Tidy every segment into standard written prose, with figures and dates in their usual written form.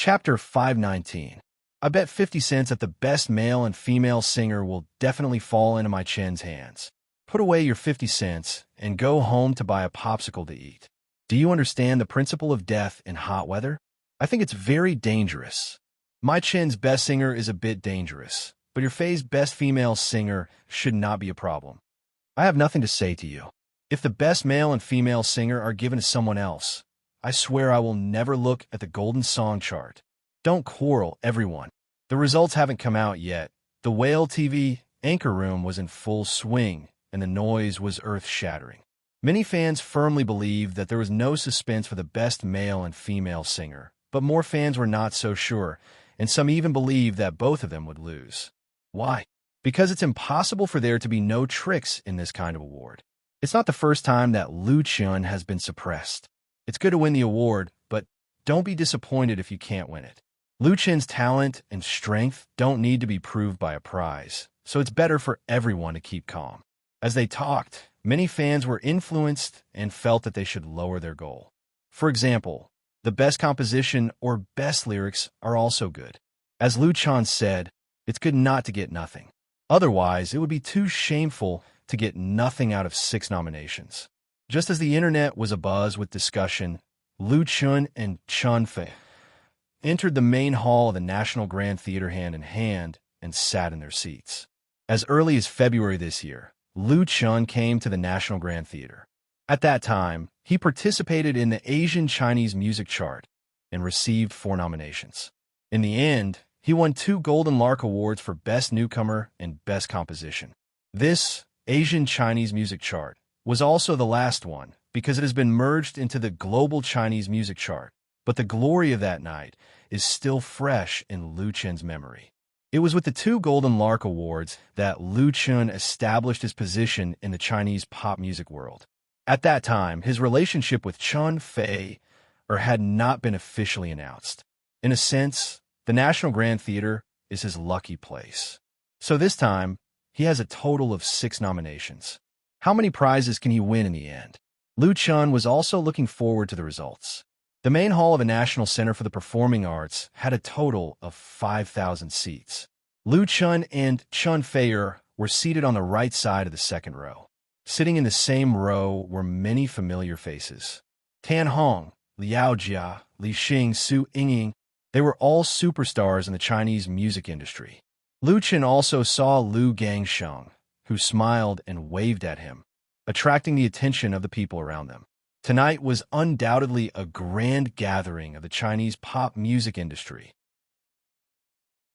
Chapter 519. I bet 50 cents that the best male and female singer will definitely fall into my chin's hands. Put away your 50 cents and go home to buy a popsicle to eat. Do you understand the principle of death in hot weather? I think it's very dangerous. My chin's best singer is a bit dangerous, but your Faye's best female singer should not be a problem. I have nothing to say to you. If the best male and female singer are given to someone else, I swear I will never look at the golden song chart. Don't quarrel, everyone. The results haven't come out yet. The Whale TV anchor room was in full swing, and the noise was earth-shattering. Many fans firmly believed that there was no suspense for the best male and female singer, but more fans were not so sure, and some even believed that both of them would lose. Why? Because it's impossible for there to be no tricks in this kind of award. It's not the first time that Lu Chun has been suppressed. It's good to win the award, but don't be disappointed if you can't win it. Lu Chun's talent and strength don't need to be proved by a prize, so it's better for everyone to keep calm. As they talked, many fans were influenced and felt that they should lower their goal. For example, the best composition or best lyrics are also good. As Lu Chun said, it's good not to get nothing. Otherwise, it would be too shameful to get nothing out of 6 nominations. Just as the internet was abuzz with discussion, Lu Chun and Chun Fei entered the main hall of the National Grand Theater hand in hand and sat in their seats. As early as February this year, Lu Chun came to the National Grand Theater. At that time, he participated in the Asian Chinese music chart and received 4 nominations. In the end, he won 2 Golden Lark Awards for Best Newcomer and Best Composition. This Asian Chinese music chart was also the last one because it has been merged into the Global Chinese music chart, but the glory of that night is still fresh in Lu Chun's memory. It was with the 2 Golden Lark Awards that Lu Chun established his position in the Chinese pop music world. At that time, his relationship with Chun Fei had not been officially announced. In a sense, the National Grand Theater is his lucky place. So this time, he has a total of 6 nominations. How many prizes can he win in the end? Lu Chun was also looking forward to the results. The main hall of the National Center for the Performing Arts had a total of 5,000 seats. Lu Chun and Chun Fei were seated on the right side of the second row. Sitting in the same row were many familiar faces. Tan Hong, Liao Jia, Li Xing, Su Yingying, they were all superstars in the Chinese music industry. Lu Chun also saw Lu Gangsheng, who smiled and waved at him, attracting the attention of the people around them. Tonight was undoubtedly a grand gathering of the Chinese pop music industry.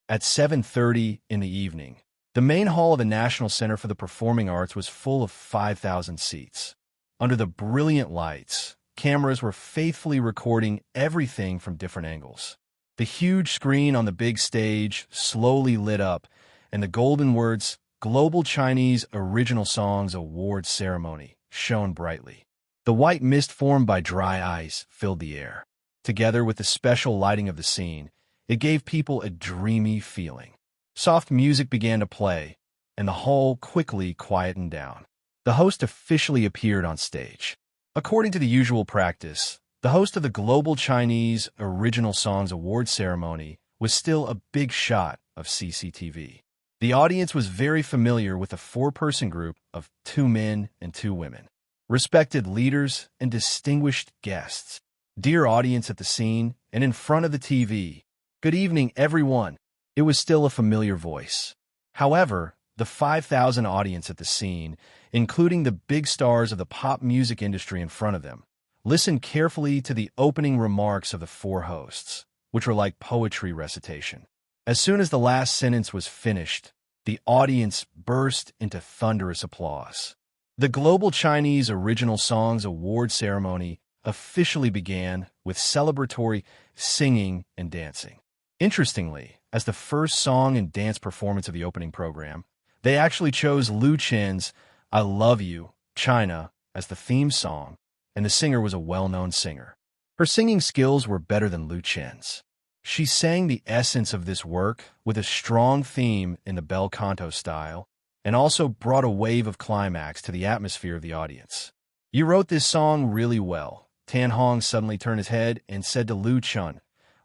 At 7:30 in the evening, the main hall of the National Center for the Performing Arts was full of 5,000 seats. Under the brilliant lights, cameras were faithfully recording everything from different angles. The huge screen on the big stage slowly lit up, and the golden words, Global Chinese Original Songs Award Ceremony, shone brightly. The white mist formed by dry ice filled the air. Together with the special lighting of the scene, it gave people a dreamy feeling. Soft music began to play, and the hall quickly quietened down. The host officially appeared on stage. According to the usual practice, the host of the Global Chinese Original Songs Award Ceremony was still a big shot of CCTV. The audience was very familiar with a 4-person group of 2 men and 2 women. Respected leaders and distinguished guests. Dear audience at the scene and in front of the TV. Good evening, everyone. It was still a familiar voice. However, the 5,000 audience at the scene, including the big stars of the pop music industry in front of them, listened carefully to the opening remarks of the 4 hosts, which were like poetry recitation. As soon as the last sentence was finished, the audience burst into thunderous applause. The Global Chinese Original Songs Award Ceremony officially began with celebratory singing and dancing. Interestingly, as the first song and dance performance of the opening program, they actually chose Lu Chun's I Love You, China as the theme song, and the singer was a well-known singer. Her singing skills were better than Lu Chun's. She sang the essence of this work with a strong theme in the bel canto style and also brought a wave of climax to the atmosphere of the audience. You wrote this song really well. Tan Hong suddenly turned his head and said to Lu Chun,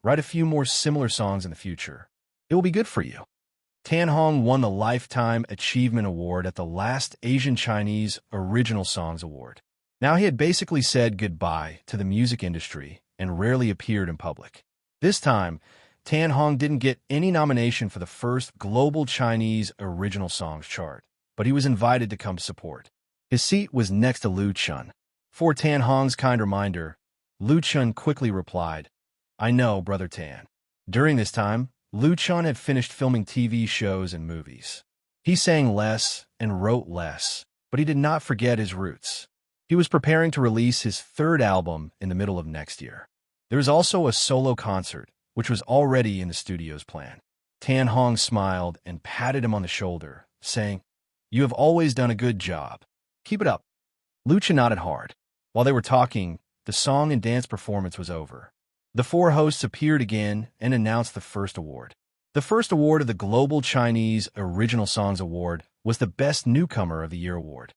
Write a few more similar songs in the future. It will be good for you. Tan Hong won the Lifetime Achievement Award at the last Asian Chinese Original Songs Award. Now he had basically said goodbye to the music industry and rarely appeared in public. This time, Tan Hong didn't get any nomination for the first Global Chinese Original Songs chart, but he was invited to come support. His seat was next to Liu Chun. For Tan Hong's kind reminder, Liu Chun quickly replied, "I know, Brother Tan." During this time, Liu Chun had finished filming TV shows and movies. He sang less and wrote less, but he did not forget his roots. He was preparing to release his third album in the middle of next year. There was also a solo concert, which was already in the studio's plan. Tan Hong smiled and patted him on the shoulder, saying, "You have always done a good job. Keep it up." Liu Chun nodded hard. While they were talking, the song and dance performance was over. The four hosts appeared again and announced the first award. The first award of the Global Chinese Original Songs Award was the Best Newcomer of the Year award.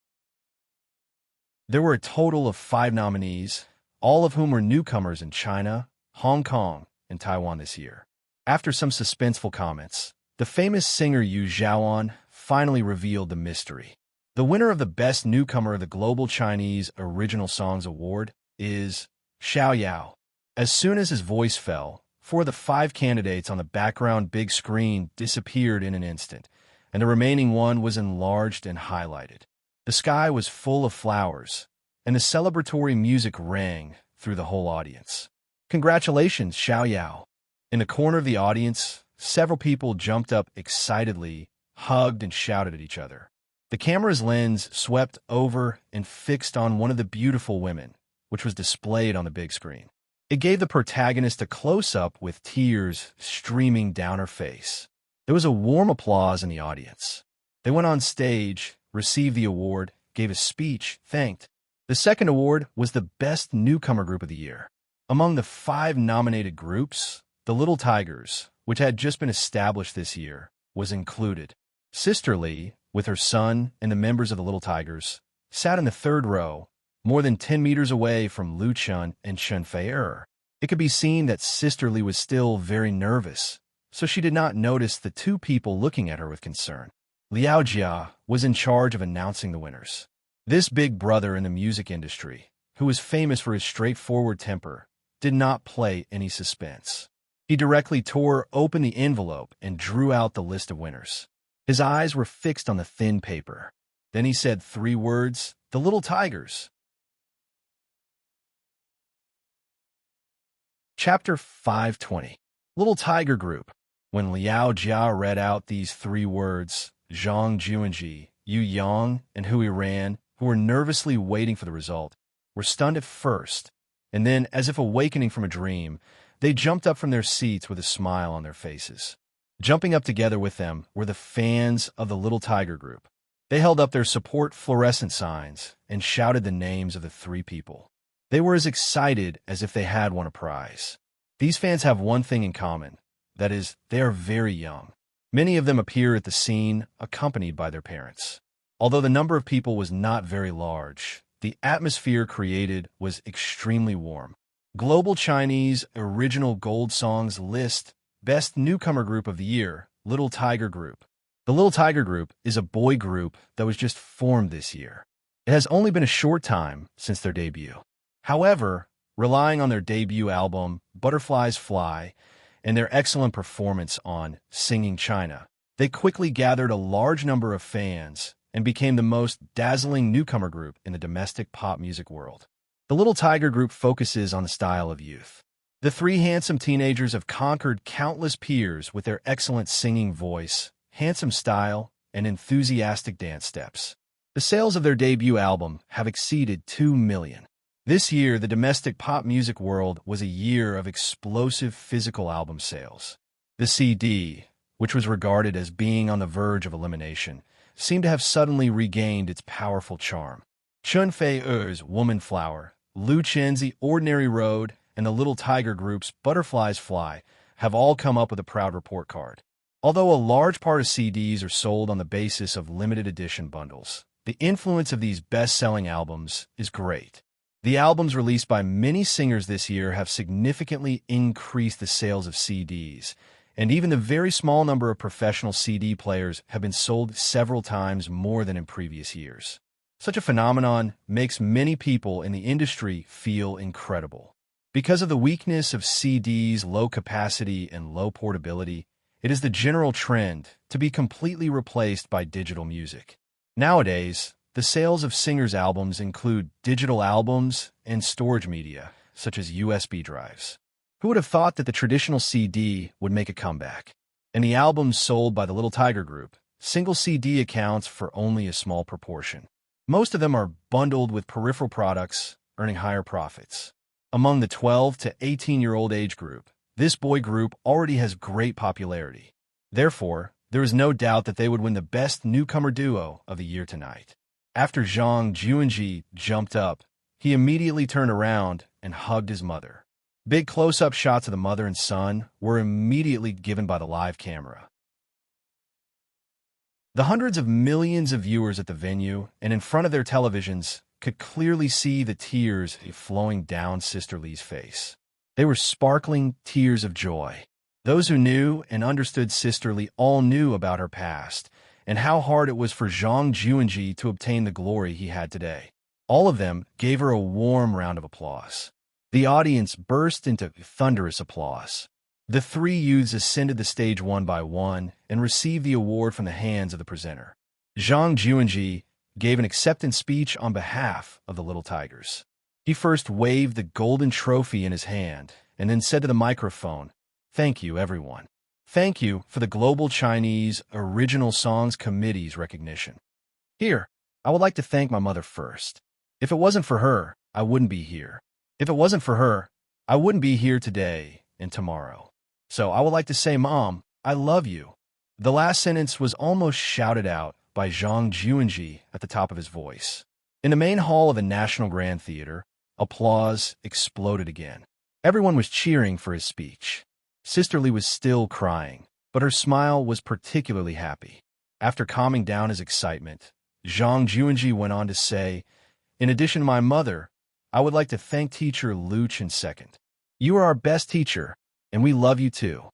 There were a total of 5 nominees, all of whom were newcomers in China, Hong Kong, and Taiwan this year. After some suspenseful comments, the famous singer Yu Zhaoan finally revealed the mystery. The winner of the Best Newcomer of the Global Chinese Original Songs Award is Xiao Yao. As soon as his voice fell, 4 of the 5 candidates on the background big screen disappeared in an instant, and the remaining one was enlarged and highlighted. The sky was full of flowers, and the celebratory music rang through the whole audience. "Congratulations, Xiao Yao." In the corner of the audience, several people jumped up excitedly, hugged, and shouted at each other. The camera's lens swept over and fixed on one of the beautiful women, which was displayed on the big screen. It gave the protagonist a close-up with tears streaming down her face. There was a warm applause in the audience. They went on stage, received the award, gave a speech, thanked. The second award was the Best Newcomer Group of the Year. Among the 5 nominated groups, the Little Tigers, which had just been established this year, was included. Sisterly, with her son and the members of the Little Tigers, sat in the 3rd row, more than 10 meters away from Liu Chun and Chen Fei-er. It could be seen that Sisterly was still very nervous, so she did not notice the 2 people looking at her with concern. Liao Jia was in charge of announcing the winners. This big brother in the music industry, who was famous for his straightforward temper, did not play any suspense. He directly tore open the envelope and drew out the list of winners. His eyes were fixed on the thin paper. Then he said 3 words, "The Little Tigers." Chapter 520. Little Tiger Group. When Liao Jia read out these 3 words, Zhang Juanji, Yu Yang, and Hui Ran, who were nervously waiting for the result, were stunned at first, and then, as if awakening from a dream, they jumped up from their seats with a smile on their faces. Jumping up together with them were the fans of the Little Tiger Group. They held up their support fluorescent signs and shouted the names of the 3 people. They were as excited as if they had won a prize. These fans have one thing in common, that is, they are very young. Many of them appear at the scene accompanied by their parents. Although the number of people was not very large, the atmosphere created was extremely warm. Global Chinese Original Gold Songs list Best Newcomer Group of the Year, Little Tiger Group. The Little Tiger Group is a boy group that was just formed this year. It has only been a short time since their debut. However, relying on their debut album, Butterflies Fly, and their excellent performance on Singing China, they quickly gathered a large number of fans and became the most dazzling newcomer group in the domestic pop music world. The Little Tiger Group focuses on the style of youth. The 3 handsome teenagers have conquered countless peers with their excellent singing voice, handsome style, and enthusiastic dance steps. The sales of their debut album have exceeded 2 million. This year, the domestic pop music world was a year of explosive physical album sales. The CD, which was regarded as being on the verge of elimination, seemed to have suddenly regained its powerful charm. Chen Fei-er's Woman Flower, Liu Chen's Ordinary Road, and the Little Tiger Group's Butterflies Fly have all come up with a proud report card. Although a large part of CDs are sold on the basis of limited edition bundles, the influence of these best-selling albums is great. The albums released by many singers this year have significantly increased the sales of CDs, and even the very small number of professional CD players have been sold several times more than in previous years. Such a phenomenon makes many people in the industry feel incredible. Because of the weakness of CDs' low capacity and low portability, it is the general trend to be completely replaced by digital music. Nowadays, the sales of singers' albums include digital albums and storage media, such as USB drives. Who would have thought that the traditional CD would make a comeback? And the albums sold by the Little Tiger Group, single CD accounts for only a small proportion. Most of them are bundled with peripheral products, earning higher profits. Among the 12 to 18-year-old age group, this boy group already has great popularity. Therefore, there is no doubt that they would win the Best Newcomer Duo of the year tonight. After Zhang Juanji jumped up, he immediately turned around and hugged his mother. Big close-up shots of the mother and son were immediately given by the live camera. The hundreds of millions of viewers at the venue and in front of their televisions could clearly see the tears flowing down Sister Lee's face. They were sparkling tears of joy. Those who knew and understood Sister Lee all knew about her past and how hard it was for Zhang Juanji to obtain the glory he had today. All of them gave her a warm round of applause. The audience burst into thunderous applause. The three youths ascended the stage one by one and received the award from the hands of the presenter. Zhang Juanji gave an acceptance speech on behalf of the Little Tigers. He first waved the golden trophy in his hand and then said to the microphone, "Thank you, everyone. Thank you for the Global Chinese Original Songs Committee's recognition. Here, I would like to thank my mother first. If it wasn't for her, I wouldn't be here. If it wasn't for her, I wouldn't be here today and tomorrow. So I would like to say, Mom, I love you." The last sentence was almost shouted out by Zhang Juanji at the top of his voice. In the main hall of the National Grand Theater, applause exploded again. Everyone was cheering for his speech. Sister Lee was still crying, but her smile was particularly happy. After calming down his excitement, Zhang Juanji went on to say, "In addition to my mother, I would like to thank teacher Lu Chen second. You are our best teacher, and we love you too."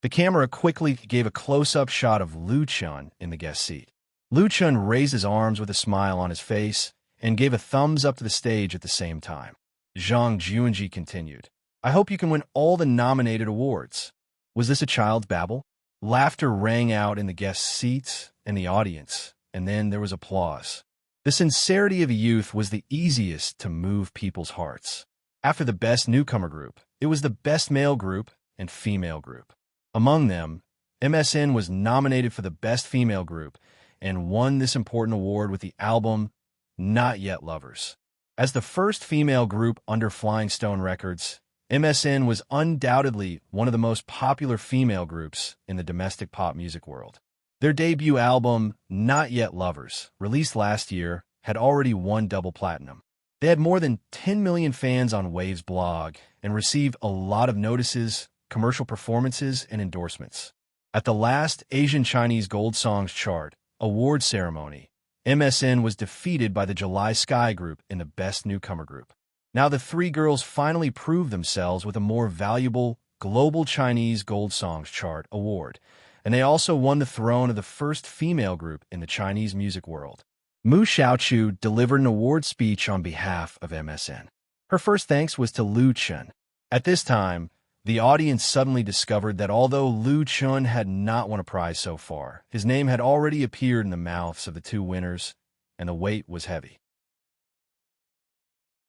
The camera quickly gave a close-up shot of Lu Chen in the guest seat. Lu Chen raised his arms with a smile on his face and gave a thumbs up to the stage at the same time. Zhang Juanji continued, "I hope you can win all the nominated awards." Was this a child's babble? Laughter rang out in the guest seats and the audience, and then there was applause. The sincerity of youth was the easiest to move people's hearts. After the Best Newcomer Group, it was the Best Male Group and Female Group. Among them, MSN was nominated for the Best Female Group and won this important award with the album Not Yet Lovers. As the first female group under Flying Stone Records, MSN was undoubtedly one of the most popular female groups in the domestic pop music world. Their debut album, Not Yet Lovers, released last year, had already won double platinum. They had more than 10 million fans on Wave's blog and received a lot of notices, commercial performances, and endorsements. At the last Asian Chinese Gold Songs Chart award ceremony, MSN was defeated by the July Sky Group in the Best Newcomer Group. Now the three girls finally proved themselves with a more valuable Global Chinese Gold Songs Chart award, and they also won the throne of the first female group in the Chinese music world. Mu Xiaochu delivered an award speech on behalf of MSN. Her first thanks was to Lu Chen. At this time, the audience suddenly discovered that although Lu Chen had not won a prize so far, his name had already appeared in the mouths of the two winners, and the weight was heavy.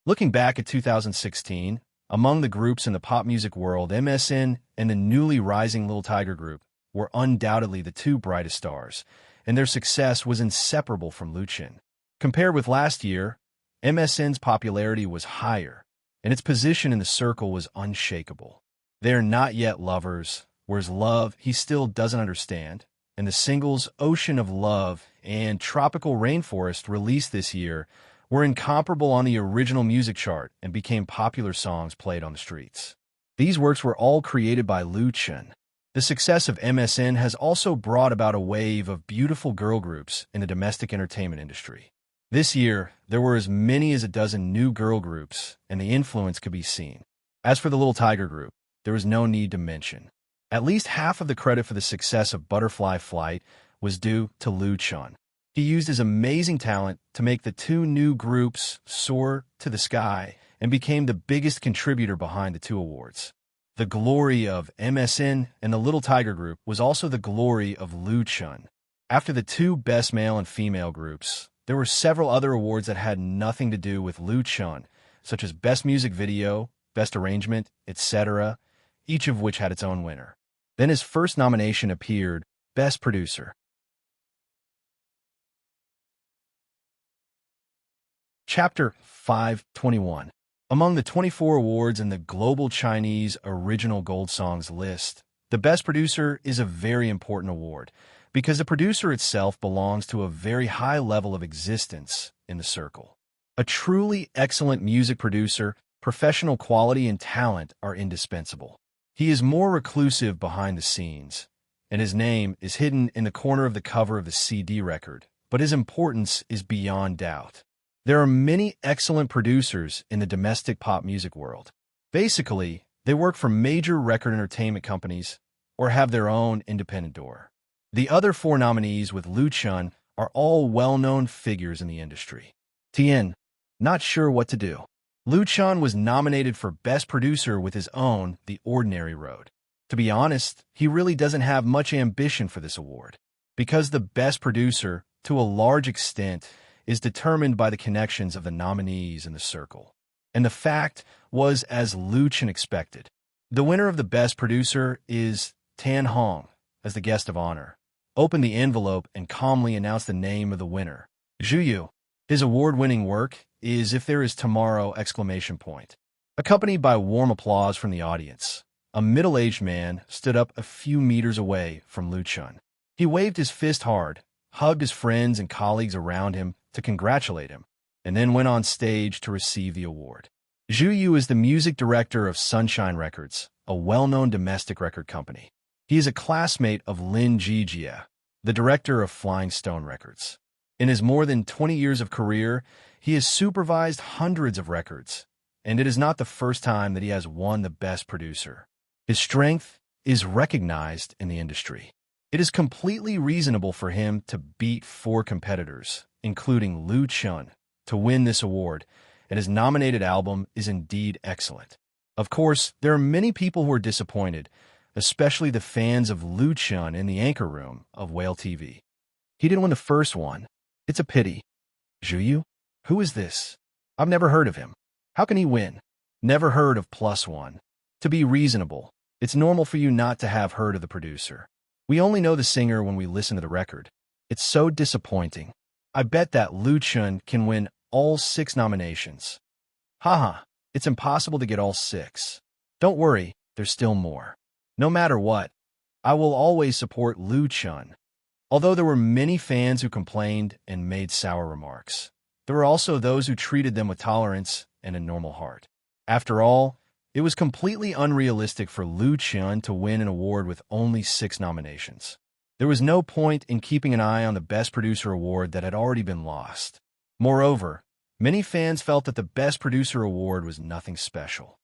Looking back at 2016, among the groups in the pop music world, MSN and the newly rising Little Tiger Group were undoubtedly the two brightest stars, and their success was inseparable from Lu Chen. Compared with last year, MSN's popularity was higher, and its position in the circle was unshakable. They're Not Yet Lovers, whereas Love He Still Doesn't Understand, and the singles Ocean of Love and Tropical Rainforest released this year were incomparable on the original music chart and became popular songs played on the streets. These works were all created by Lu Chen. The success of MSN has also brought about a wave of beautiful girl groups in the domestic entertainment industry. This year, there were as many as a dozen new girl groups, and the influence could be seen. As for the Little Tiger Group, there was no need to mention. At least half of the credit for the success of Butterfly Flight was due to Lu Chun. He used his amazing talent to make the two new groups soar to the sky and became the biggest contributor behind the two awards. The glory of MSN and the Little Tiger Group was also the glory of Lu Chun. After the two best male and female groups, there were several other awards that had nothing to do with Lu Chun, such as Best Music Video, Best Arrangement, etc., each of which had its own winner. Then his first nomination appeared, Best Producer. Chapter 521. Among the 24 awards in the Global Chinese Original Gold Songs list, the Best Producer is a very important award because the producer itself belongs to a very high level of existence in the circle. A truly excellent music producer, professional quality and talent are indispensable. He is more reclusive behind the scenes, and his name is hidden in the corner of the cover of the CD record, but his importance is beyond doubt. There are many excellent producers in the domestic pop music world. Basically, they work for major record entertainment companies or have their own independent door. The other four nominees with Lu Chun are all well-known figures in the industry. Tien, not sure what to do. Lu Chun was nominated for Best Producer with his own The Ordinary Road. To be honest, he really doesn't have much ambition for this award, because the Best Producer, to a large extent, is determined by the connections of the nominees in the circle. And the fact was as Lu Chun expected. The winner of the Best Producer is Tan Hong, as the guest of honor, opened the envelope and calmly announced the name of the winner, Zhu Yu. His award-winning work is If There Is Tomorrow! Accompanied by warm applause from the audience. A middle-aged man stood up a few meters away from Lu Chun. He waved his fist hard, hugged his friends and colleagues around him to congratulate him, and then went on stage to receive the award. Zhu Yu is the music director of Sunshine Records, a well-known domestic record company. He is a classmate of Lin Jijie, the director of Flying Stone Records. In his more than 20 years of career, he has supervised hundreds of records, and it is not the first time that he has won the Best Producer. His strength is recognized in the industry. It is completely reasonable for him to beat four competitors, including Lu Chun, to win this award, and his nominated album is indeed excellent. Of course, there are many people who are disappointed, especially the fans of Lu Chun in the anchor room of Whale TV. He didn't win the first one. It's a pity. Zhu Yu? Who is this? I've never heard of him. How can he win? Never heard of Plus One. To be reasonable, it's normal for you not to have heard of the producer. We only know the singer when we listen to the record. It's so disappointing. I bet that Lu Chun can win all 6 nominations. Haha, it's impossible to get all 6. Don't worry, there's still more. No matter what, I will always support Lu Chun. Although there were many fans who complained and made sour remarks, there were also those who treated them with tolerance and a normal heart. After all, it was completely unrealistic for Lu Chun to win an award with only 6 nominations. There was no point in keeping an eye on the Best Producer award that had already been lost. Moreover, many fans felt that the Best Producer award was nothing special.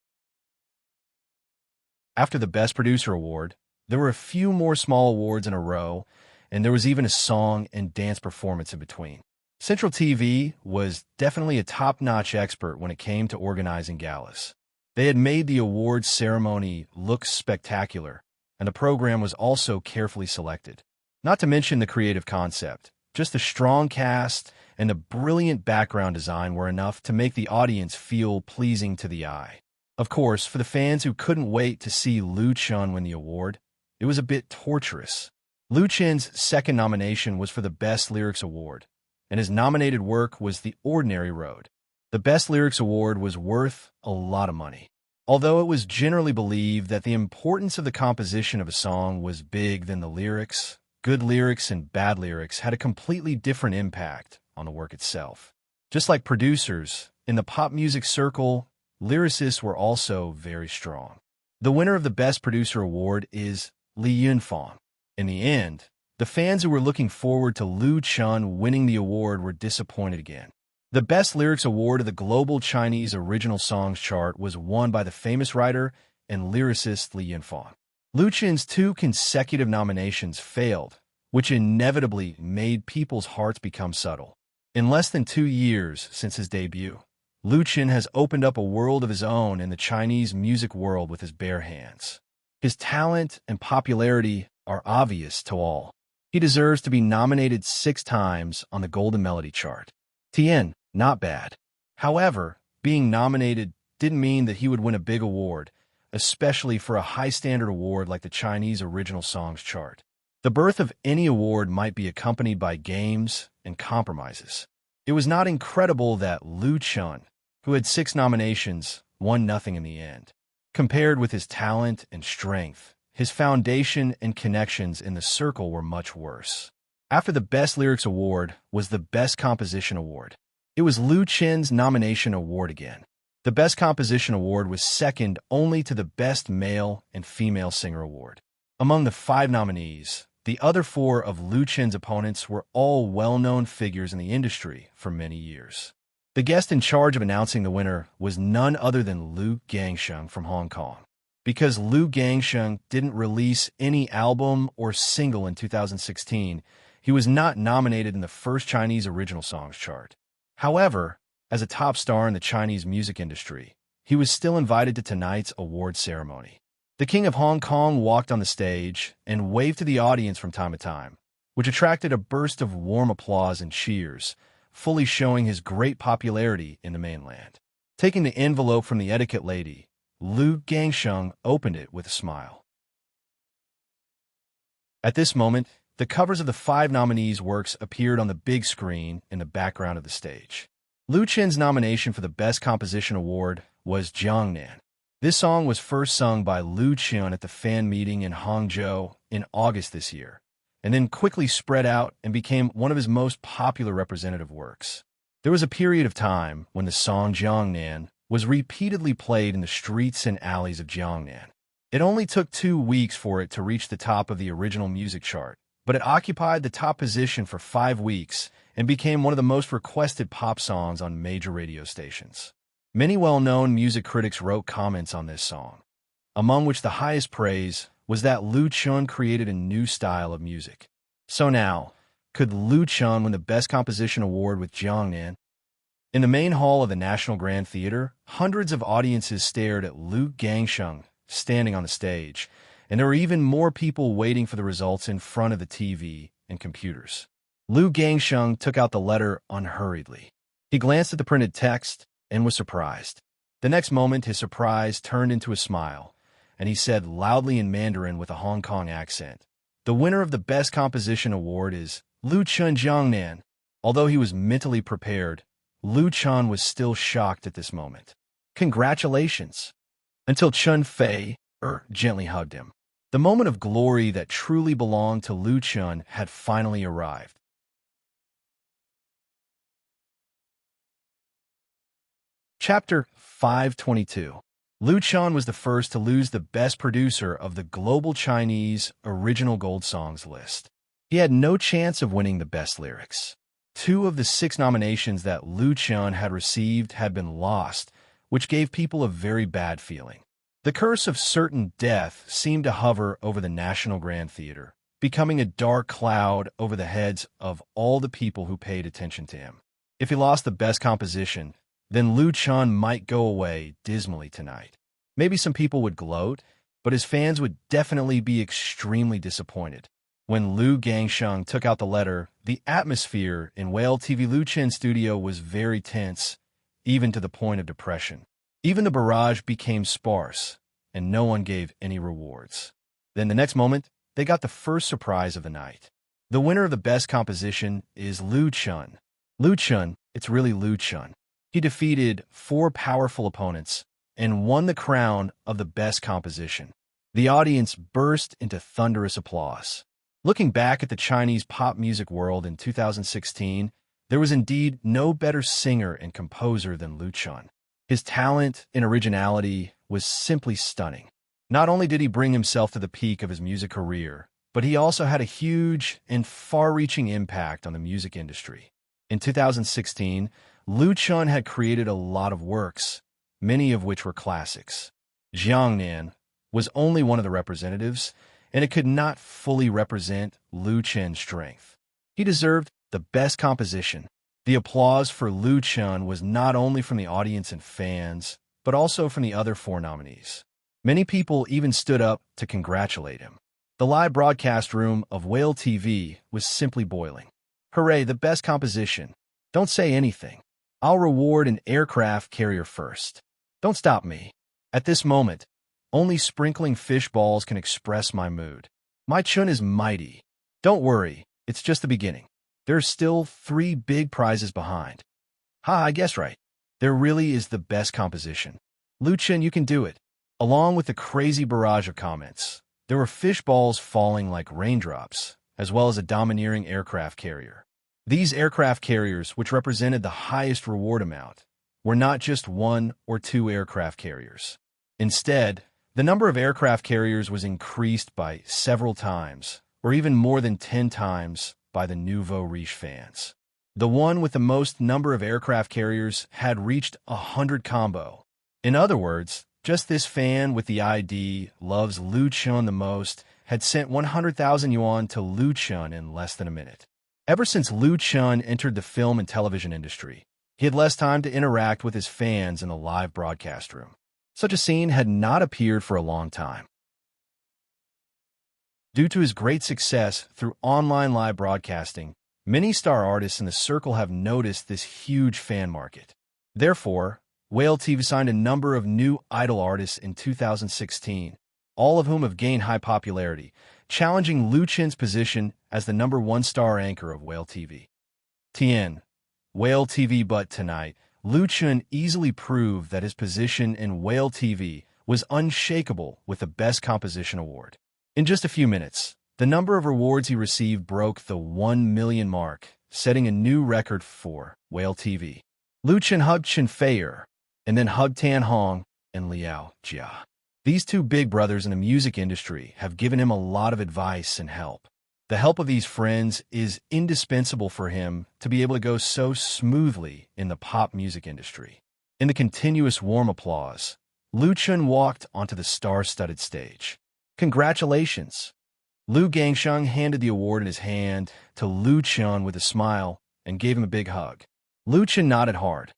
After the Best Producer award, there were a few more small awards in a row, and there was even a song and dance performance in between. Central TV was definitely a top-notch expert when it came to organizing galas. They had made the awards ceremony look spectacular, and the program was also carefully selected. Not to mention the creative concept. Just the strong cast and the brilliant background design were enough to make the audience feel pleasing to the eye. Of course, for the fans who couldn't wait to see Lu Chun win the award, it was a bit torturous. Lu Chun's second nomination was for the Best Lyrics Award, and his nominated work was The Ordinary Road. The Best Lyrics Award was worth a lot of money. Although it was generally believed that the importance of the composition of a song was big than the lyrics, good lyrics and bad lyrics had a completely different impact on the work itself. Just like producers, in the pop music circle, lyricists were also very strong. The winner of the Best Producer Award is Li Yunfang. In the end, the fans who were looking forward to Lu Chun winning the award were disappointed again. The Best Lyrics Award of the Global Chinese Original Songs chart was won by the famous writer and lyricist Li Yinfang. Lu Qin's 2 consecutive nominations failed, which inevitably made people's hearts become subtle. In less than 2 years since his debut, Lu Qin has opened up a world of his own in the Chinese music world with his bare hands. His talent and popularity are obvious to all. He deserves to be nominated 6 times on the Golden Melody chart. Tien, not bad. However, being nominated didn't mean that he would win a big award, especially for a high-standard award like the Chinese Original Songs chart. The birth of any award might be accompanied by games and compromises. It was not incredible that Lu Qin, who had 6 nominations, won nothing in the end. Compared with his talent and strength, his foundation and connections in the circle were much worse. After the Best Lyrics Award was the Best Composition Award. It was Lu Qin's nomination award again. The Best Composition Award was second only to the Best Male and Female Singer Award. Among the 5 nominees, the other 4 of Lu Qin's opponents were all well-known figures in the industry for many years. The guest in charge of announcing the winner was none other than Lu Gangsheng from Hong Kong. Because Lu Gangsheng didn't release any album or single in 2016, he was not nominated in the first Chinese Original Songs chart. However, as a top star in the Chinese music industry, he was still invited to tonight's award ceremony. The King of Hong Kong walked on the stage and waved to the audience from time to time, which attracted a burst of warm applause and cheers, fully showing his great popularity in the mainland. Taking the envelope from the etiquette lady, Lu Gangsheng opened it with a smile. At this moment, the covers of the 5 nominees' works appeared on the big screen in the background of the stage. Lu Qin's nomination for the Best Composition Award was Jiangnan. This song was first sung by Lu Qin at the fan meeting in Hangzhou in August this year, and then quickly spread out and became one of his most popular representative works. There was a period of time when the song Jiangnan was repeatedly played in the streets and alleys of Jiangnan. It only took 2 weeks for it to reach the top of the original music chart, but it occupied the top position for 5 weeks and became one of the most requested pop songs on major radio stations. Many well-known music critics wrote comments on this song, among which the highest praise was that Lu Qin created a new style of music. So now, could Lu Qin win the Best Composition Award with Jiangnan? In the main hall of the National Grand Theater, hundreds of audiences stared at Lu Gangsheng standing on the stage, and there were even more people waiting for the results in front of the TV and computers. Lu Gangsheng took out the letter unhurriedly. He glanced at the printed text and was surprised. The next moment, his surprise turned into a smile, and he said loudly in Mandarin with a Hong Kong accent, "The winner of the Best Composition Award is Lu Qin Jiangnan." Although he was mentally prepared, Lu Qin was still shocked at this moment. "Congratulations!" Until Chen Fei gently hugged him. The moment of glory that truly belonged to Lu Qin had finally arrived. Chapter 522. Lu Qin was the first to lose the Best Producer of the Global Chinese Original Gold Songs list. He had no chance of winning the Best Lyrics. 2 of the 6 nominations that Lu Qin had received had been lost, which gave people a very bad feeling. The curse of certain death seemed to hover over the National Grand Theater, becoming a dark cloud over the heads of all the people who paid attention to him. If he lost the Best Composition, then Lu Qin might go away dismally tonight. Maybe some people would gloat, but his fans would definitely be extremely disappointed. When Lu Gangsheng took out the letter, the atmosphere in Whale TV Lu Qin studio was very tense, even to the point of depression. Even the barrage became sparse, and no one gave any rewards. Then the next moment, they got the first surprise of the night. The winner of the Best Composition is Lu Qin. Lu Qin, it's really Lu Qin. He defeated 4 powerful opponents and won the crown of the Best Composition. The audience burst into thunderous applause. Looking back at the Chinese pop music world in 2016, there was indeed no better singer and composer than Lu Qin. His talent and originality was simply stunning. Not only did he bring himself to the peak of his music career, but he also had a huge and far-reaching impact on the music industry. In 2016, Lu Chun had created a lot of works, many of which were classics. Jiangnan was only one of the representatives, and it could not fully represent Lu Chun's strength. He deserved the best composition. The applause for Lu Chun was not only from the audience and fans, but also from the other four nominees. Many people even stood up to congratulate him. The live broadcast room of Whale TV was simply boiling. Hooray, the best composition. Don't say anything. I'll reward an aircraft carrier first. Don't stop me. At this moment, only sprinkling fish balls can express my mood. My Chun is mighty. Don't worry, it's just the beginning. There are still 3 big prizes behind. Ha, I guess right. There really is the best composition. Lu Chun, you can do it. Along with the crazy barrage of comments, there were fish balls falling like raindrops, as well as a domineering aircraft carrier. These aircraft carriers, which represented the highest reward amount, were not just 1 or 2 aircraft carriers. Instead, the number of aircraft carriers was increased by several times, or even more than 10 times, by the nouveau riche fans. The one with the most number of aircraft carriers had reached 100 combo. In other words, just this fan with the ID loves Lu Chun the most had sent 100,000 yuan to Lu Chun in less than a minute. Ever since Lu Chun entered the film and television industry, he had less time to interact with his fans in the live broadcast room. Such a scene had not appeared for a long time. Due to his great success through online live broadcasting, many star artists in the circle have noticed this huge fan market. Therefore, Whale TV signed a number of new idol artists in 2016, all of whom have gained high popularity, challenging Lu Chun's position as the #1 star anchor of Whale TV. Tien, Whale TV. But tonight, Lu Chun easily proved that his position in Whale TV was unshakable with the Best Composition Award. In just a few minutes, the number of rewards he received broke the 1 million mark, setting a new record for Whale TV. Lu Chun hugged Chen Feier, and then hugged Tan Hong and Liao Jia. These 2 big brothers in the music industry have given him a lot of advice and help. The help of these friends is indispensable for him to be able to go so smoothly in the pop music industry. In the continuous warm applause, Lu Chun walked onto the star-studded stage. Congratulations! Lu Gangsheng handed the award in his hand to Lu Chun with a smile and gave him a big hug. Lu Chun nodded hard.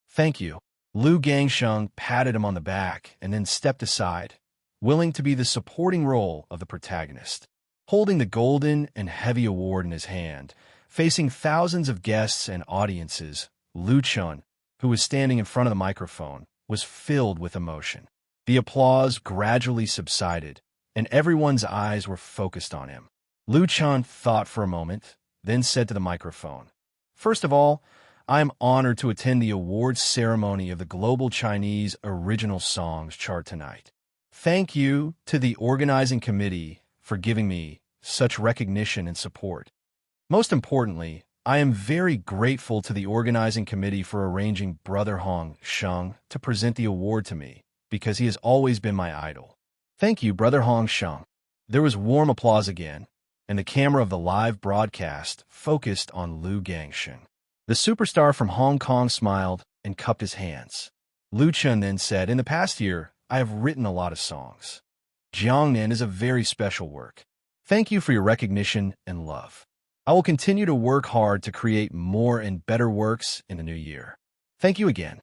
Thank you. Lu Gangsheng patted him on the back and then stepped aside, willing to be the supporting role of the protagonist. Holding the golden and heavy award in his hand, facing thousands of guests and audiences, Lu Chun, who was standing in front of the microphone, was filled with emotion. The applause gradually subsided, and everyone's eyes were focused on him. Lu Chun thought for a moment, then said to the microphone, "First of all, I am honored to attend the awards ceremony of the Global Chinese Original Songs chart tonight. Thank you to the organizing committee for giving me such recognition and support. Most importantly, I am very grateful to the organizing committee for arranging Brother Hong Sheng to present the award to me, because he has always been my idol. Thank you, Brother Hong Sheng." There was warm applause again, and the camera of the live broadcast focused on Lu Gangsheng. The superstar from Hong Kong smiled and cupped his hands. Lu Chun then said, "In the past year, I have written a lot of songs. Jiangnan is a very special work. Thank you for your recognition and love. I will continue to work hard to create more and better works in the new year. Thank you again."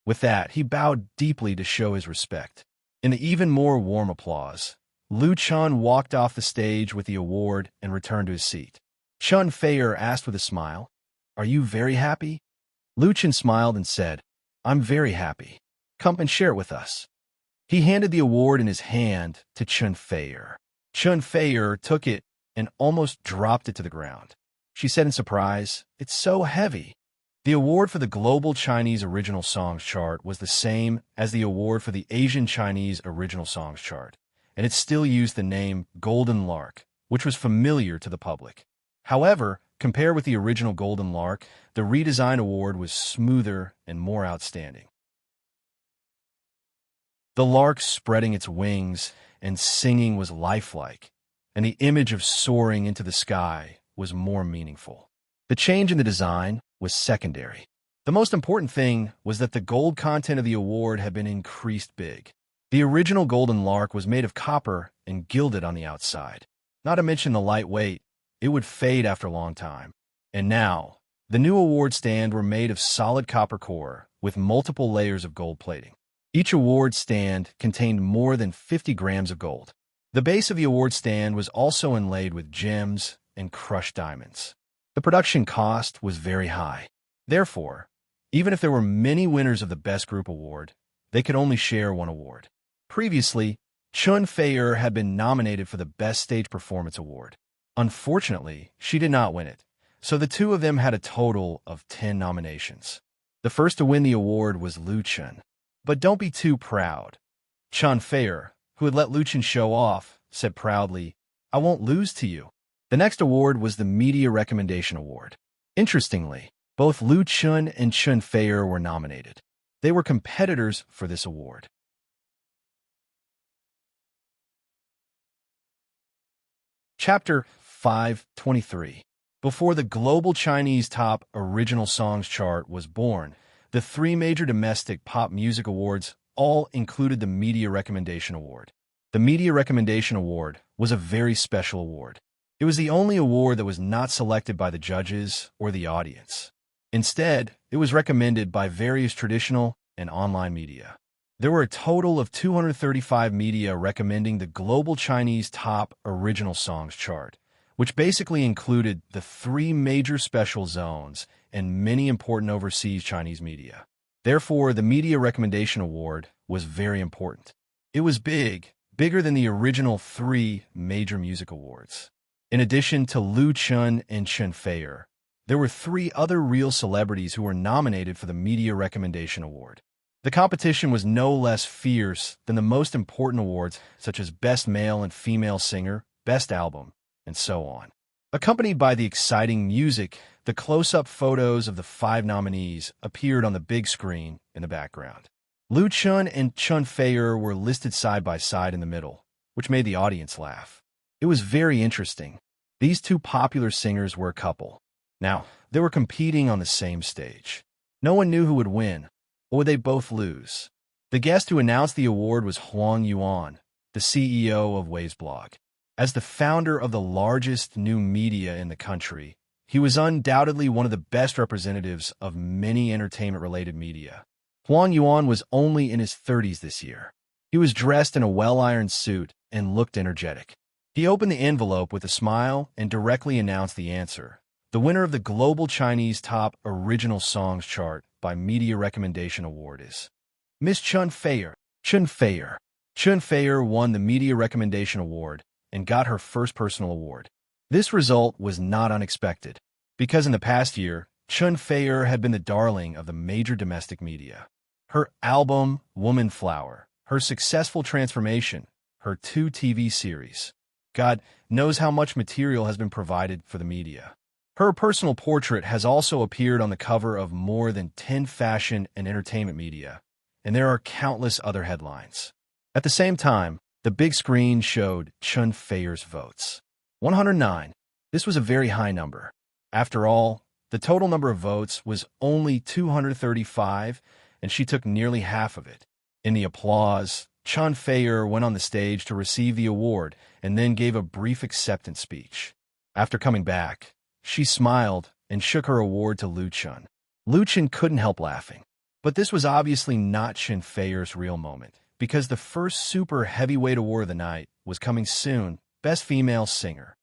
With that, he bowed deeply to show his respect. In the even more warm applause, Lu Chun walked off the stage with the award and returned to his seat. Chen Feier asked with a smile, "Are you very happy?" Lu Chun smiled and said, "I'm very happy. Come and share it with us." He handed the award in his hand to Chen Feier. Chen Feier took it and almost dropped it to the ground. She said in surprise, "It's so heavy." The award for the Global Chinese Original Songs chart was the same as the award for the Asian Chinese Original Songs chart, and it still used the name Golden Lark, which was familiar to the public. However, compared with the original Golden Lark, the redesigned award was smoother and more outstanding. The lark spreading its wings and singing was lifelike, and the image of soaring into the sky was more meaningful. The change in the design was secondary. The most important thing was that the gold content of the award had been increased big. The original golden lark was made of copper and gilded on the outside. Not to mention the light weight, it would fade after a long time. And now, the new award stand were made of solid copper core with multiple layers of gold plating. Each award stand contained more than 50 grams of gold. The base of the award stand was also inlaid with gems and crushed diamonds. The production cost was very high. Therefore, even if there were many winners of the Best Group Award, they could only share one award. Previously, Chun Fei-er had been nominated for the Best Stage Performance Award. Unfortunately, she did not win it, so the two of them had a total of 10 nominations. The first to win the award was Lu Chun. But don't be too proud. Chun Fei-er, who had let Lu Chun show off, said proudly, "I won't lose to you." The next award was the Media Recommendation Award. Interestingly, both Lu Chun and Chun Fei-er were nominated. They were competitors for this award. Chapter 523. Before the global Chinese Top Original Songs chart was born, the three major domestic pop music awards all included the Media Recommendation Award. The Media Recommendation Award was a very special award. It was the only award that was not selected by the judges or the audience. Instead, it was recommended by various traditional and online media. There were a total of 235 media recommending the global Chinese Top Original Songs chart, which basically included the three major special zones and many important overseas Chinese media. Therefore, the Media Recommendation Award was very important. It was bigger than the original three major music awards. In addition to Lu Chun and Chun Fei-er, there were three other real celebrities who were nominated for the Media Recommendation Award. The competition was no less fierce than the most important awards such as Best Male and Female Singer, Best Album, and so on. Accompanied by the exciting music, the close-up photos of the five nominees appeared on the big screen in the background. Lu Chun and Chun Fei-er were listed side by side in the middle, which made the audience laugh. It was very interesting. These two popular singers were a couple. Now, they were competing on the same stage. No one knew who would win, or would they both lose. The guest who announced the award was Huang Yuan, the CEO of Waves Blog. As the founder of the largest new media in the country, he was undoubtedly one of the best representatives of many entertainment-related media. Huang Yuan was only in his 30s this year. He was dressed in a well-ironed suit and looked energetic. He opened the envelope with a smile and directly announced the answer. The winner of the Global Chinese Top Original Songs chart by Media Recommendation Award is Miss Chun Fei-er. Chun Fei-er. Chun Fei-er won the Media Recommendation Award and got her first personal award. This result was not unexpected, because in the past year, Chun Fei-er had been the darling of the major domestic media. Her album, Woman Flower, her successful transformation, her 2 TV series. God knows how much material has been provided for the media. Her personal portrait has also appeared on the cover of more than 10 fashion and entertainment media, and there are countless other headlines. At the same time, the big screen showed Chun Fei-er's votes. 109. This was a very high number. After all, the total number of votes was only 235, and she took nearly half of it. In the applause, Chun Fei-er went on the stage to receive the award and then gave a brief acceptance speech. After coming back, she smiled and shook her award to Lu Chun. Lu Chun couldn't help laughing. But this was obviously not Chun Fei-er's real moment, because the first super heavyweight award of the night was coming soon, Best Female Singer.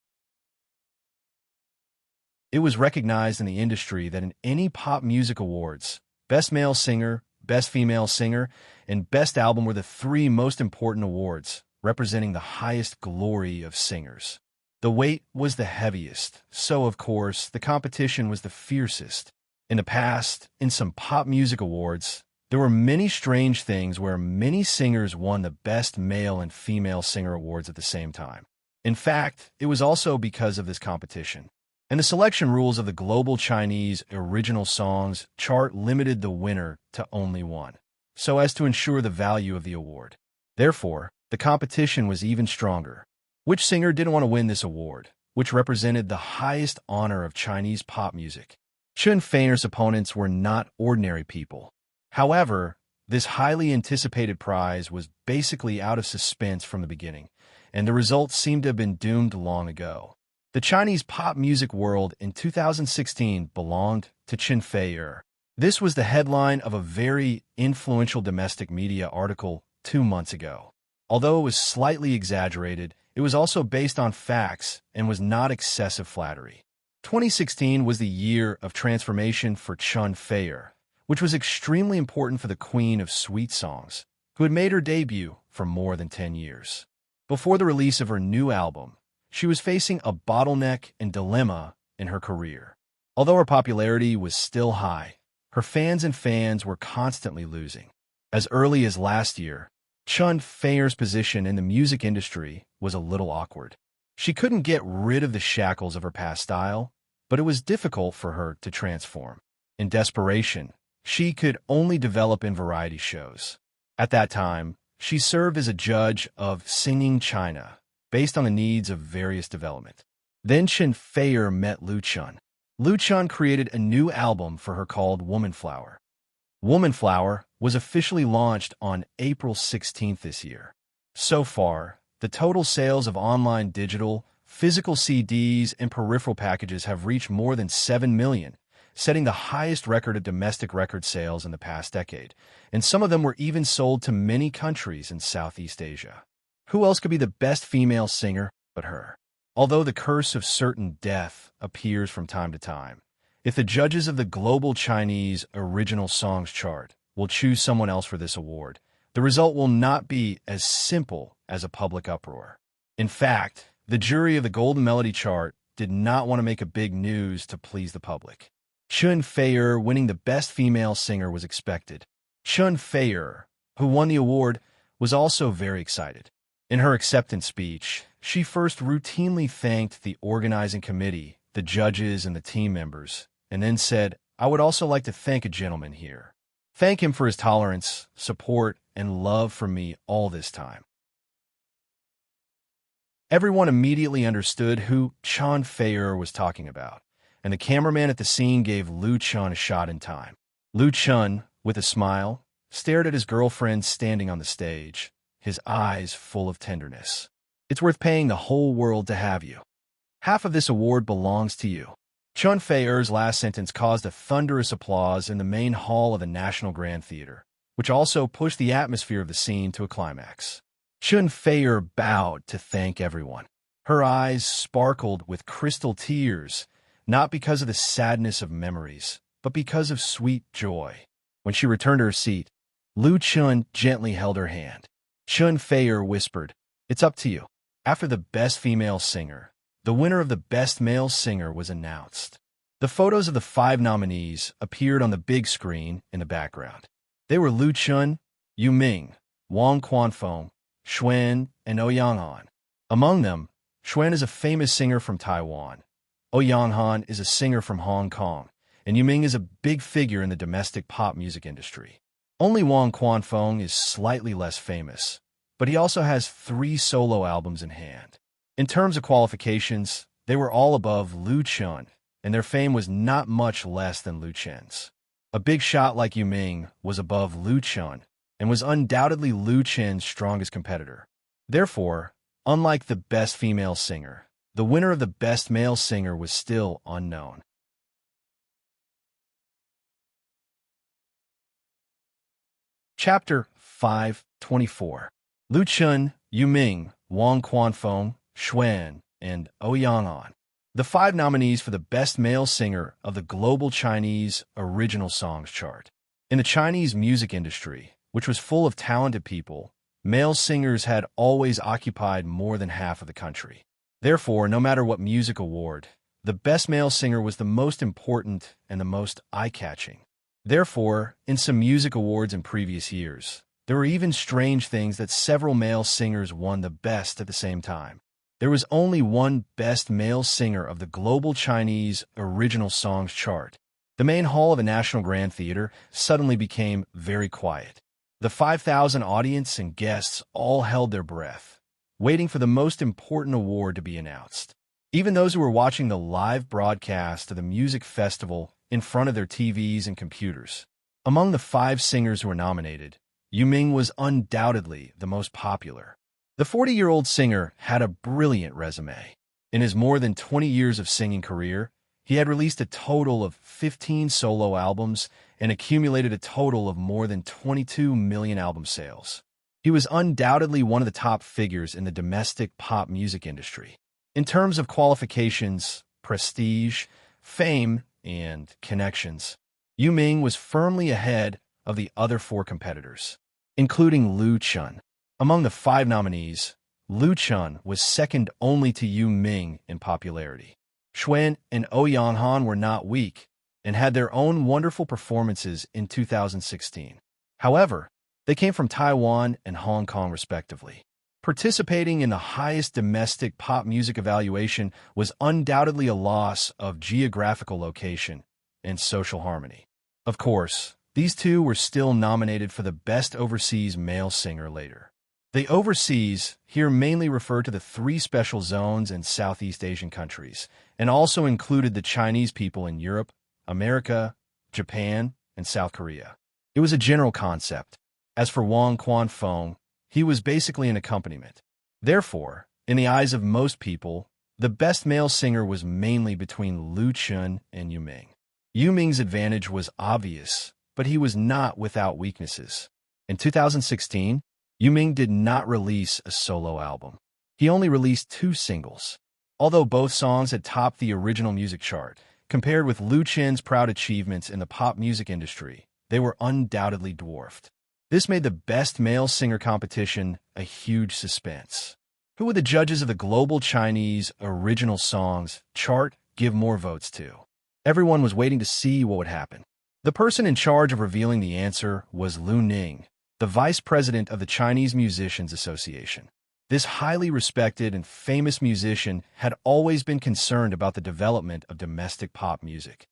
It was recognized in the industry that in any pop music awards, Best Male Singer, Best Female Singer, and Best Album were the three most important awards, representing the highest glory of singers. The weight was the heaviest, so of course, the competition was the fiercest. In the past, in some pop music awards, there were many strange things where many singers won the Best Male and Female Singer awards at the same time. In fact, it was also because of this competition. And the selection rules of the Global Chinese Original Songs chart limited the winner to only one, so as to ensure the value of the award. Therefore, the competition was even stronger. Which singer didn't want to win this award, which represented the highest honor of Chinese pop music? Chun Feier's opponents were not ordinary people. However, this highly anticipated prize was basically out of suspense from the beginning, and the results seemed to have been doomed long ago. The Chinese pop music world in 2016 belonged to Chun Feier. This was the headline of a very influential domestic media article 2 months ago. Although it was slightly exaggerated, it was also based on facts and was not excessive flattery. 2016 was the year of transformation for Chun Feier, which was extremely important for the queen of sweet songs, who had made her debut for more than 10 years. Before the release of her new album, she was facing a bottleneck and dilemma in her career. Although her popularity was still high, her fans were constantly losing. As early as last year, Chun Feier's position in the music industry was a little awkward. She couldn't get rid of the shackles of her past style, but it was difficult for her to transform. In desperation, she could only develop in variety shows. At that time, she served as a judge of Singing China, based on the needs of various development. Then Chun Feier met Lu Chun. Lu Chun created a new album for her called Woman Flower. Woman Flower was officially launched on April 16th this year. So far, the total sales of online digital, physical CDs, and peripheral packages have reached more than 7 million, setting the highest record of domestic record sales in the past decade, and some of them were even sold to many countries in Southeast Asia. Who else could be the best female singer but her? Although the curse of certain death appears from time to time, if the judges of the Global Chinese Original Songs Chart will choose someone else for this award, the result will not be as simple as a public uproar. In fact, the jury of the Golden Melody Chart did not want to make a big news to please the public. Chun Feier winning the Best Female Singer was expected. Chun Feier, who won the award, was also very excited. In her acceptance speech, she first routinely thanked the organizing committee, the judges, and the team members, and then said, "I would also like to thank a gentleman here. Thank him for his tolerance, support, and love for me all this time." Everyone immediately understood who Chun Feier was talking about, and the cameraman at the scene gave Lu Chun a shot in time. Lu Chun, with a smile, stared at his girlfriend standing on the stage, his eyes full of tenderness. "It's worth paying the whole world to have you. Half of this award belongs to you." Chun Feier's last sentence caused a thunderous applause in the main hall of the National Grand Theater, which also pushed the atmosphere of the scene to a climax. Chun Feier bowed to thank everyone. Her eyes sparkled with crystal tears, not because of the sadness of memories, but because of sweet joy. When she returned to her seat, Lu Chun gently held her hand. Chun Feier whispered, "It's up to you." After the Best Female Singer, the winner of the Best Male Singer was announced. The photos of the 5 nominees appeared on the big screen in the background. They were Lu Chun, Yu Ming, Wang Quanfeng, Xuan, and Ouyanghan. Among them, Xuan is a famous singer from Taiwan. Ouyanghan is a singer from Hong Kong, and Yu Ming is a big figure in the domestic pop music industry. Only Wang Quanfeng is slightly less famous, but he also has 3 solo albums in hand. In terms of qualifications, they were all above Lu Chun, and their fame was not much less than Lu Chun's. A big shot like Yu Ming was above Lu Chun, and was undoubtedly Lu Chun's strongest competitor. Therefore, unlike the Best Female Singer, the winner of the Best Male Singer was still unknown. Chapter 5:24. Lu Chun, Yu Ming, Wang Quanfeng, Xuan, and Ouyanghan. The 5 nominees for the Best Male Singer of the Global Chinese Original Songs Chart. In the Chinese music industry, which was full of talented people, male singers had always occupied more than half of the country. Therefore, no matter what music award, the Best Male Singer was the most important and the most eye-catching. Therefore, in some music awards in previous years, there were even strange things that several male singers won the best at the same time. There was only one Best Male Singer of the Global Chinese Original Songs Chart. The main hall of the National Grand Theater suddenly became very quiet. The 5,000 audience and guests all held their breath, waiting for the most important award to be announced. Even those who were watching the live broadcast of the music festival in front of their TVs and computers. Among the 5 singers who were nominated, Ming was undoubtedly the most popular. The 40-year-old singer had a brilliant resume. In his more than 20 years of singing career, he had released a total of 15 solo albums and accumulated a total of more than 22 million album sales. He was undoubtedly one of the top figures in the domestic pop music industry. In terms of qualifications, prestige, fame, and connections, Ming was firmly ahead of the other 4 competitors, including Liu Chun. Among the 5 nominees, Liu Chun was second only to Ming in popularity. Xuan and Ouyang Han were not weak and had their own wonderful performances in 2016. However, they came from Taiwan and Hong Kong respectively. Participating in the highest domestic pop music evaluation was undoubtedly a loss of geographical location and social harmony. Of course, these 2 were still nominated for the Best Overseas Male Singer later. The overseas here mainly refer to the 3 special zones in Southeast Asian countries, and also included the Chinese people in Europe, America, Japan, and South Korea. It was a general concept. As for Wang Quanfeng, he was basically an accompaniment. Therefore, in the eyes of most people, the best male singer was mainly between Liu Chun and Ming. Ming's advantage was obvious, but he was not without weaknesses. In 2016, Ming did not release a solo album. He only released 2 singles. Although both songs had topped the original music chart, compared with Liu Chun's proud achievements in the pop music industry, they were undoubtedly dwarfed. This made the Best Male Singer competition a huge suspense. Who would the judges of the Global Chinese Original Songs chart give more votes to? Everyone was waiting to see what would happen. The person in charge of revealing the answer was Lu Ning, the vice president of the Chinese Musicians Association. This highly respected and famous musician had always been concerned about the development of domestic pop music.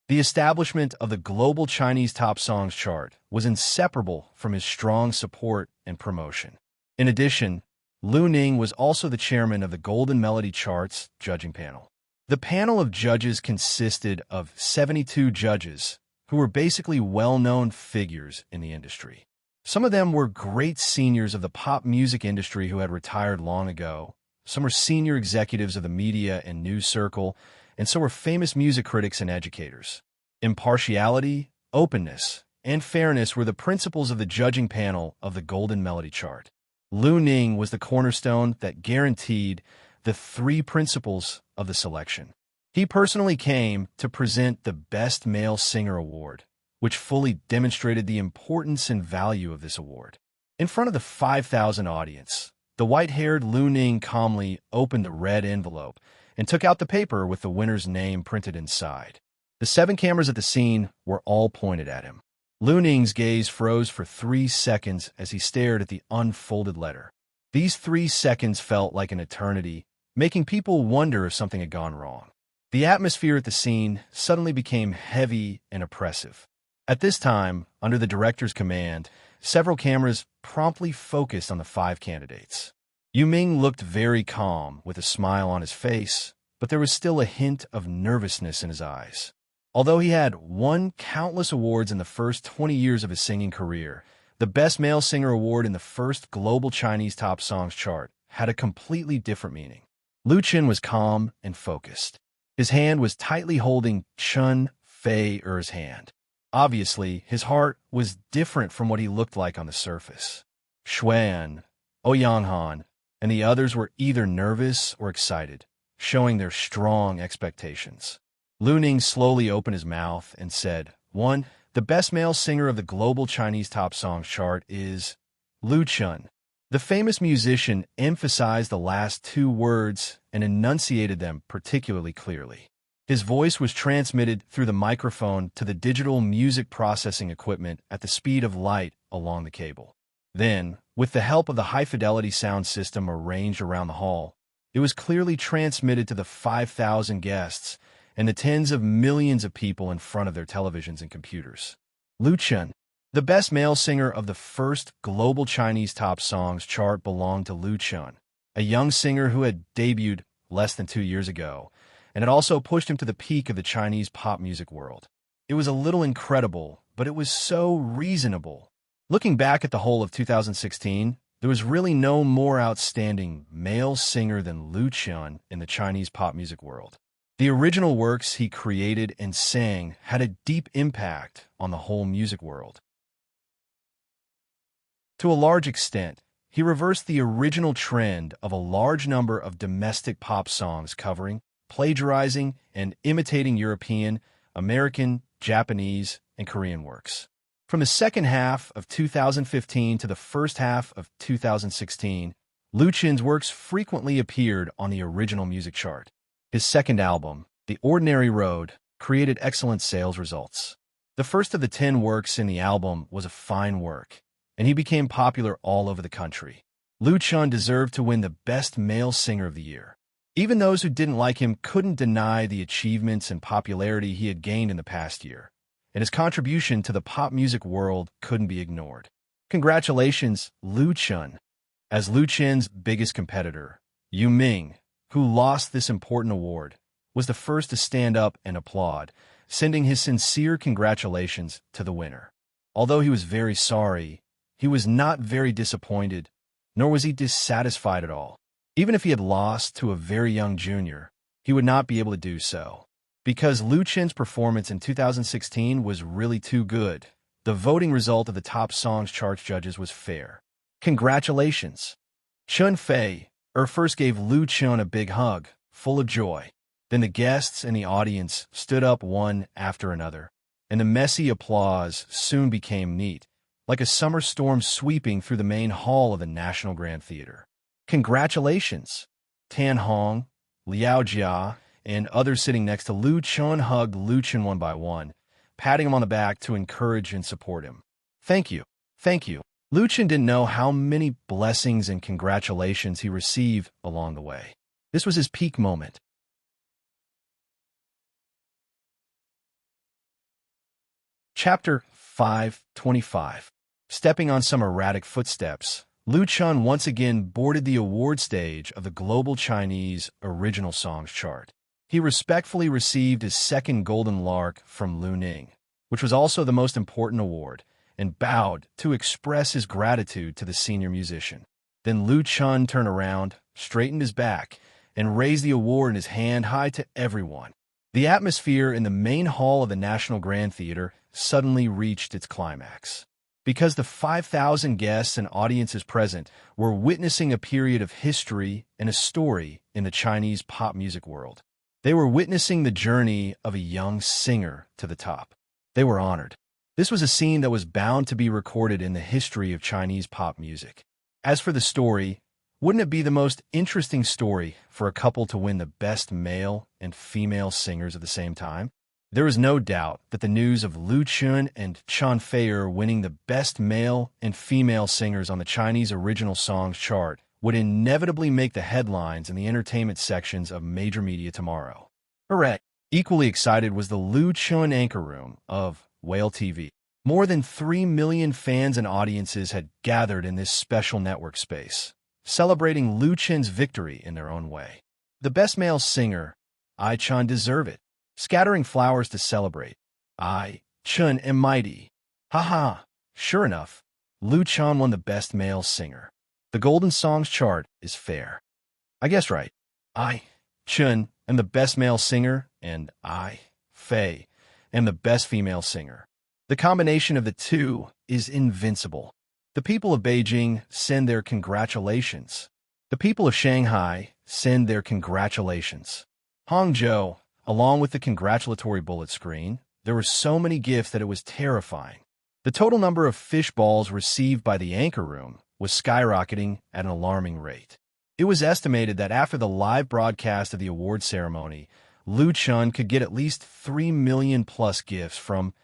The establishment of the Global Chinese Top Songs chart was inseparable from his strong support and promotion. In addition, Lu Ning was also the chairman of the Golden Melody Chart's judging panel. The panel of judges consisted of 72 judges who were basically well-known figures in the industry. Some of them were great seniors of the pop music industry who had retired long ago. Some were senior executives of the media and news circle, and so were famous music critics and educators. Impartiality, openness, and fairness were the principles of the judging panel of the Golden Melody Chart. Lu Ning was the cornerstone that guaranteed the 3 principles of the selection. He personally came to present the Best Male Singer Award, which fully demonstrated the importance and value of this award. In front of the 5,000 audience, the white-haired Lu Ning calmly opened the red envelope and took out the paper with the winner's name printed inside. The 7 cameras at the scene were all pointed at him. Lu Ning's gaze froze for 3 seconds as he stared at the unfolded letter. These 3 seconds felt like an eternity, making people wonder if something had gone wrong. The atmosphere at the scene suddenly became heavy and oppressive. At this time, under the director's command, several cameras promptly focused on the 5 candidates. Ming looked very calm, with a smile on his face, but there was still a hint of nervousness in his eyes. Although he had won countless awards in the first 20 years of his singing career, the Best Male Singer Award in the first Global Chinese Top Songs chart had a completely different meaning. Liu Chun was calm and focused. His hand was tightly holding Chun Fei-er's hand. Obviously, his heart was different from what he looked like on the surface. Xuan, Ouyang Han, and the others were either nervous or excited, showing their strong expectations. Lu Ning slowly opened his mouth and said, The best male singer of the Global Chinese Top Songs chart is Liu Chun." The famous musician emphasized the last 2 words and enunciated them particularly clearly. His voice was transmitted through the microphone to the digital music processing equipment at the speed of light along the cable. Then, with the help of the high-fidelity sound system arranged around the hall, it was clearly transmitted to the 5,000 guests and the tens of millions of people in front of their televisions and computers. Liu Chun, the best male singer of the first Global Chinese Top Songs chart, belonged to Liu Chun, a young singer who had debuted less than 2 years ago, and it also pushed him to the peak of the Chinese pop music world. It was a little incredible, but it was so reasonable. Looking back at the whole of 2016, there was really no more outstanding male singer than Lu Qian in the Chinese pop music world. The original works he created and sang had a deep impact on the whole music world. To a large extent, he reversed the original trend of a large number of domestic pop songs covering, plagiarizing, and imitating European, American, Japanese, and Korean works. From the second half of 2015 to the first half of 2016, Lu Qian's works frequently appeared on the original music chart. His second album, The Ordinary Road, created excellent sales results. The first of the 10 works in the album was a fine work, and he became popular all over the country. Lu Qian deserved to win the Best Male Singer of the Year. Even those who didn't like him couldn't deny the achievements and popularity he had gained in the past year, and his contribution to the pop music world couldn't be ignored. Congratulations, Lu Qian. As Lu Qian's biggest competitor, Yu Ming, who lost this important award, was the first to stand up and applaud, sending his sincere congratulations to the winner. Although he was very sorry, he was not very disappointed, nor was he dissatisfied at all. Even if he had lost to a very young junior, he would not be able to do so. Because Lu Qian's performance in 2016 was really too good, the voting result of the top songs chart judges was fair. Congratulations! Chun Fei first gave Lu Qian a big hug, full of joy. Then the guests and the audience stood up one after another, and the messy applause soon became neat, like a summer storm sweeping through the main hall of the National Grand Theater. Congratulations! Tan Hong, Liao Jia, and others sitting next to Lu Qian hugged Lu Qian one by one, patting him on the back to encourage and support him. Thank you. Thank you. Lu Qian didn't know how many blessings and congratulations he received along the way. This was his peak moment. Chapter 525. Stepping on some erratic footsteps, Lu Qian once again boarded the award stage of the Global Chinese Original Songs chart. He respectfully received his second Golden Lark from Lu Ning, which was also the most important award, and bowed to express his gratitude to the senior musician. Then Lu Qian turned around, straightened his back, and raised the award in his hand high to everyone. The atmosphere in the main hall of the National Grand Theater suddenly reached its climax. Because the 5,000 guests and audiences present were witnessing a period of history and a story in the Chinese pop music world. They were witnessing the journey of a young singer to the top. They were honored. This was a scene that was bound to be recorded in the history of Chinese pop music. As for the story, wouldn't it be the most interesting story for a couple to win the best male and female singers at the same time? There is no doubt that the news of Lu Qian and Chun Fei winning the best male and female singers on the Chinese Original Songs chart would inevitably make the headlines in the entertainment sections of major media tomorrow. Hooray! Equally excited was the Lu Qian anchor room of Whale TV. More than 3 million fans and audiences had gathered in this special network space, celebrating Lu Qian's victory in their own way. The best male singer, I Chun, deserve it. Scattering flowers to celebrate. I, Chun, am mighty. Ha! Sure enough, Lu Qian won the best male singer. The Golden Songs chart is fair. I guess right. I, Chun, am the best male singer, and I, Fei, am the best female singer. The combination of the two is invincible. The people of Beijing send their congratulations. The people of Shanghai send their congratulations. Hangzhou, along with the congratulatory bullet screen, there were so many gifts that it was terrifying. The total number of fish balls received by the anchor room was skyrocketing at an alarming rate. It was estimated that after the live broadcast of the award ceremony, Lu Qian could get at least 3 million plus gifts from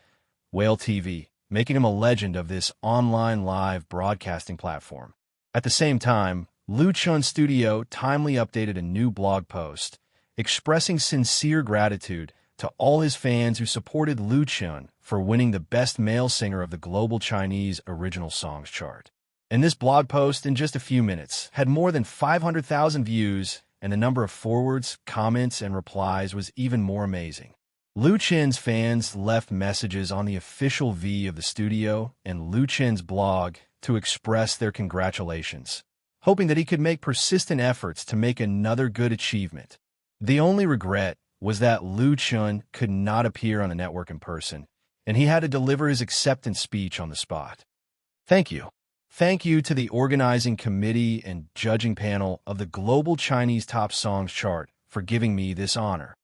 Whale TV, making him a legend of this online live broadcasting platform. At the same time, Lu Qian's studio timely updated a new blog post, expressing sincere gratitude to all his fans who supported Lu Qian for winning the Best Male Singer of the Global Chinese Original Songs chart. And this blog post, in just a few minutes, had more than 500,000 views and the number of forwards, comments, and replies was even more amazing. Lu Chen's fans left messages on the official V of the studio and Lu Chen's blog to express their congratulations, hoping that he could make persistent efforts to make another good achievement. The only regret was that Lu Chen could not appear on the network in person, and he had to deliver his acceptance speech on the spot. Thank you. Thank you to the organizing committee and judging panel of the Global Chinese Top Songs chart for giving me this honor.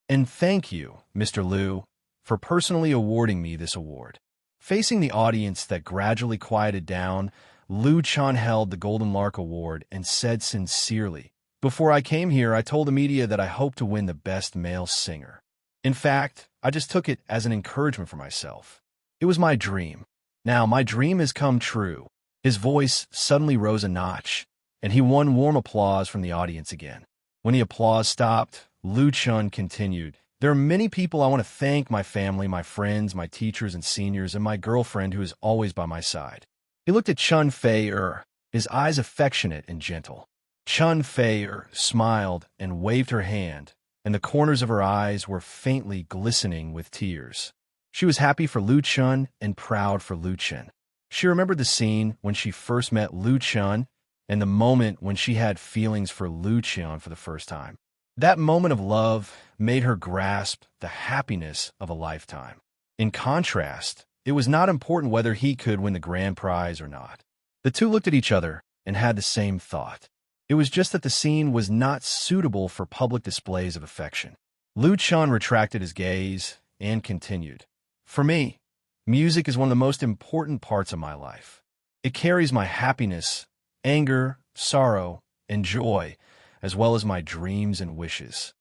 And thank you, Mr. Liu, for personally awarding me this award. Facing the audience that gradually quieted down, Lu Chen held the Golden Lark Award and said sincerely, "Before I came here, I told the media that I hoped to win the Best Male Singer. In fact, I just took it as an encouragement for myself. It was my dream. Now, my dream has come true." His voice suddenly rose a notch, and he won warm applause from the audience again. When the applause stopped, Lu Chen continued, "There are many people I want to thank: my family, my friends, my teachers and seniors, and my girlfriend who is always by my side." He looked at Chen Fei-er, his eyes affectionate and gentle. Chen Fei-er smiled and waved her hand, and the corners of her eyes were faintly glistening with tears. She was happy for Lu Chen and proud for Lu Chen. She remembered the scene when she first met Lu Chen and the moment when she had feelings for Lu Chen for the first time. That moment of love made her grasp the happiness of a lifetime. In contrast, it was not important whether he could win the grand prize or not. The two looked at each other and had the same thought. It was just that the scene was not suitable for public displays of affection. Lu Chen retracted his gaze and continued, "For me, music is one of the most important parts of my life. It carries my happiness, anger, sorrow, and joy, as well as my dreams and wishes."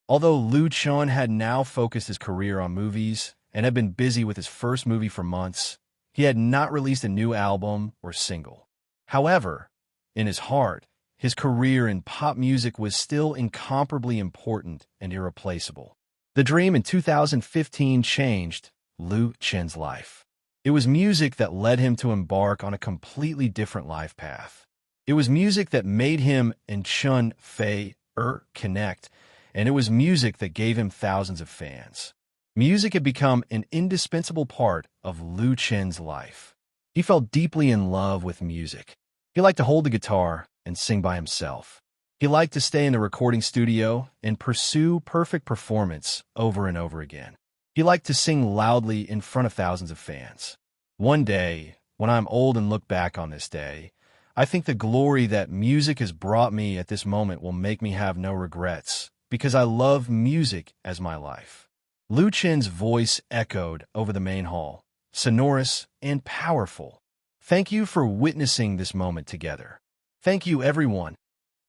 Although Lu Chen had now focused his career on movies and had been busy with his first movie for months, he had not released a new album or single. However, in his heart, his career in pop music was still incomparably important and irreplaceable. The dream in 2015 changed Lu Chen's life. It was music that led him to embark on a completely different life path. It was music that made him and Chen Fei-er connect, and it was music that gave him thousands of fans. Music had become an indispensable part of Lu Chen's life. He fell deeply in love with music. He liked to hold the guitar and sing by himself. He liked to stay in the recording studio and pursue perfect performance over and over again. He liked to sing loudly in front of thousands of fans. One day, when I'm old and look back on this day, I think the glory that music has brought me at this moment will make me have no regrets, because I love music as my life. Lu Chen's voice echoed over the main hall, sonorous and powerful. Thank you for witnessing this moment together. Thank you, everyone.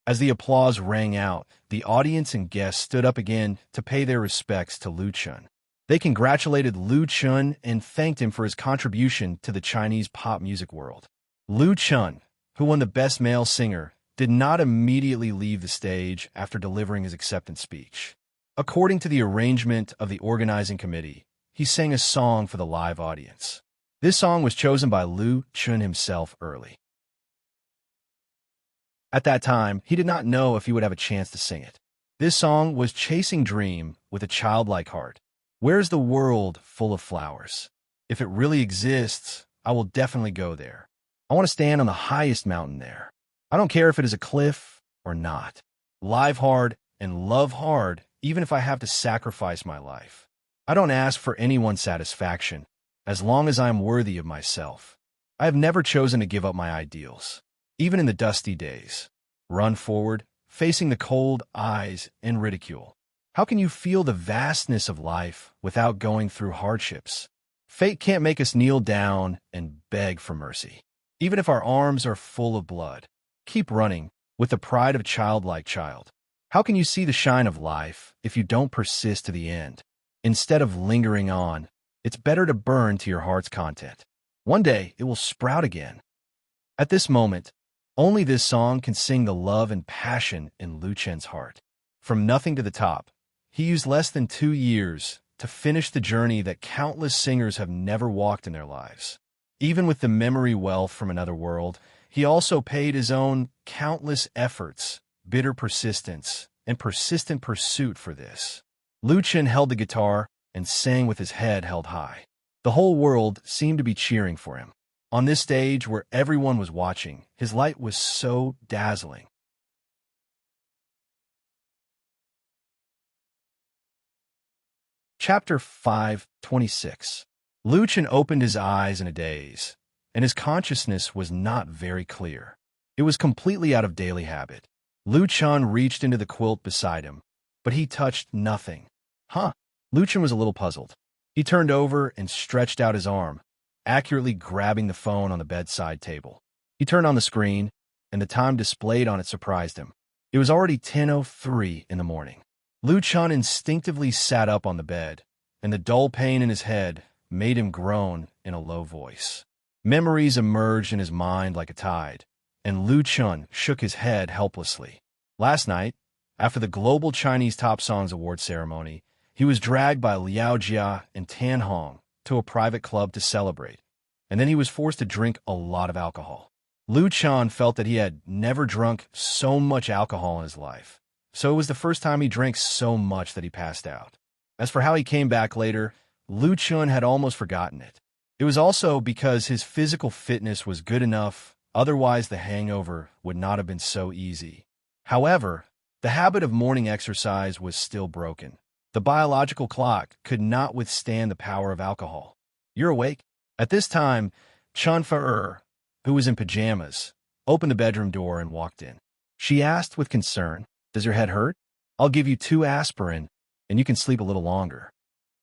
As the applause rang out, the audience and guests stood up again to pay their respects to Lu Chen. They congratulated Lu Chen and thanked him for his contribution to the Chinese pop music world. Lu Chen, who won the Best Male Singer, did not immediately leave the stage after delivering his acceptance speech. According to the arrangement of the organizing committee, he sang a song for the live audience. This song was chosen by Lu Chen himself early. At that time, he did not know if he would have a chance to sing it. This song was Chasing Dream with a Childlike Heart. Where's the world full of flowers? If it really exists, I will definitely go there. I want to stand on the highest mountain there. I don't care if it is a cliff or not. Live hard and love hard, even if I have to sacrifice my life. I don't ask for anyone's satisfaction, as long as I am worthy of myself. I have never chosen to give up my ideals, even in the dusty days. Run forward, facing the cold eyes and ridicule. How can you feel the vastness of life without going through hardships? Fate can't make us kneel down and beg for mercy. Even if our arms are full of blood, keep running with the pride of a childlike child. How can you see the shine of life if you don't persist to the end? Instead of lingering on, it's better to burn to your heart's content. One day, it will sprout again. At this moment, only this song can sing the love and passion in Lu Chen's heart. From nothing to the top, he used less than 2 years to finish the journey that countless singers have never walked in their lives. Even with the memory wealth from another world, he also paid his own countless efforts, bitter persistence, and persistent pursuit for this. Lu Chen held the guitar and sang with his head held high. The whole world seemed to be cheering for him. On this stage where everyone was watching, his light was so dazzling. Chapter 5:26. Lu Chen opened his eyes in a daze, and his consciousness was not very clear. It was completely out of daily habit. Lu Chen reached into the quilt beside him, but he touched nothing. Huh? Lu Chen was a little puzzled. He turned over and stretched out his arm, accurately grabbing the phone on the bedside table. He turned on the screen, and the time displayed on it surprised him. It was already 10:03 in the morning. Lu Chen instinctively sat up on the bed, and the dull pain in his head made him groan in a low voice. Memories emerged in his mind like a tide, and Lu Chen shook his head helplessly. Last night, after the Global Chinese Top Songs Award ceremony, he was dragged by Liao Jia and Tan Hong to a private club to celebrate, and then he was forced to drink a lot of alcohol. Lu Chen felt that he had never drunk so much alcohol in his life, so it was the first time he drank so much that he passed out. As for how he came back later, Lu Chen had almost forgotten it. It was also because his physical fitness was good enough, otherwise the hangover would not have been so easy. However, the habit of morning exercise was still broken. The biological clock could not withstand the power of alcohol. "You're awake?" At this time, Chen Fei, who was in pajamas, opened the bedroom door and walked in. She asked with concern, "Does your head hurt? I'll give you 2 aspirin, and you can sleep a little longer."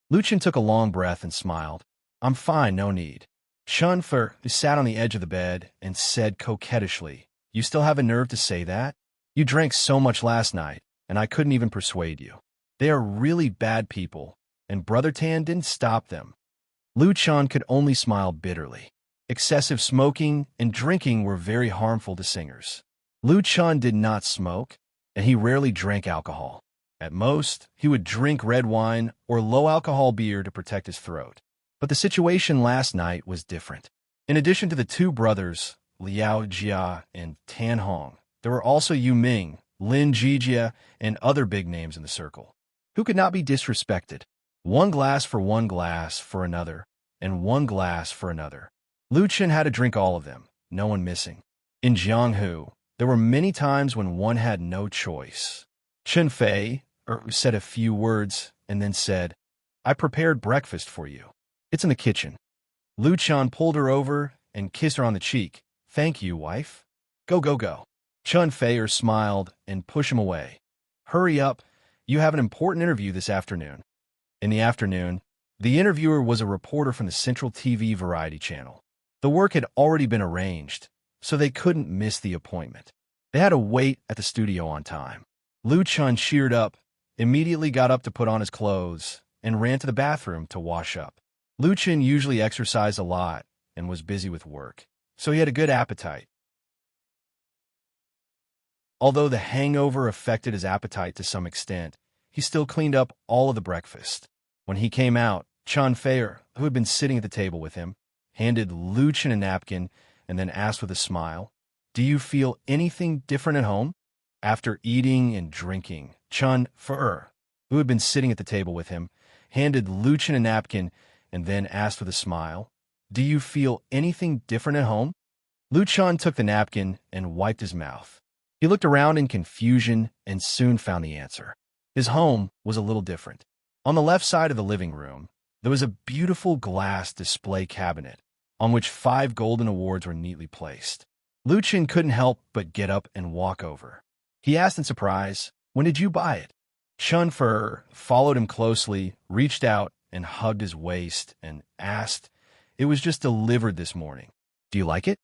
Lu Chen took a long breath and smiled. "I'm fine, no need." Chen Fei sat on the edge of the bed and said coquettishly, "You still have a nerve to say that? You drank so much last night, and I couldn't even persuade you. They are really bad people, and Brother Tan didn't stop them." Lu Chen could only smile bitterly. Excessive smoking and drinking were very harmful to singers. Lu Chen did not smoke, and he rarely drank alcohol. At most, he would drink red wine or low-alcohol beer to protect his throat. But the situation last night was different. In addition to the 2 brothers, Liao Jia and Tan Hong, there were also Yu Ming, Lin Jijia, and other big names in the circle, who could not be disrespected. 1 glass for another, and 1 glass for another. Lu Chen had to drink all of them, no one missing. In Jianghu, there were many times when one had no choice. Chen Fei said a few words and then said, "I prepared breakfast for you. It's in the kitchen." Lu Chen pulled her over and kissed her on the cheek. "Thank you, wife. Go, go, go." Chen Fei smiled and pushed him away. "Hurry up. You have an important interview this afternoon." In the afternoon, the interviewer was a reporter from the Central TV variety channel. The work had already been arranged, so they couldn't miss the appointment. They had to wait at the studio on time. Lu Chen cheered up, immediately got up to put on his clothes, and ran to the bathroom to wash up. Lu Chen usually exercised a lot and was busy with work, so he had a good appetite. Although the hangover affected his appetite to some extent, he still cleaned up all of the breakfast. When he came out, Chen Fei, who had been sitting at the table with him, handed Lu Chen a napkin and then asked with a smile, "Do you feel anything different at home?" After eating and drinking, Chen Fei, who had been sitting at the table with him, handed Lu Chen a napkin and then asked with a smile, "Do you feel anything different at home?" Lu Chen took the napkin and wiped his mouth. He looked around in confusion and soon found the answer. His home was a little different. On the left side of the living room, there was a beautiful glass display cabinet on which 5 golden awards were neatly placed. Lu Chen couldn't help but get up and walk over. He asked in surprise, "When did you buy it?" Chen Fei followed him closely, reached out and hugged his waist, and asked, "It was just delivered this morning. Do you like it?"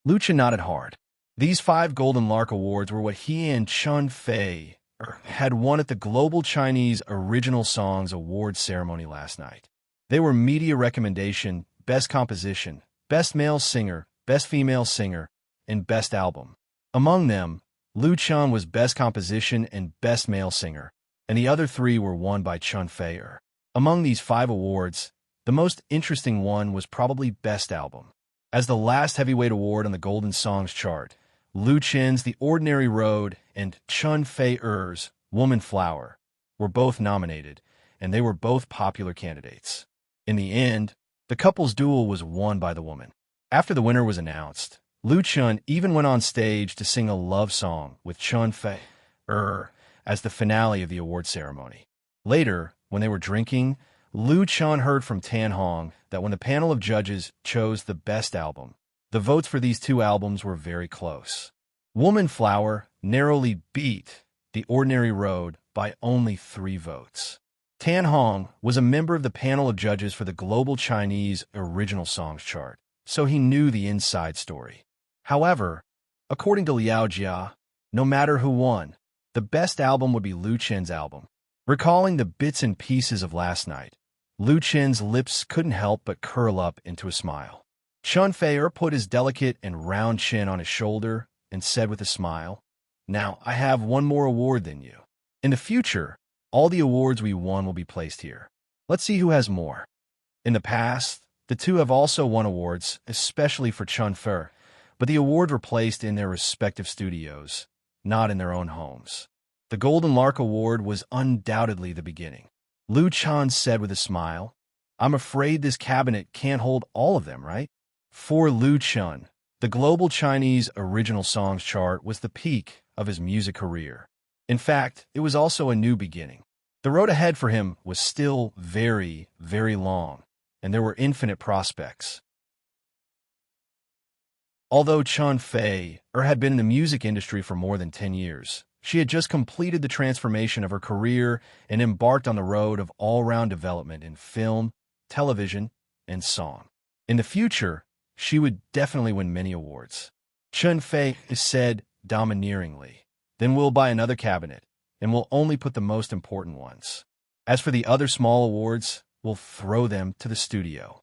Lu Chen nodded hard. These 5 Golden Lark Awards were what he and Chen Fei had won at the Global Chinese Original Songs Award ceremony last night. They were Media Recommendation, Best Composition, Best Male Singer, Best Female Singer, and Best Album. Among them, Lu Chen was Best Composition and Best Male Singer, and the other 3 were won by Chen Fei. Among these 5 awards, the most interesting one was probably Best Album. As the last heavyweight award on the Golden Songs chart, Lu Chen's The Ordinary Road and Chun Fei-er's Woman Flower were both nominated, and they were both popular candidates. In the end, the couple's duel was won by the woman. After the winner was announced, Lu Chun even went on stage to sing a love song with Chun Fei-er as the finale of the award ceremony. Later, when they were drinking, Lu Chun heard from Tan Hong that when the panel of judges chose the best album, the votes for these two albums were very close. Woman Flower narrowly beat The Ordinary Road by only 3 votes. Tan Hong was a member of the panel of judges for the Global Chinese Original Songs chart, so he knew the inside story. However, according to Liao Jia, no matter who won, the best album would be Lu Chen's album. Recalling the bits and pieces of last night, Lu Chen's lips couldn't help but curl up into a smile. Chun Fei-er put his delicate and round chin on his shoulder and said with a smile, "Now, I have one more award than you. In the future, all the awards we won will be placed here. Let's see who has more." In the past, the two have also won awards, especially for Chun Fei, but the awards were placed in their respective studios, not in their own homes. The Golden Lark Award was undoubtedly the beginning. Lu Chan said with a smile, "I'm afraid this cabinet can't hold all of them, right?" For Lu Chun, the Global Chinese Original Songs chart was the peak of his music career. In fact, it was also a new beginning. The road ahead for him was still very, very long, and there were infinite prospects. Although Chun Fei-er had been in the music industry for more than 10 years, she had just completed the transformation of her career and embarked on the road of all-round development in film, television, and song. In the future, she would definitely win many awards. Chun Fei said domineeringly, "Then we'll buy another cabinet, and we'll only put the most important ones. As for the other small awards, we'll throw them to the studio."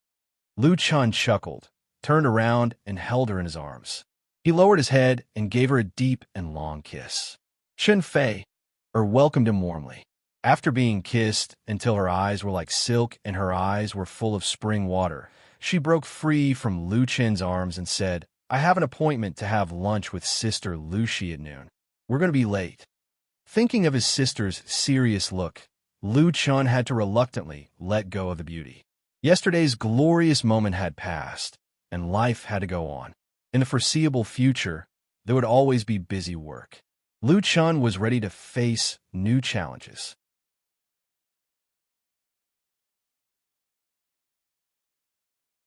Lu Chun chuckled, turned around, and held her in his arms. He lowered his head and gave her a deep and long kiss. Chun Fei-er welcomed him warmly. After being kissed until her eyes were like silk and her eyes were full of spring water, she broke free from Lu Chen's arms and said, "I have an appointment to have lunch with Sister Lu Shi at noon. We're going to be late." Thinking of his sister's serious look, Lu Chun had to reluctantly let go of the beauty. Yesterday's glorious moment had passed, and life had to go on. In the foreseeable future, there would always be busy work. Lu Chun was ready to face new challenges.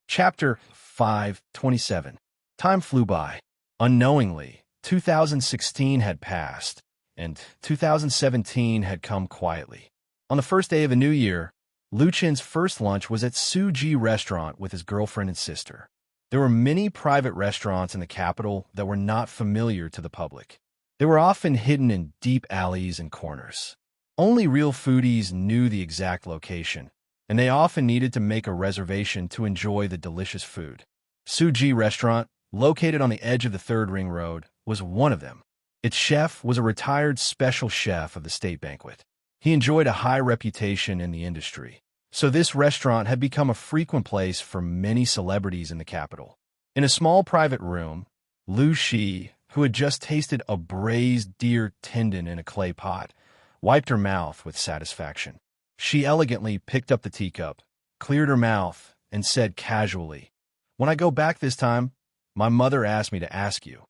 Chapter 5:27. Time flew by. Unknowingly, 2016 had passed, and 2017 had come quietly. On the first day of a new year, Lu Chen's first lunch was at Suji Restaurant with his girlfriend and sister. There were many private restaurants in the capital that were not familiar to the public. They were often hidden in deep alleys and corners. Only real foodies knew the exact location, and they often needed to make a reservation to enjoy the delicious food. Suji Restaurant, located on the edge of the Third Ring Road, was one of them. Its chef was a retired special chef of the state banquet. He enjoyed a high reputation in the industry, so this restaurant had become a frequent place for many celebrities in the capital. In a small private room, Lu Shi, who had just tasted a braised deer tendon in a clay pot, wiped her mouth with satisfaction. She elegantly picked up the teacup, cleared her mouth, and said casually, "When I go back this time, my mother asked me to ask you,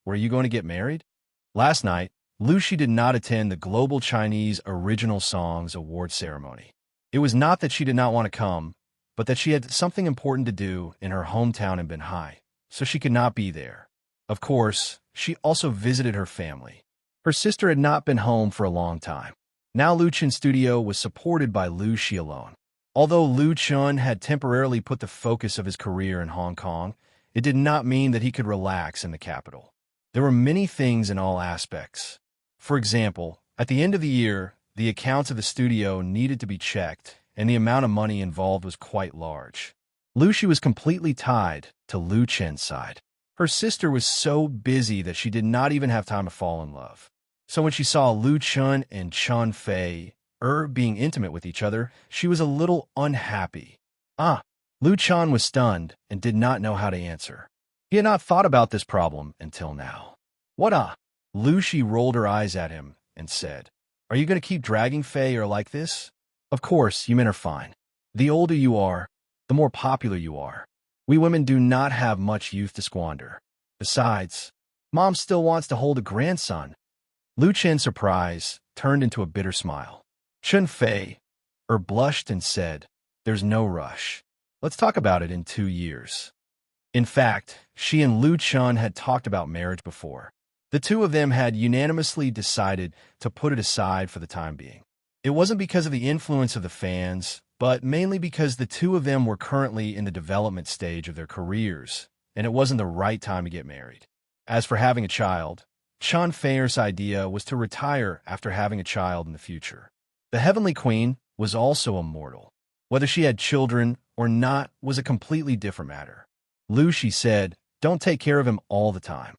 were you going to get married?" Last night, Lu Shi did not attend the Global Chinese Original Songs Award ceremony. It was not that she did not want to come, but that she had something important to do in her hometown in Binhai, so she could not be there. Of course, she also visited her family. Her sister had not been home for a long time. Now Lu Chun's studio was supported by Lu Shi alone. Although Lu Chun had temporarily put the focus of his career in Hong Kong, it did not mean that he could relax in the capital. There were many things in all aspects. For example, at the end of the year, the accounts of the studio needed to be checked, and the amount of money involved was quite large. Lu Shi was completely tied to Lu Chen's side. Her sister was so busy that she did not even have time to fall in love. So when she saw Lu Chun and Chun Fei-er being intimate with each other, she was a little unhappy. Lu Chan was stunned and did not know how to answer. He had not thought about this problem until now. What Lu Shi rolled her eyes at him and said, "Are you going to keep dragging Faye or like this? Of course, you men are fine. The older you are, the more popular you are. We women do not have much youth to squander. Besides, Mom still wants to hold a grandson." Lu Chen's surprise turned into a bitter smile. Chen Fei blushed and said, "There's no rush. Let's talk about it in 2 years." In fact, she and Lu Chen had talked about marriage before. The two of them had unanimously decided to put it aside for the time being. It wasn't because of the influence of the fans, but mainly because the two of them were currently in the development stage of their careers, and it wasn't the right time to get married. As for having a child, Chen Fei's idea was to retire after having a child in the future. The Heavenly Queen was also immortal. Whether she had children or not was a completely different matter. Lu Shi said, "Don't take care of him all the time.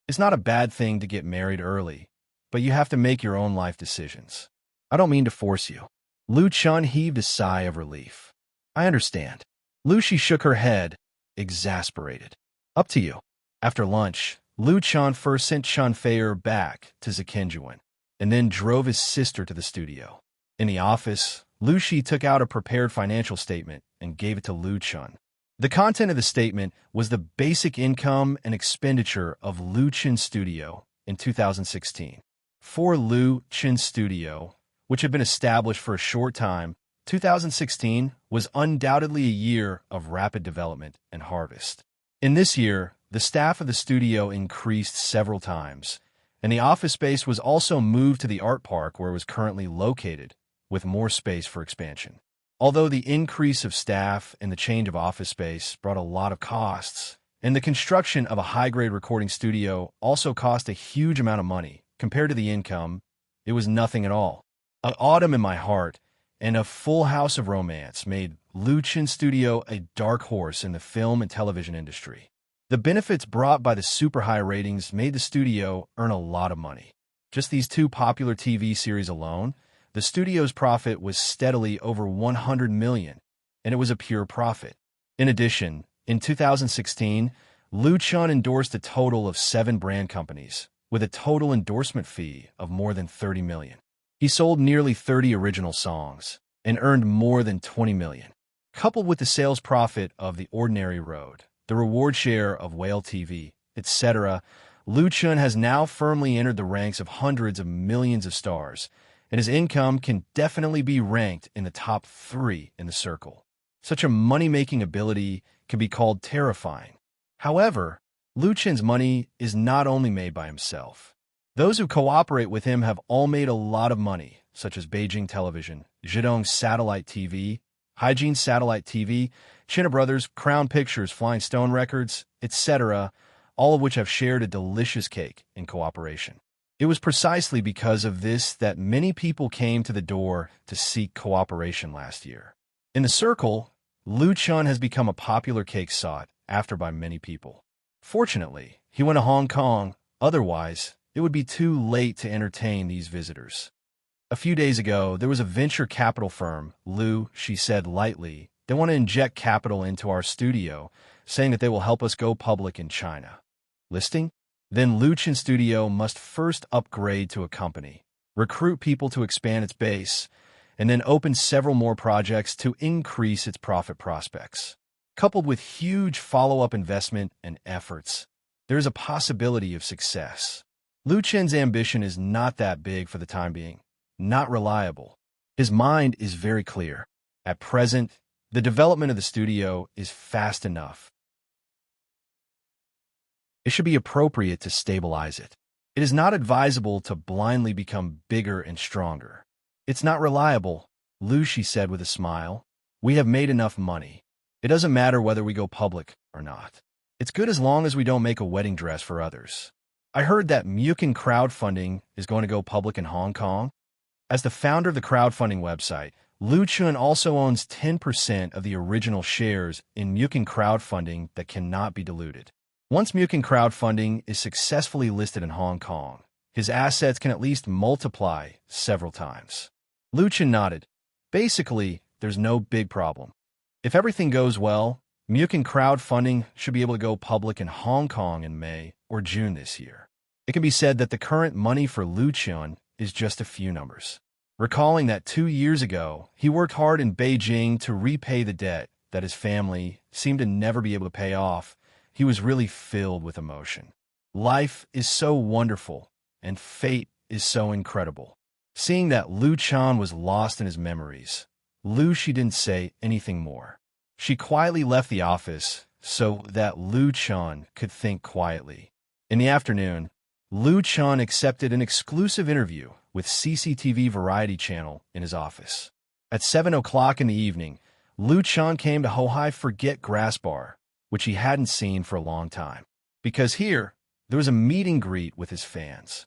It's not a bad thing to get married early, but you have to make your own life decisions. I don't mean to force you." Lu Chen heaved a sigh of relief. "I understand." Lu Shi shook her head, exasperated. "Up to you." After lunch, Lu Chen first sent Chen Fei back to Zikinjuan, and then drove his sister to the studio. In the office, Lu Shi took out a prepared financial statement and gave it to Lu Chen. The content of the statement was the basic income and expenditure of Lu Chen's studio in 2016. For Lu Chen's studio, which had been established for a short time, 2016 was undoubtedly a year of rapid development and harvest. In this year, the staff of the studio increased several times, and the office space was also moved to the art park where it was currently located, with more space for expansion. Although the increase of staff and the change of office space brought a lot of costs, and the construction of a high-grade recording studio also cost a huge amount of money, compared to the income, it was nothing at all. An Autumn in My Heart and A Full House of Romance made Lu Chen's studio a dark horse in the film and television industry. The benefits brought by the super high ratings made the studio earn a lot of money. Just these two popular TV series alone, the studio's profit was steadily over 100 million, and it was a pure profit. In addition, in 2016, Lu Chen endorsed a total of 7 brand companies, with a total endorsement fee of more than 30 million. He sold nearly 30 original songs and earned more than 20 million. Coupled with the sales profit of The Ordinary Road, the reward share of Whale TV, etc., Lu Chen has now firmly entered the ranks of hundreds of millions of stars, and his income can definitely be ranked in the top 3 in the circle. Such a money-making ability can be called terrifying. However, Lu Chen's money is not only made by himself. Those who cooperate with him have all made a lot of money, such as Beijing Television, Zhidong Satellite TV, Hygiene Satellite TV, China Brothers, Crown Pictures, Flying Stone Records, etc., all of which have shared a delicious cake in cooperation. It was precisely because of this that many people came to the door to seek cooperation last year. In the circle, Lu Chen has become a popular cake sought after by many people. Fortunately, he went to Hong Kong, otherwise, it would be too late to entertain these visitors. A few days ago, there was a venture capital firm, Lu, she said lightly, they want to inject capital into our studio, saying that they will help us go public in China. Listing? Then Lu Chen Studio must first upgrade to a company, recruit people to expand its base, and then open several more projects to increase its profit prospects. Coupled with huge follow-up investment and efforts, there is a possibility of success. Lu Chen's ambition is not that big for the time being, not reliable. His mind is very clear. At present, the development of the studio is fast enough. It should be appropriate to stabilize it. It is not advisable to blindly become bigger and stronger. It's not reliable, Lu Shi said with a smile. We have made enough money. It doesn't matter whether we go public or not. It's good as long as we don't make a wedding dress for others. I heard that Mukin Crowdfunding is going to go public in Hong Kong. As the founder of the crowdfunding website, Lu Chen also owns 10% of the original shares in Mukin Crowdfunding that cannot be diluted. Once Mukin Crowdfunding is successfully listed in Hong Kong, his assets can at least multiply several times. Lu Chen nodded. Basically, there's no big problem. If everything goes well, Mukin crowdfunding should be able to go public in Hong Kong in May or June this year. It can be said that the current money for Lu Chun is just a few numbers. Recalling that 2 years ago, he worked hard in Beijing to repay the debt that his family seemed to never be able to pay off, he was really filled with emotion. Life is so wonderful, and fate is so incredible. Seeing that Lu Chan was lost in his memories, she didn't say anything more. She quietly left the office so that Lu Chan could think quietly. In the afternoon, Lu Chan accepted an exclusive interview with CCTV Variety Channel in his office. At 7 o'clock in the evening, Lu Chan came to Hohai Forget Grass Bar, which he hadn't seen for a long time, because here, there was a meet and greet with his fans.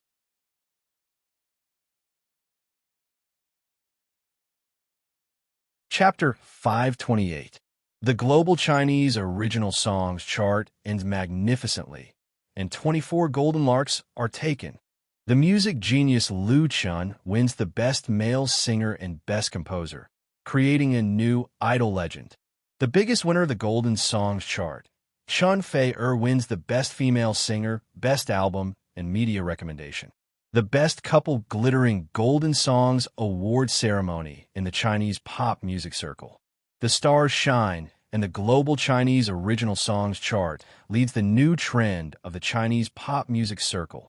Chapter 528. The Global Chinese Original Songs chart ends magnificently, and 24 golden larks are taken. The music genius Lu Chun wins the Best Male Singer and Best Composer, creating a new idol legend. The biggest winner of the Golden Songs chart, Chun Fei-er, wins the Best Female Singer, Best Album, and Media Recommendation. The Best Couple Glittering Golden Songs Award Ceremony in the Chinese Pop Music Circle. The Stars Shine, and the Global Chinese Original Songs chart leads the new trend of the Chinese Pop Music Circle.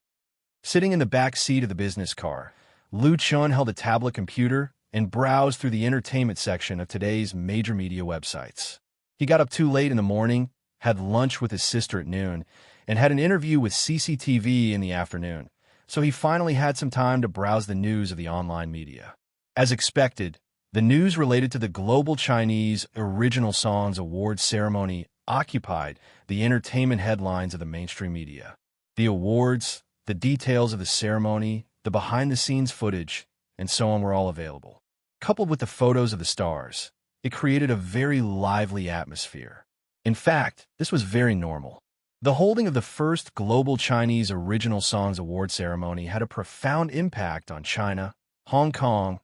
Sitting in the back seat of the business car, Lu Chun held a tablet computer and browsed through the entertainment section of today's major media websites. He got up too late in the morning, had lunch with his sister at noon, and had an interview with CCTV in the afternoon, so he finally had some time to browse the news of the online media. As expected, the news related to the Global Chinese Original Songs Awards ceremony occupied the entertainment headlines of the mainstream media. The awards, the details of the ceremony, the behind-the-scenes footage, and so on were all available. Coupled with the photos of the stars, it created a very lively atmosphere. In fact, this was very normal. The holding of the first Global Chinese Original Songs Award ceremony had a profound impact on China, Hong Kong,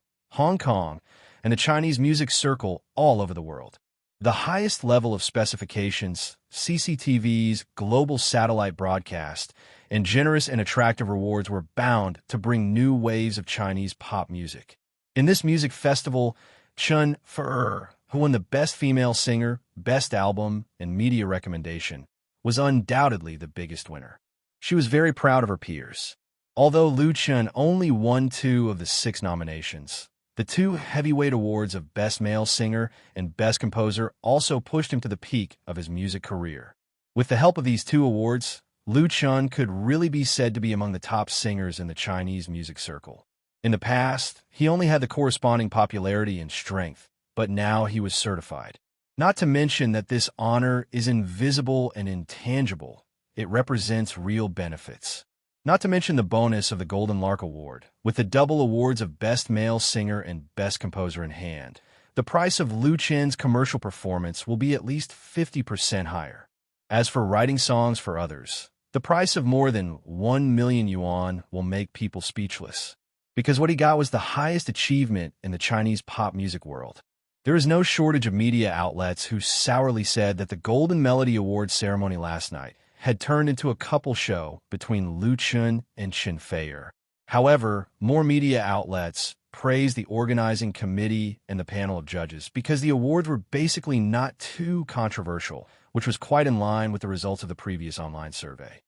and the Chinese music circle all over the world. The highest level of specifications, CCTV's global satellite broadcast, and generous and attractive rewards were bound to bring new waves of Chinese pop music. In this music festival, Chun Fei-er, who won the Best Female Singer, Best Album, and Media Recommendation, was undoubtedly the biggest winner. She was very proud of her peers. Although Lu Chun only won 2 of the 6 nominations, the 2 heavyweight awards of Best Male Singer and Best Composer also pushed him to the peak of his music career. With the help of these 2 awards, Lu Chun could really be said to be among the top singers in the Chinese music circle. In the past, he only had the corresponding popularity and strength, but now he was certified. Not to mention that this honor is invisible and intangible. It represents real benefits. Not to mention the bonus of the Golden Lark Award, with the double awards of Best Male Singer and Best Composer in hand. The price of Lu Chun's commercial performance will be at least 50% higher. As for writing songs for others, the price of more than 1 million yuan will make people speechless, because what he got was the highest achievement in the Chinese pop music world. There is no shortage of media outlets who sourly said that the Golden Melody Awards ceremony last night had turned into a couple show between Lu Chun and Chun Fei-er. However, more media outlets praised the organizing committee and the panel of judges because the awards were basically not too controversial, which was quite in line with the results of the previous online survey.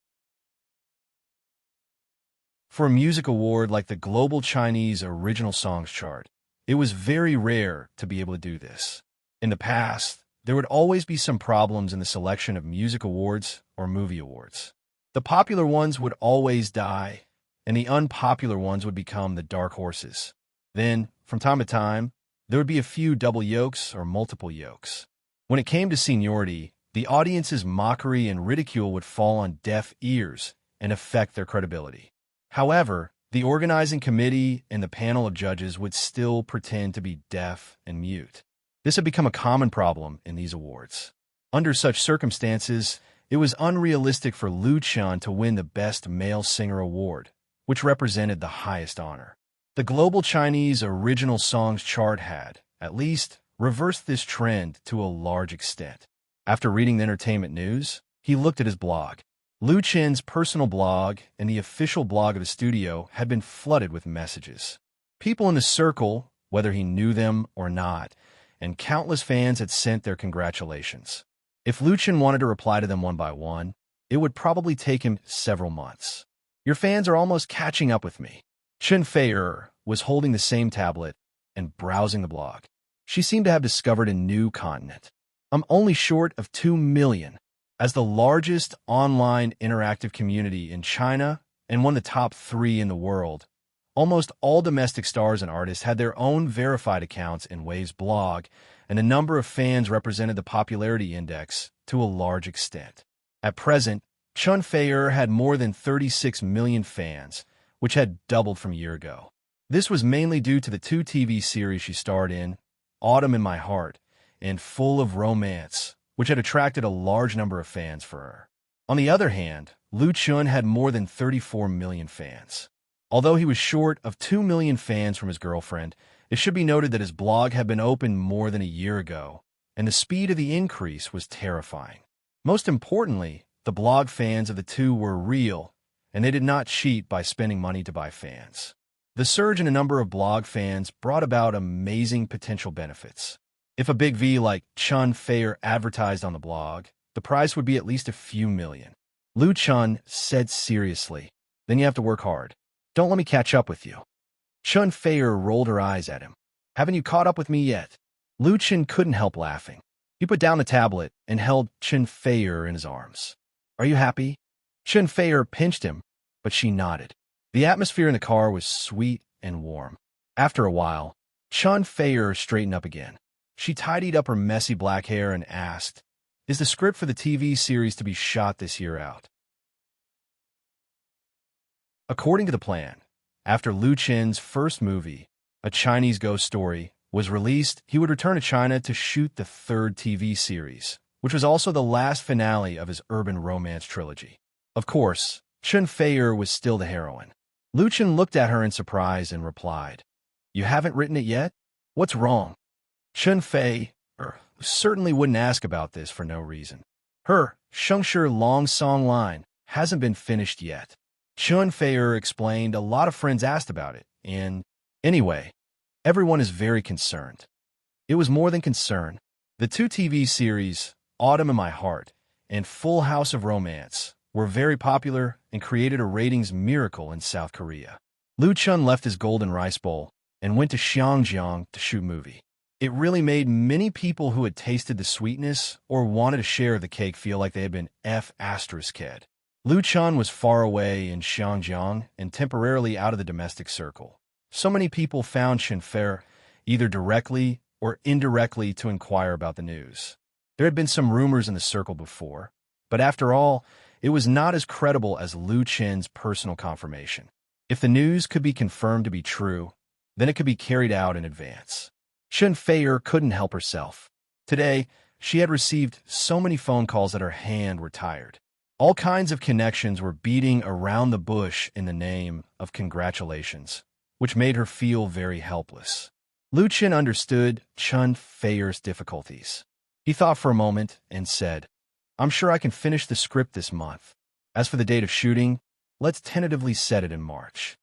For a music award like the Global Chinese Original Songs chart, it was very rare to be able to do this. In the past, there would always be some problems in the selection of music awards or movie awards. The popular ones would always die, and the unpopular ones would become the dark horses. Then, from time to time, there would be a few double yolks or multiple yolks. When it came to seniority, the audience's mockery and ridicule would fall on deaf ears and affect their credibility. However, the organizing committee and the panel of judges would still pretend to be deaf and mute. This had become a common problem in these awards. Under such circumstances, it was unrealistic for Lu Chun to win the Best Male Singer Award, which represented the highest honor. The Global Chinese Original Songs chart had, at least, reversed this trend to a large extent. After reading the entertainment news, he looked at his blog. Lu Chen's personal blog and the official blog of the studio had been flooded with messages. People in the circle, whether he knew them or not, and countless fans had sent their congratulations. If Lu Chen wanted to reply to them one by one, it would probably take him several months. Your fans are almost catching up with me. Chen Fei was holding the same tablet and browsing the blog. She seemed to have discovered a new continent. I'm only short of 2 million. As the largest online interactive community in China and one of the top 3 in the world, almost all domestic stars and artists had their own verified accounts in Wei's blog, and the number of fans represented the popularity index to a large extent. At present, Chen Fei had more than 36 million fans, which had doubled from a year ago. This was mainly due to the 2 TV series she starred in, Autumn in My Heart and Full of Romance, which had attracted a large number of fans for her. On the other hand, Lu Chen had more than 34 million fans. Although he was short of 2 million fans from his girlfriend, it should be noted that his blog had been open more than a year ago, and the speed of the increase was terrifying. Most importantly, the blog fans of the 2 were real, and they did not cheat by spending money to buy fans. The surge in a number of blog fans brought about amazing potential benefits. If a big V like Chen Fei advertised on the blog, the price would be at least a few million. Lu Chen said seriously, "Then you have to work hard. Don't let me catch up with you." Chen Fei rolled her eyes at him. "Haven't you caught up with me yet?" Lu Chen couldn't help laughing. He put down the tablet and held Chen Fei in his arms. "Are you happy?" Chen Fei pinched him, but she nodded. The atmosphere in the car was sweet and warm. After a while, Chen Fei straightened up again. She tidied up her messy black hair and asked, "Is the script for the TV series to be shot this year out?" According to the plan, after Lu Chen's first movie, A Chinese Ghost Story, was released, he would return to China to shoot the 3rd TV series, which was also the last finale of his urban romance trilogy. Of course, Chen Fei was still the heroine. Lu Chen looked at her in surprise and replied, "You haven't written it yet? What's wrong?" Chen Fei certainly wouldn't ask about this for no reason. Her Shengshi long song line hasn't been finished yet. Chen Fei explained a lot of friends asked about it, and anyway, everyone is very concerned. It was more than concern. The 2 TV series, Autumn in My Heart and Full House of Romance, were very popular and created a ratings miracle in South Korea. Lu Chen left his golden rice bowl and went to Xiangjiang to shoot movie. It really made many people who had tasted the sweetness or wanted a share of the cake feel like they had been F***ed. Lu Chen was far away in Xiangjiang and temporarily out of the domestic circle. So many people found Chen Fei either directly or indirectly to inquire about the news. There had been some rumors in the circle before, but after all, it was not as credible as Lu Chen's personal confirmation. If the news could be confirmed to be true, then it could be carried out in advance. Chen Fei couldn't help herself. Today, she had received so many phone calls that her hand were tired. All kinds of connections were beating around the bush in the name of congratulations, which made her feel very helpless. Lu Chen understood Chen Fei's difficulties. He thought for a moment and said, "I'm sure I can finish the script this month. As for the date of shooting, let's tentatively set it in March."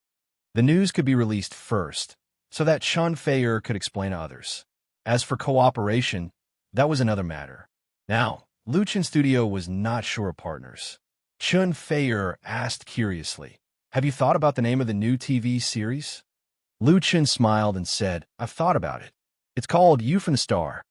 The news could be released first, so that Chen Fei could explain to others. As for cooperation, that was another matter. Now, Lu Chen Studio was not sure of partners. Chen Fei asked curiously, "Have you thought about the name of the new TV series?" Lu Chen smiled and said, "I've thought about it. It's called You from the Star."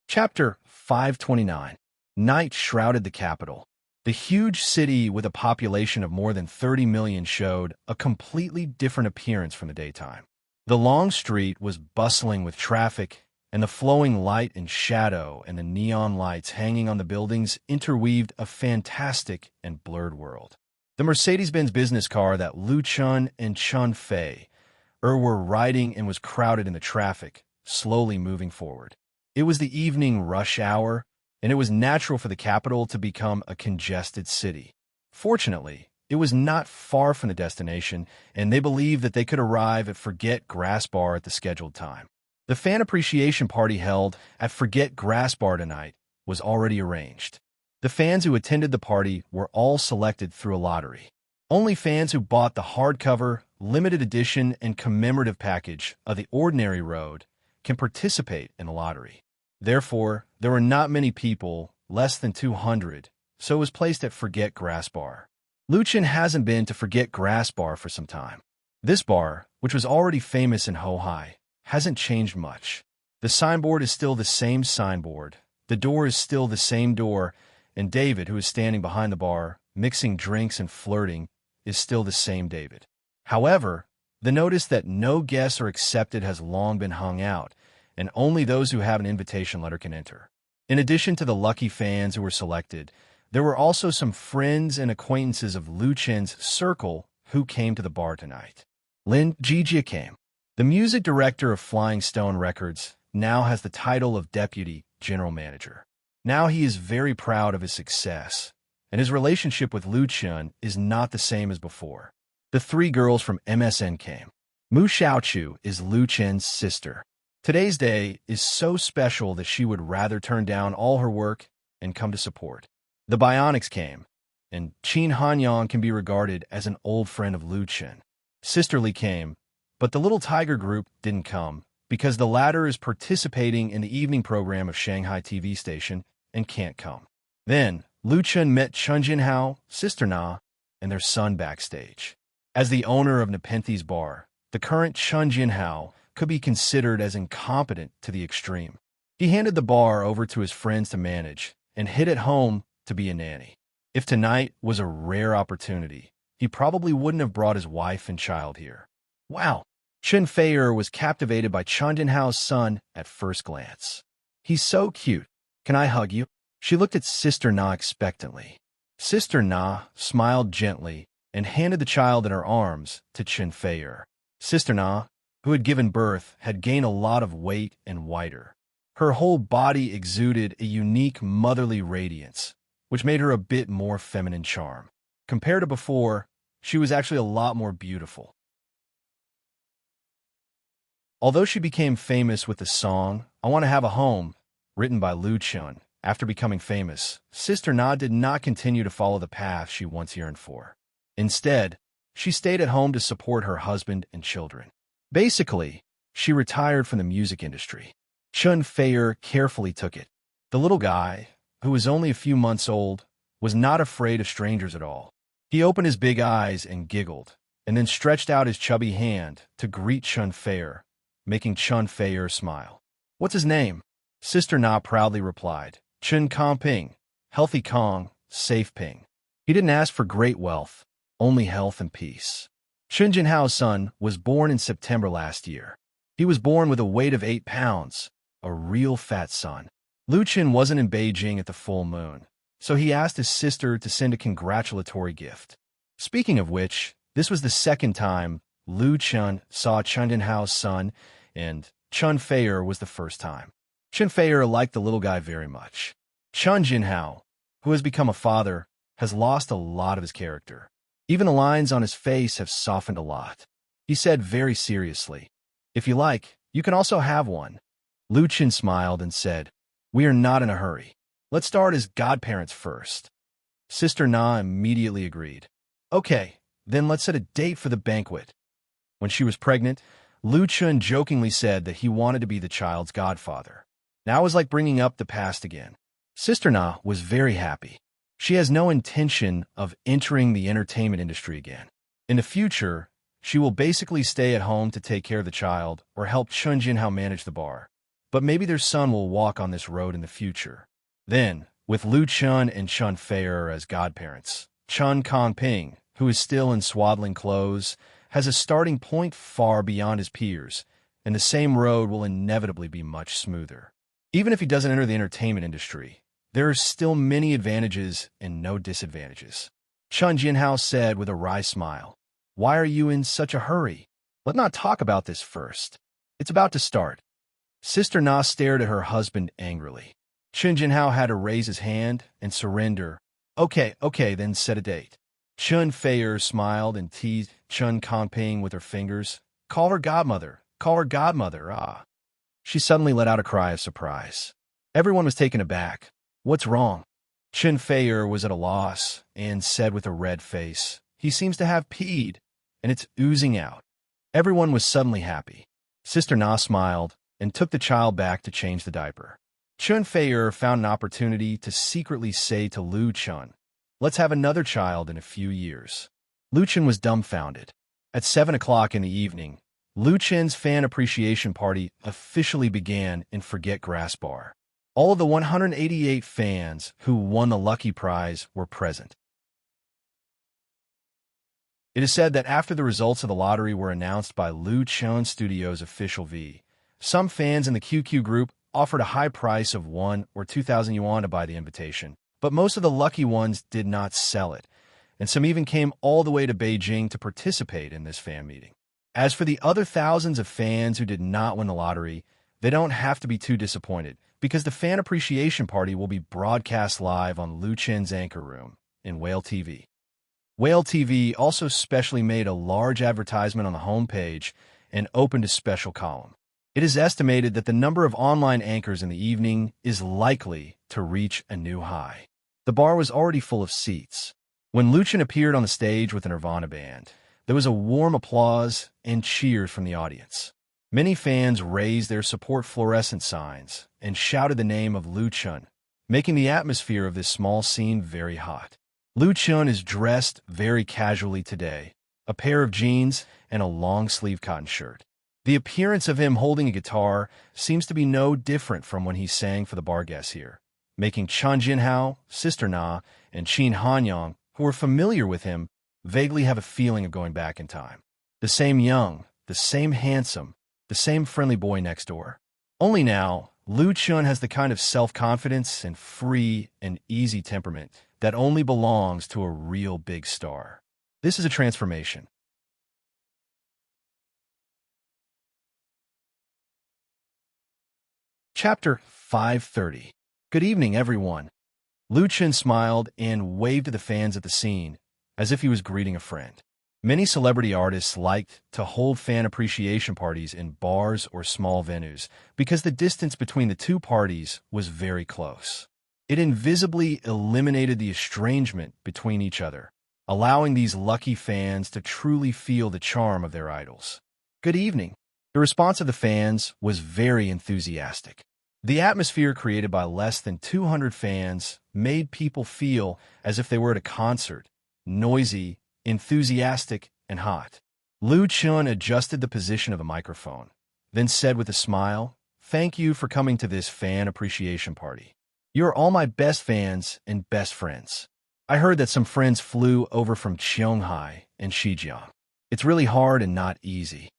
Chapter 529. Night shrouded the capital. The huge city with a population of more than 30 million showed a completely different appearance from the daytime. The long street was bustling with traffic, and the flowing light and shadow and the neon lights hanging on the buildings interweaved a fantastic and blurred world. The Mercedes-Benz business car that Lu Chen and Chen Fei were riding in was crowded in the traffic, slowly moving forward. It was the evening rush hour, and it was natural for the capital to become a congested city. Fortunately, It was not far from the destination, and they believed that they could arrive at Forget Grass Bar at the scheduled time. The fan appreciation party held at Forget Grass Bar tonight was already arranged. The fans who attended the party were all selected through a lottery. Only fans who bought the hardcover, limited edition, and commemorative package of The Ordinary Road can participate in the lottery. Therefore, there were not many people, less than 200, so it was placed at Forget Grass Bar. Luchin hasn't been to Forget Grass Bar for some time. This bar, which was already famous in Hohai, hasn't changed much. The signboard is still the same signboard, the door is still the same door, and David, who is standing behind the bar, mixing drinks and flirting, is still the same David. However, the notice that no guests are accepted has long been hung out, and only those who have an invitation letter can enter. In addition to the lucky fans who were selected, there were also some friends and acquaintances of Luchin's circle who came to the bar tonight. Lin Jijia came. The music director of Flying Stone Records now has the title of Deputy General Manager. Now he is very proud of his success, and his relationship with Luchin is not the same as before. The three girls from MSN came. Mu Xiaochu is Luchin's sister. Today's day is so special that she would rather turn down all her work and come to support. The Bionics came, and Qin Hanyang can be regarded as an old friend of Luchin. Sisterly came, but the Little Tiger Group didn't come because the latter is participating in the evening program of Shanghai TV station and can't come. Then, Luchin met Chun Jinhao, Sister Na, and their son backstage. As the owner of Nepenthes Bar, the current Chun Jinhao could be considered as incompetent to the extreme. He handed the bar over to his friends to manage and hid at home to be a nanny. If tonight was a rare opportunity, he probably wouldn't have brought his wife and child here. Wow! Chen Feier was captivated by Chun Jinhao's son at first glance. He's so cute. Can I hug you? She looked at Sister Na expectantly. Sister Na smiled gently and handed the child in her arms to Chen Feier. Sister Na, who had given birth, had gained a lot of weight and whiter. Her whole body exuded a unique motherly radiance, which made her a bit more feminine charm. Compared to before, she was actually a lot more beautiful. Although she became famous with the song, I Want to Have a Home, written by Luchin, after becoming famous, Sister Na did not continue to follow the path she once yearned for. Instead, she stayed at home to support her husband and children. Basically, she retired from the music industry. Chen Feier carefully took it. The little guy, who was only a few months old, was not afraid of strangers at all. He opened his big eyes and giggled, and then stretched out his chubby hand to greet Chen Feier, making Chen Feier smile. What's his name? Sister Na proudly replied. Chen Kongping, Healthy Kong, Safe Ping. He didn't ask for great wealth, only health and peace. Chen Jinhao's son was born in September last year. He was born with a weight of 8 pounds, a real fat son. Luchin wasn't in Beijing at the full moon, so he asked his sister to send a congratulatory gift. Speaking of which, this was the second time Luchin saw Chen Jinhao's son, and Chen Feier was the first time. Chen Feier liked the little guy very much. Chen Jinhao, who has become a father, has lost a lot of his character. Even the lines on his face have softened a lot. He said very seriously, "If you like, you can also have one." Luchin smiled and said, "We are not in a hurry. Let's start as godparents first." Sister Na immediately agreed. "Okay, then let's set a date for the banquet." When she was pregnant, Luchin jokingly said that he wanted to be the child's godfather. Now it was like bringing up the past again. Sister Na was very happy. She has no intention of entering the entertainment industry again. In the future, she will basically stay at home to take care of the child or help Chun Jinhao manage the bar. But maybe their son will walk on this road in the future. Then, with Luchin and Chen Feier as godparents, Chen Kongping, who is still in swaddling clothes, has a starting point far beyond his peers, and the same road will inevitably be much smoother. Even if he doesn't enter the entertainment industry, there are still many advantages and no disadvantages. Chun Jinhao said with a wry smile, "Why are you in such a hurry? Let's not talk about this first. It's about to start." Sister Na stared at her husband angrily. Chun Jinhao had to raise his hand and surrender. Okay, then set a date." Chun Fei smiled and teased Chun Kongping with her fingers. Call her godmother. Call her godmother, ah. She suddenly let out a cry of surprise. Everyone was taken aback. What's wrong? Chun Fei was at a loss and said with a red face, He seems to have peed, and it's oozing out. Everyone was suddenly happy. Sister Na smiled and took the child back to change the diaper. Chun Fei found an opportunity to secretly say to Lu Chun, Let's have another child in a few years. Lu Chun was dumbfounded. At 7 o'clock in the evening, Lu Chun's fan appreciation party officially began in Forget Grass Bar. All of the 188 fans who won the lucky prize were present. It is said that after the results of the lottery were announced by Lu Chun Studios' official V, some fans in the QQ group offered a high price of 1 or 2,000 yuan to buy the invitation, but most of the lucky ones did not sell it, and some even came all the way to Beijing to participate in this fan meeting. As for the other thousands of fans who did not win the lottery, they don't have to be too disappointed, because the fan appreciation party will be broadcast live on Lu Chen's Anchor Room in Whale TV. Whale TV also specially made a large advertisement on the homepage and opened a special column. It is estimated that the number of online anchors in the evening is likely to reach a new high. The bar was already full of seats. When Lu Chen appeared on the stage with the Nirvana band, there was a warm applause and cheers from the audience. Many fans raised their support fluorescent signs and shouted the name of Lu Chun, making the atmosphere of this small scene very hot. Lu Chun is dressed very casually today, a pair of jeans and a long-sleeve cotton shirt. The appearance of him holding a guitar seems to be no different from when he sang for the bar guests here, making Chan Jinhao, Sister Na, and Qin Hanyang, who were familiar with him, vaguely have a feeling of going back in time. The same young, the same handsome, the same friendly boy next door. Only now, Lu Chun has the kind of self-confidence and free and easy temperament that only belongs to a real big star. This is a transformation. Chapter 530. Good evening, everyone. Lu Chun smiled and waved to the fans at the scene, as if he was greeting a friend. Many celebrity artists liked to hold fan appreciation parties in bars or small venues because the distance between the two parties was very close. It invisibly eliminated the estrangement between each other, allowing these lucky fans to truly feel the charm of their idols. Good evening. The response of the fans was very enthusiastic. The atmosphere created by less than 200 fans made people feel as if they were at a concert, noisy, enthusiastic, and hot. Lu Chun adjusted the position of the microphone, then said with a smile, Thank you for coming to this fan appreciation party. You are all my best fans and best friends. I heard that some friends flew over from Qionghai and Shijiang. It's really hard and not easy.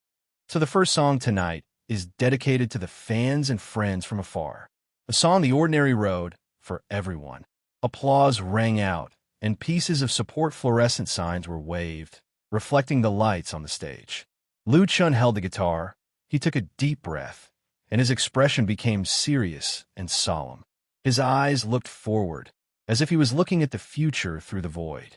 So the first song tonight is dedicated to the fans and friends from afar. A song The Ordinary Road for everyone. Applause rang out, and pieces of support fluorescent signs were waved, reflecting the lights on the stage. Lu Chun held the guitar. He took a deep breath, and his expression became serious and solemn. His eyes looked forward, as if he was looking at the future through the void.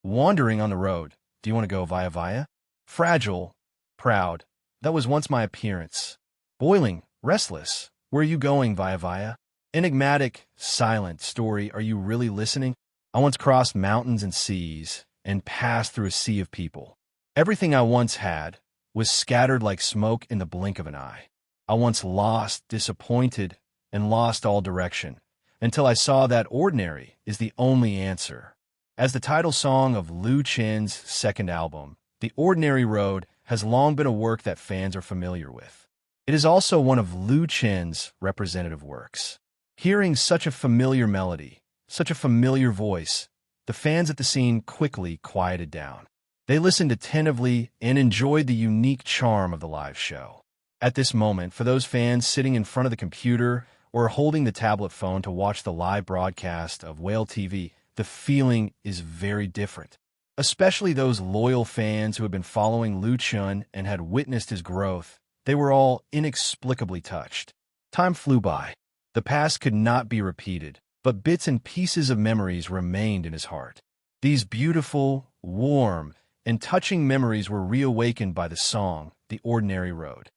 Wandering on the road, do you want to go via via? Fragile, proud, that was once my appearance. Boiling, restless, where are you going via via? Enigmatic, silent story, are you really listening? I once crossed mountains and seas and passed through a sea of people. Everything I once had was scattered like smoke in the blink of an eye. I once lost, disappointed, and lost all direction, until I saw that ordinary is the only answer. As the title song of Lu Chen's second album, The Ordinary Road has long been a work that fans are familiar with. It is also one of Lu Chen's representative works. Hearing such a familiar melody, such a familiar voice, the fans at the scene quickly quieted down. They listened attentively and enjoyed the unique charm of the live show. At this moment, for those fans sitting in front of the computer or holding the tablet phone to watch the live broadcast of Whale TV, the feeling is very different. Especially those loyal fans who had been following Lu Chun and had witnessed his growth, they were all inexplicably touched. Time flew by. The past could not be repeated, but bits and pieces of memories remained in his heart. These beautiful, warm, and touching memories were reawakened by the song, The Ordinary Road.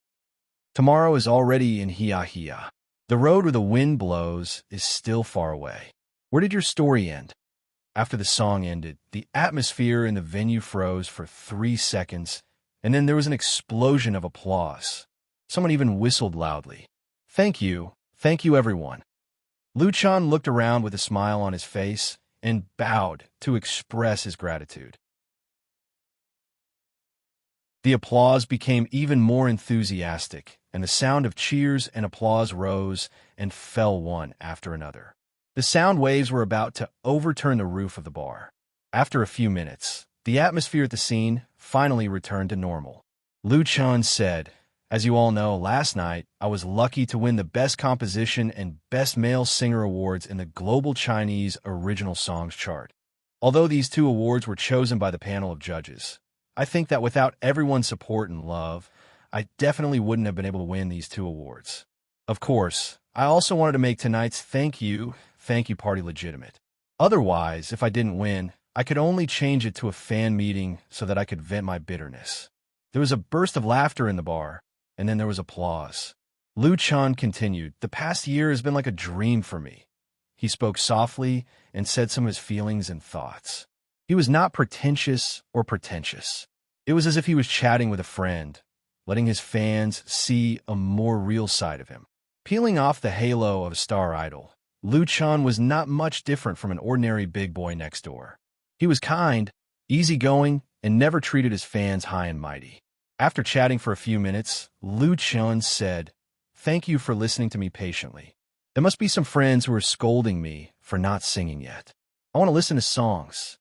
Tomorrow is already in Hia. The road where the wind blows is still far away. Where did your story end? After the song ended, the atmosphere in the venue froze for 3 seconds, and then there was an explosion of applause. Someone even whistled loudly. Thank you everyone. Luchan looked around with a smile on his face and bowed to express his gratitude. The applause became even more enthusiastic, and the sound of cheers and applause rose and fell one after another. The sound waves were about to overturn the roof of the bar. After a few minutes, the atmosphere at the scene finally returned to normal. Luchan said, "As you all know, last night I was lucky to win the Best Composition and Best Male Singer awards in the Global Chinese Original Songs chart. Although these 2 awards were chosen by the panel of judges, I think that without everyone's support and love, I definitely wouldn't have been able to win these 2 awards. Of course, I also wanted to make tonight's thank you party legitimate. Otherwise, if I didn't win, I could only change it to a fan meeting so that I could vent my bitterness." There was a burst of laughter in the bar, and then there was applause. Luchan continued, "The past year has been like a dream for me." He spoke softly and said some of his feelings and thoughts. He was not pretentious or pretentious. It was as if he was chatting with a friend, letting his fans see a more real side of him. Peeling off the halo of a star idol, Luchan was not much different from an ordinary big boy next door. He was kind, easygoing, and never treated his fans high and mighty. After chatting for a few minutes, Luchan said, "Thank you for listening to me patiently. There must be some friends who are scolding me for not singing yet. I want to listen to songs."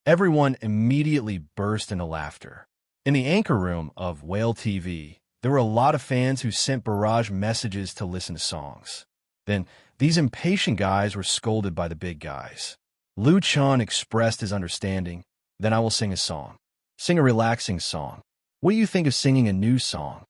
Everyone immediately burst into laughter. In the anchor room of Whale TV, there were a lot of fans who sent barrage messages to listen to songs. Then, these impatient guys were scolded by the big guys. Luchan expressed his understanding. "Then I will sing a song. Sing a relaxing song. What do you think of singing a new song?"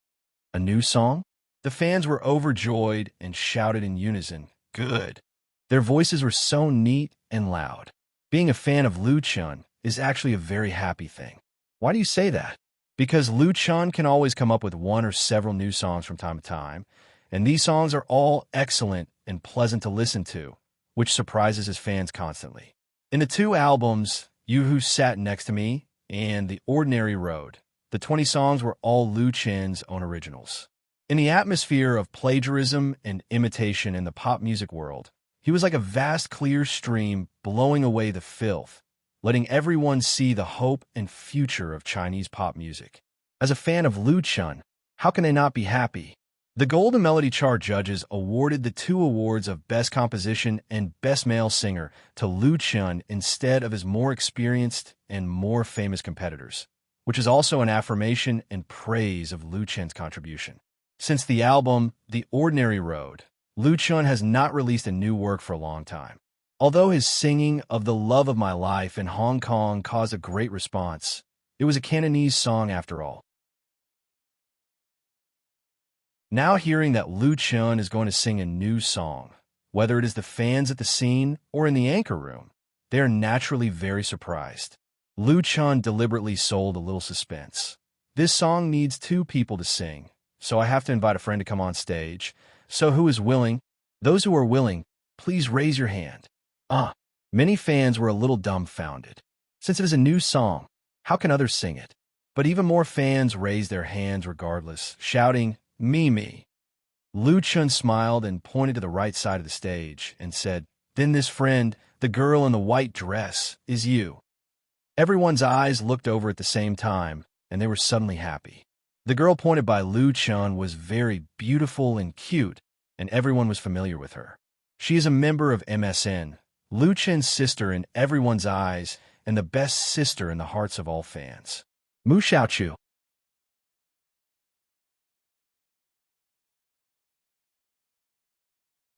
"A new song?" The fans were overjoyed and shouted in unison, "Good." Their voices were so neat and loud. Being a fan of Luchan is actually a very happy thing. Why do you say that? Because Luchan can always come up with one or several new songs from time to time, and these songs are all excellent and pleasant to listen to, which surprises his fans constantly. In the 2 albums, You Who Sat Next to Me and The Ordinary Road, the 20 songs were all Luchan's own originals. In the atmosphere of plagiarism and imitation in the pop music world, he was like a vast clear stream blowing away the filth, letting everyone see the hope and future of Chinese pop music. As a fan of Luchan, how can they not be happy? The Golden Melody Chart judges awarded the 2 awards of Best Composition and Best Male Singer to Luchan instead of his more experienced and more famous competitors, which is also an affirmation and praise of Luchan's contribution. Since the album The Ordinary Road, Luchan has not released a new work for a long time. Although his singing of The Love of My Life in Hong Kong caused a great response, it was a Cantonese song after all. Now hearing that Luchan is going to sing a new song, whether it is the fans at the scene or in the anchor room, they are naturally very surprised. Luchan deliberately sold a little suspense. This song needs 2 people to sing, so I have to invite a friend to come on stage. So who is willing? Those who are willing, please raise your hand. Many fans were a little dumbfounded. Since it is a new song, how can others sing it? But even more fans raised their hands regardless, shouting, "Me." Luchan smiled and pointed to the right side of the stage and said, "Then this friend, the girl in the white dress, is you." Everyone's eyes looked over at the same time, and they were suddenly happy. The girl pointed by Luchan was very beautiful and cute, and everyone was familiar with her. She is a member of MSN, Luchan's sister in everyone's eyes and the best sister in the hearts of all fans. Mu Xiaochu.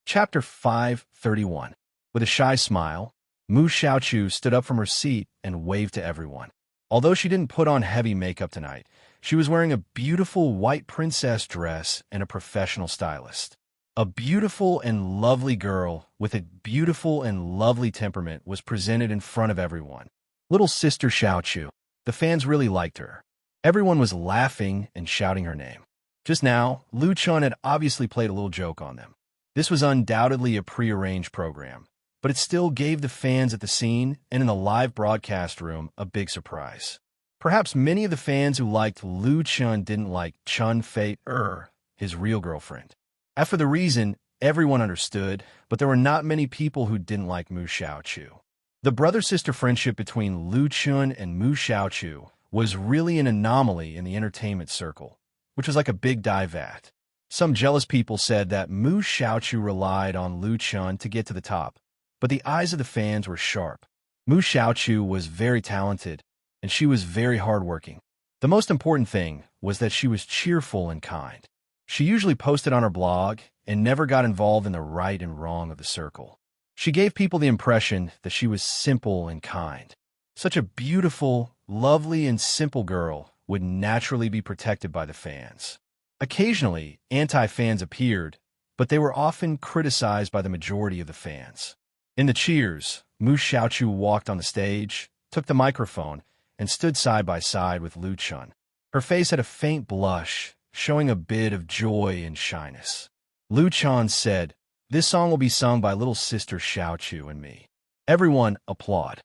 Chapter 531. With a shy smile, Mu Xiaochu stood up from her seat and waved to everyone. Although she didn't put on heavy makeup tonight, she was wearing a beautiful white princess dress and a professional stylist. A beautiful and lovely girl with a beautiful and lovely temperament was presented in front of everyone. Little Sister Xiaochu. The fans really liked her. Everyone was laughing and shouting her name. Just now, Lu Chun had obviously played a little joke on them. This was undoubtedly a prearranged program, but it still gave the fans at the scene and in the live broadcast room a big surprise. Perhaps many of the fans who liked Lu Chun didn't like Chun Fei, his real girlfriend. As for the reason, everyone understood, but there were not many people who didn't like Mu Xiaochu. The brother-sister friendship between Lu Chun and Mu Xiaochu was really an anomaly in the entertainment circle, which was like a big dive at. Some jealous people said that Mu Xiaochu relied on Lu Chun to get to the top, but the eyes of the fans were sharp. Mu Xiaochu was very talented, and she was very hardworking. The most important thing was that she was cheerful and kind. She usually posted on her blog and never got involved in the right and wrong of the circle. She gave people the impression that she was simple and kind. Such a beautiful, lovely, and simple girl would naturally be protected by the fans. Occasionally, anti-fans appeared, but they were often criticized by the majority of the fans. In the cheers, Mu Xiaochu walked on the stage, took the microphone, and stood side by side with Lu Chun. Her face had a faint blush, showing a bit of joy and shyness. Lu Chun said, "This song will be sung by little sister Xiaochu and me." Everyone applauded.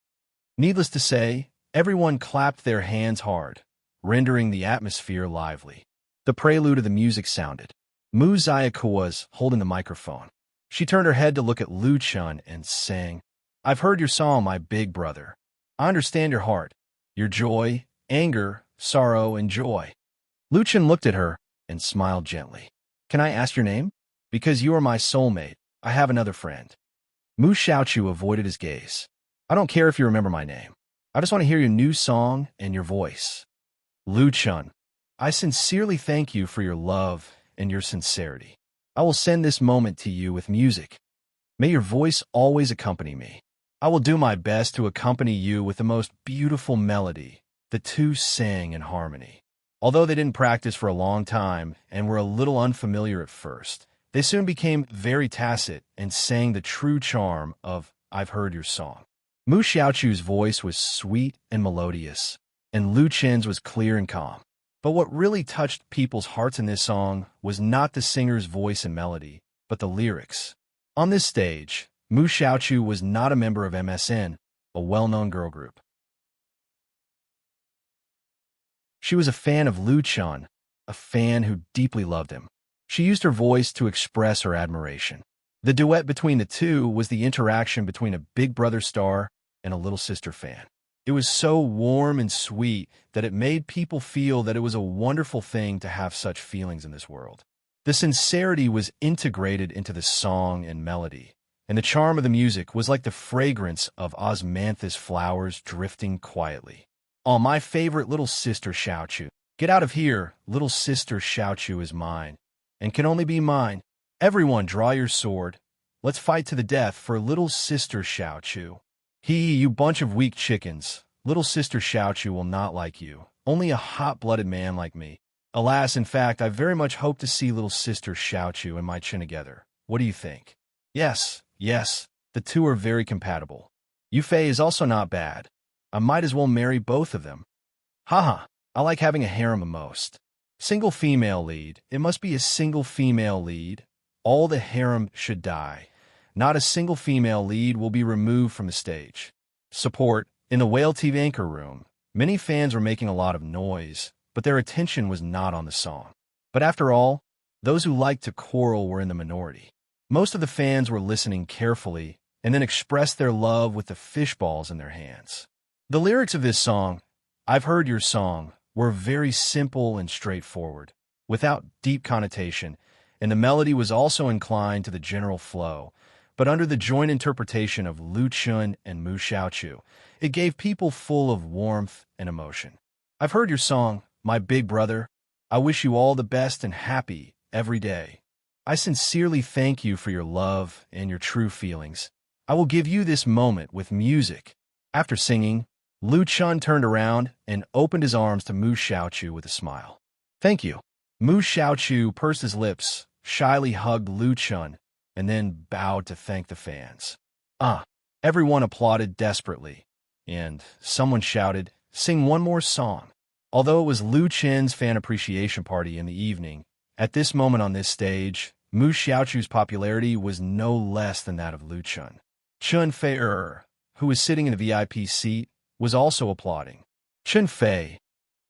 Needless to say, everyone clapped their hands hard, rendering the atmosphere lively. The prelude of the music sounded. Mu Xiaochu was holding the microphone. She turned her head to look at Lu Chun and sang, "I've heard your song, my big brother. I understand your heart, your joy, anger, sorrow, and joy." Lu Chun looked at her and smiled gently. "Can I ask your name? Because you are my soulmate, I have another friend." Mu Xiaochu avoided his gaze. "I don't care if you remember my name. I just want to hear your new song and your voice." Lu Chun, "I sincerely thank you for your love and your sincerity. I will send this moment to you with music. May your voice always accompany me. I will do my best to accompany you with the most beautiful melody." The two sang in harmony. Although they didn't practice for a long time and were a little unfamiliar at first, they soon became very tacit and sang the true charm of "I've Heard Your Song." Mu Xiaochu's voice was sweet and melodious, and Lu Chun's was clear and calm. But what really touched people's hearts in this song was not the singer's voice and melody, but the lyrics. On this stage, Mu Xiaochu was not a member of MSN, a well-known girl group. She was a fan of Lu Chun, a fan who deeply loved him. She used her voice to express her admiration. The duet between the two was the interaction between a Big Brother star and a little sister fan. It was so warm and sweet that it made people feel that it was a wonderful thing to have such feelings in this world. The sincerity was integrated into the song and melody, and the charm of the music was like the fragrance of osmanthus flowers drifting quietly. "Oh, my favorite little sister Xiaochu. Get out of here, little sister Xiaochu is mine, and can only be mine. Everyone draw your sword. Let's fight to the death for little sister Xiaochu. You bunch of weak chickens. Little sister Xiaochu will not like you. Only a hot-blooded man like me. Alas, in fact, I very much hope to see little sister Xiaochu and my chin together. What do you think?" Yes, the two are very compatible. Yufei is also not bad. I might as well marry both of them. Haha, I like having a harem the most. Single female lead. It must be a single female lead. All the harem should die. Not a single female lead will be removed from the stage. Support. In the Whale TV anchor room, many fans were making a lot of noise, but their attention was not on the song. But after all, those who liked to quarrel were in the minority. Most of the fans were listening carefully and then expressed their love with the fishballs in their hands. The lyrics of this song, "I've Heard Your Song," were very simple and straightforward, without deep connotation, and the melody was also inclined to the general flow, but under the joint interpretation of Lu Chun and Mu Xiaochu, it gave people full of warmth and emotion. "I've heard your song, my big brother. I wish you all the best and happy every day. I sincerely thank you for your love and your true feelings. I will give you this moment with music." After singing, Lu Chun turned around and opened his arms to Mu Xiaochu with a smile. "Thank you." Mu Xiaochu pursed his lips, shyly hugged Lu Chun, and then bowed to thank the fans. Everyone applauded desperately. and someone shouted, "Sing one more song." Although it was Lu Chen's fan appreciation party in the evening, at this moment on this stage, Mu Xiaochu's popularity was no less than that of Lu Chen. Chun Fei, who was sitting in the VIP seat, was also applauding. Chun Fei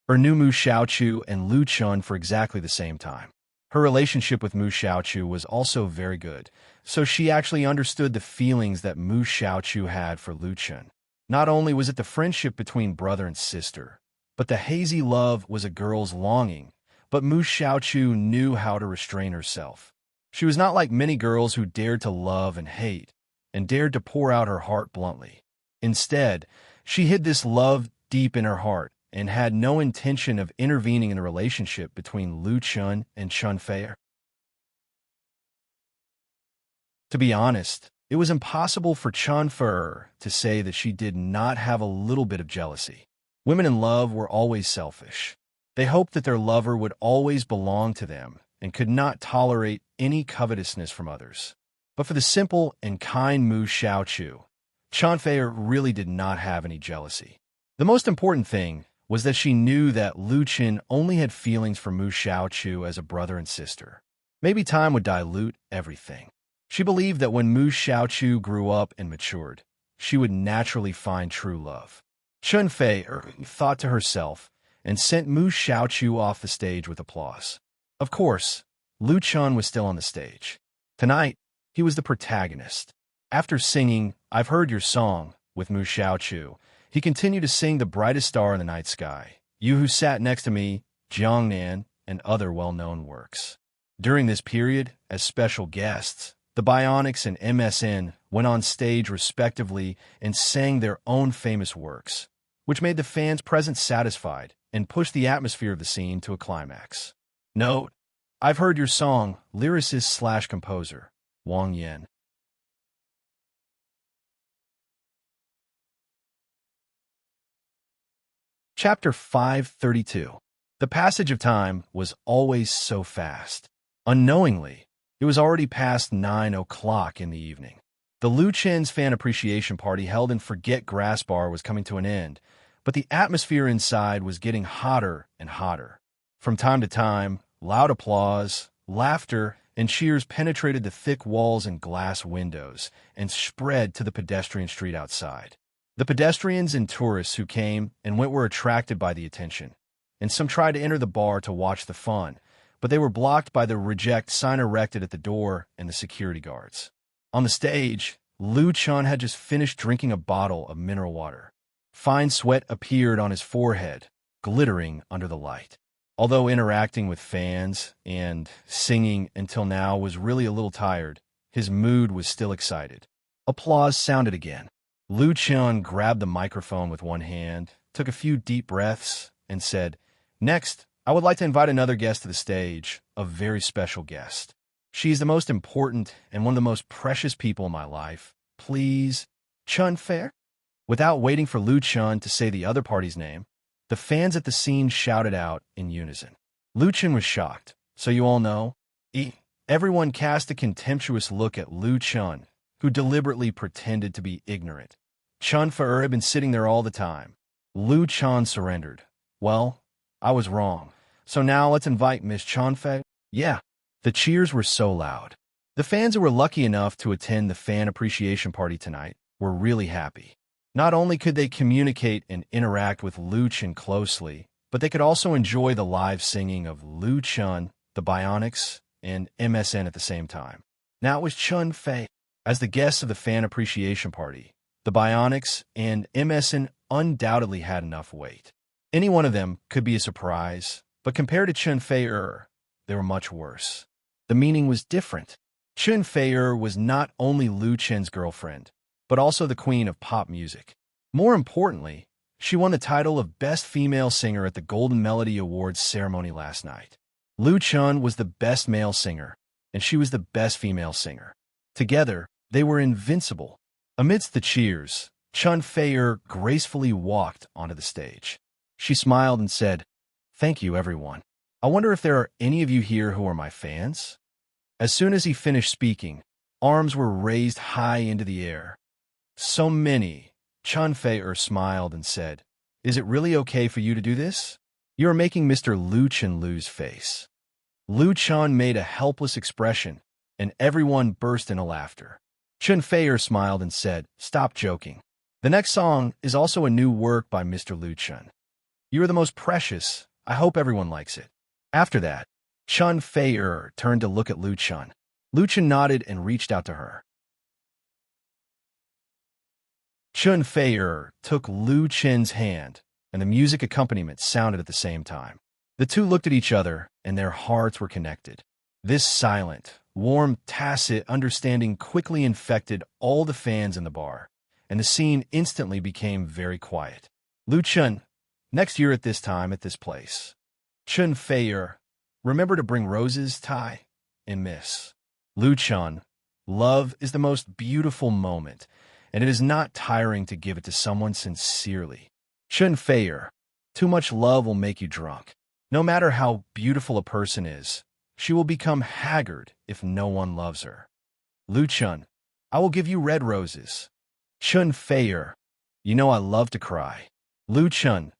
knew Mu Xiaochu and Lu Chen for exactly the same time. Her relationship with Mu Xiaochu was also very good, so she actually understood the feelings that Mu Xiaochu had for Lu Chen. Not only was it the friendship between brother and sister, but the hazy love was a girl's longing, but Mu Xiaochu knew how to restrain herself. She was not like many girls who dared to love and hate, and dared to pour out her heart bluntly. Instead, she hid this love deep in her heart and had no intention of intervening in the relationship between Lu Chen and Chun Fei. To be honest, it was impossible for Chun Fei to say that she did not have a little bit of jealousy. Women in love were always selfish. They hoped that their lover would always belong to them and could not tolerate any covetousness from others. But for the simple and kind Mu Xiaochu, Chun Fei really did not have any jealousy. The most important thing was that she knew that Lu Chen only had feelings for Mu Xiaochu as a brother and sister. Maybe time would dilute everything. She believed that when Mu Xiaochu grew up and matured, she would naturally find true love. Chun Fei thought to herself and sent Mu Xiaochu off the stage with applause. Of course, Lu Chen was still on the stage. Tonight, he was the protagonist. After singing "I've Heard Your Song" with Mu Xiaochu, he continued to sing "The Brightest Star in the Night Sky," "You Who Sat Next to Me," "Jiangnan," and other well-known works. During this period, as special guests, the Bionics and MSN went on stage respectively and sang their own famous works, which made the fans present satisfied and pushed the atmosphere of the scene to a climax. Note, "I've Heard Your Song" lyricist/composer, Wang Yan. Chapter 532. The passage of time was always so fast. Unknowingly, it was already past 9 o'clock in the evening. The Lu Chen's fan appreciation party held in Forget Grass Bar was coming to an end, but the atmosphere inside was getting hotter and hotter. From time to time, loud applause, laughter, and cheers penetrated the thick walls and glass windows and spread to the pedestrian street outside. The pedestrians and tourists who came and went were attracted by the attention, and some tried to enter the bar to watch the fun, but they were blocked by the reject sign erected at the door and the security guards. On the stage, Lu Chen had just finished drinking a bottle of mineral water. Fine sweat appeared on his forehead, glittering under the light. Although interacting with fans and singing until now was really a little tired, his mood was still excited. Applause sounded again. Lu Chen grabbed the microphone with one hand, took a few deep breaths, and said, "Next, I would like to invite another guest to the stage, a very special guest. She is the most important and one of the most precious people in my life. Please, Chun Fei." Without waiting for Lu Chen to say the other party's name, the fans at the scene shouted out in unison. Lu Chen was shocked, so you all know. Everyone cast a contemptuous look at Lu Chen, who deliberately pretended to be ignorant. Chun Fei had been sitting there all the time. Lu Chen surrendered. "Well, I was wrong. So now let's invite Miss Chun Fei." Yeah, the cheers were so loud. The fans who were lucky enough to attend the fan appreciation party tonight were really happy. Not only could they communicate and interact with Lu Chen closely, but they could also enjoy the live singing of Lu Chen, the Bionics, and MSN at the same time. Now it was Chun Fei. As the guests of the fan appreciation party, the Bionics and MSN undoubtedly had enough weight. Any one of them could be a surprise, but compared to Chun Fei, they were much worse. The meaning was different. Chun Fei was not only Lu Chen's girlfriend, but also the queen of pop music. More importantly, she won the title of Best Female Singer at the Golden Melody Awards ceremony last night. Lu Chen was the best male singer, and she was the best female singer. Together, they were invincible. Amidst the cheers, Chun Fei gracefully walked onto the stage. She smiled and said, "Thank you, everyone. I wonder if there are any of you here who are my fans?" As soon as he finished speaking, arms were raised high into the air. So many, Chun Fei smiled and said, "Is it really okay for you to do this? You are making Mr. Lu Chun lose face." Lu Chun made a helpless expression, and everyone burst into laughter. Chun Fei smiled and said, "Stop joking. The next song is also a new work by Mr. Lu Chun. You are the most precious. I hope everyone likes it." After that, Chun Fei turned to look at Lu Chun. Lu Chun nodded and reached out to her. Chun Fei took Lu Chun's hand, and the music accompaniment sounded at the same time. The two looked at each other, and their hearts were connected. This silent, warm, tacit understanding quickly infected all the fans in the bar, and the scene instantly became very quiet. Lu Chun, next year at this time at this place. Chun Fei, remember to bring roses, Tai, and Miss. Lu Chun, love is the most beautiful moment, and it is not tiring to give it to someone sincerely. Chun Fei, too much love will make you drunk. No matter how beautiful a person is, she will become haggard if no one loves her. Lu Chun, I will give you red roses. Chun Fei, you know I love to cry. Lu Chun,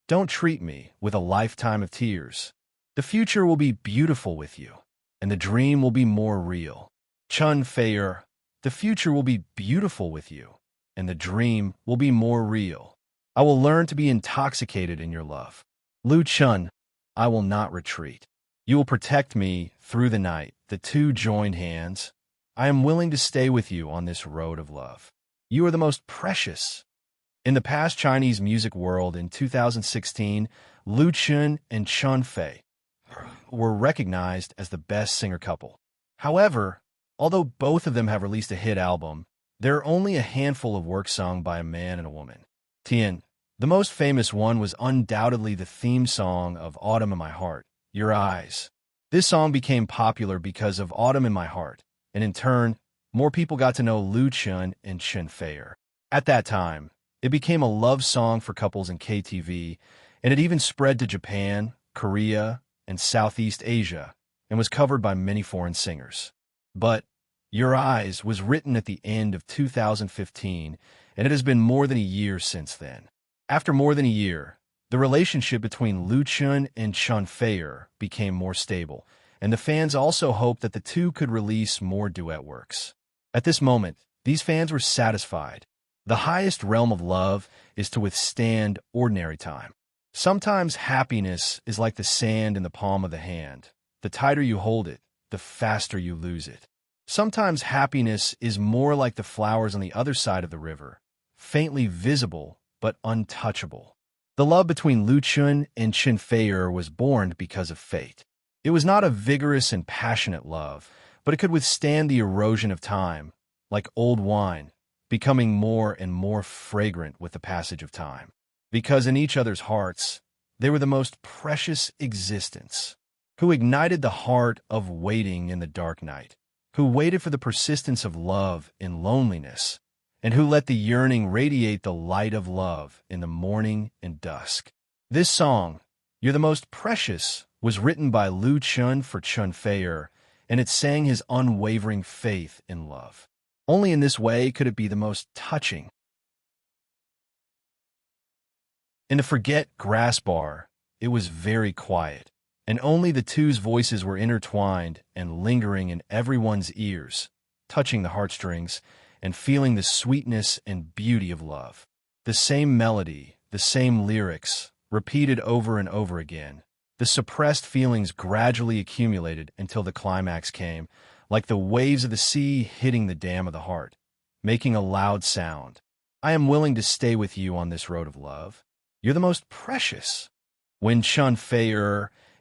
don't treat me with a lifetime of tears. The future will be beautiful with you, and the dream will be more real. Chun Fei, the future will be beautiful with you, and the dream will be more real. I will learn to be intoxicated in your love. Lu Chun, I will not retreat. You will protect me through the night. The two joined hands. I am willing to stay with you on this road of love. You are the most precious. In the past Chinese music world in 2016, Lu Chun and Chun Fei were recognized as the best singer couple. However, although both of them have released a hit album, there are only a handful of works sung by a man and a woman. Tian, the most famous one was undoubtedly the theme song of Autumn in My Heart, Your Eyes. This song became popular because of Autumn in My Heart, and in turn, more people got to know Lu Chun and Chun Fei. At that time, it became a love song for couples in KTV, and it even spread to Japan, Korea, and Southeast Asia, and was covered by many foreign singers. But Your Eyes was written at the end of 2015, and it has been more than a year since then. After more than a year, the relationship between Lu Chun and Chun Fei became more stable, and the fans also hoped that the two could release more duet works. At this moment, these fans were satisfied. The highest realm of love is to withstand ordinary time. Sometimes happiness is like the sand in the palm of the hand. The tighter you hold it, the faster you lose it. Sometimes happiness is more like the flowers on the other side of the river, faintly visible but untouchable. The love between Lu Chun and Chun Fei was born because of fate. It was not a vigorous and passionate love, but it could withstand the erosion of time, like old wine, becoming more and more fragrant with the passage of time. Because in each other's hearts, they were the most precious existence, who ignited the heart of waiting in the dark night, who waited for the persistence of love in loneliness, and who let the yearning radiate the light of love in the morning and dusk. This song, You're the Most Precious, was written by Lu Chun for Chun Fei, and it sang his unwavering faith in love. Only in this way could it be the most touching. In the Forget Grass Bar, it was very quiet, and only the two's voices were intertwined and lingering in everyone's ears, touching the heartstrings and feeling the sweetness and beauty of love. The same melody, the same lyrics, repeated over and over again. The suppressed feelings gradually accumulated until the climax came, like the waves of the sea hitting the dam of the heart, making a loud sound. I am willing to stay with you on this road of love. You're the most precious. When Chun Fei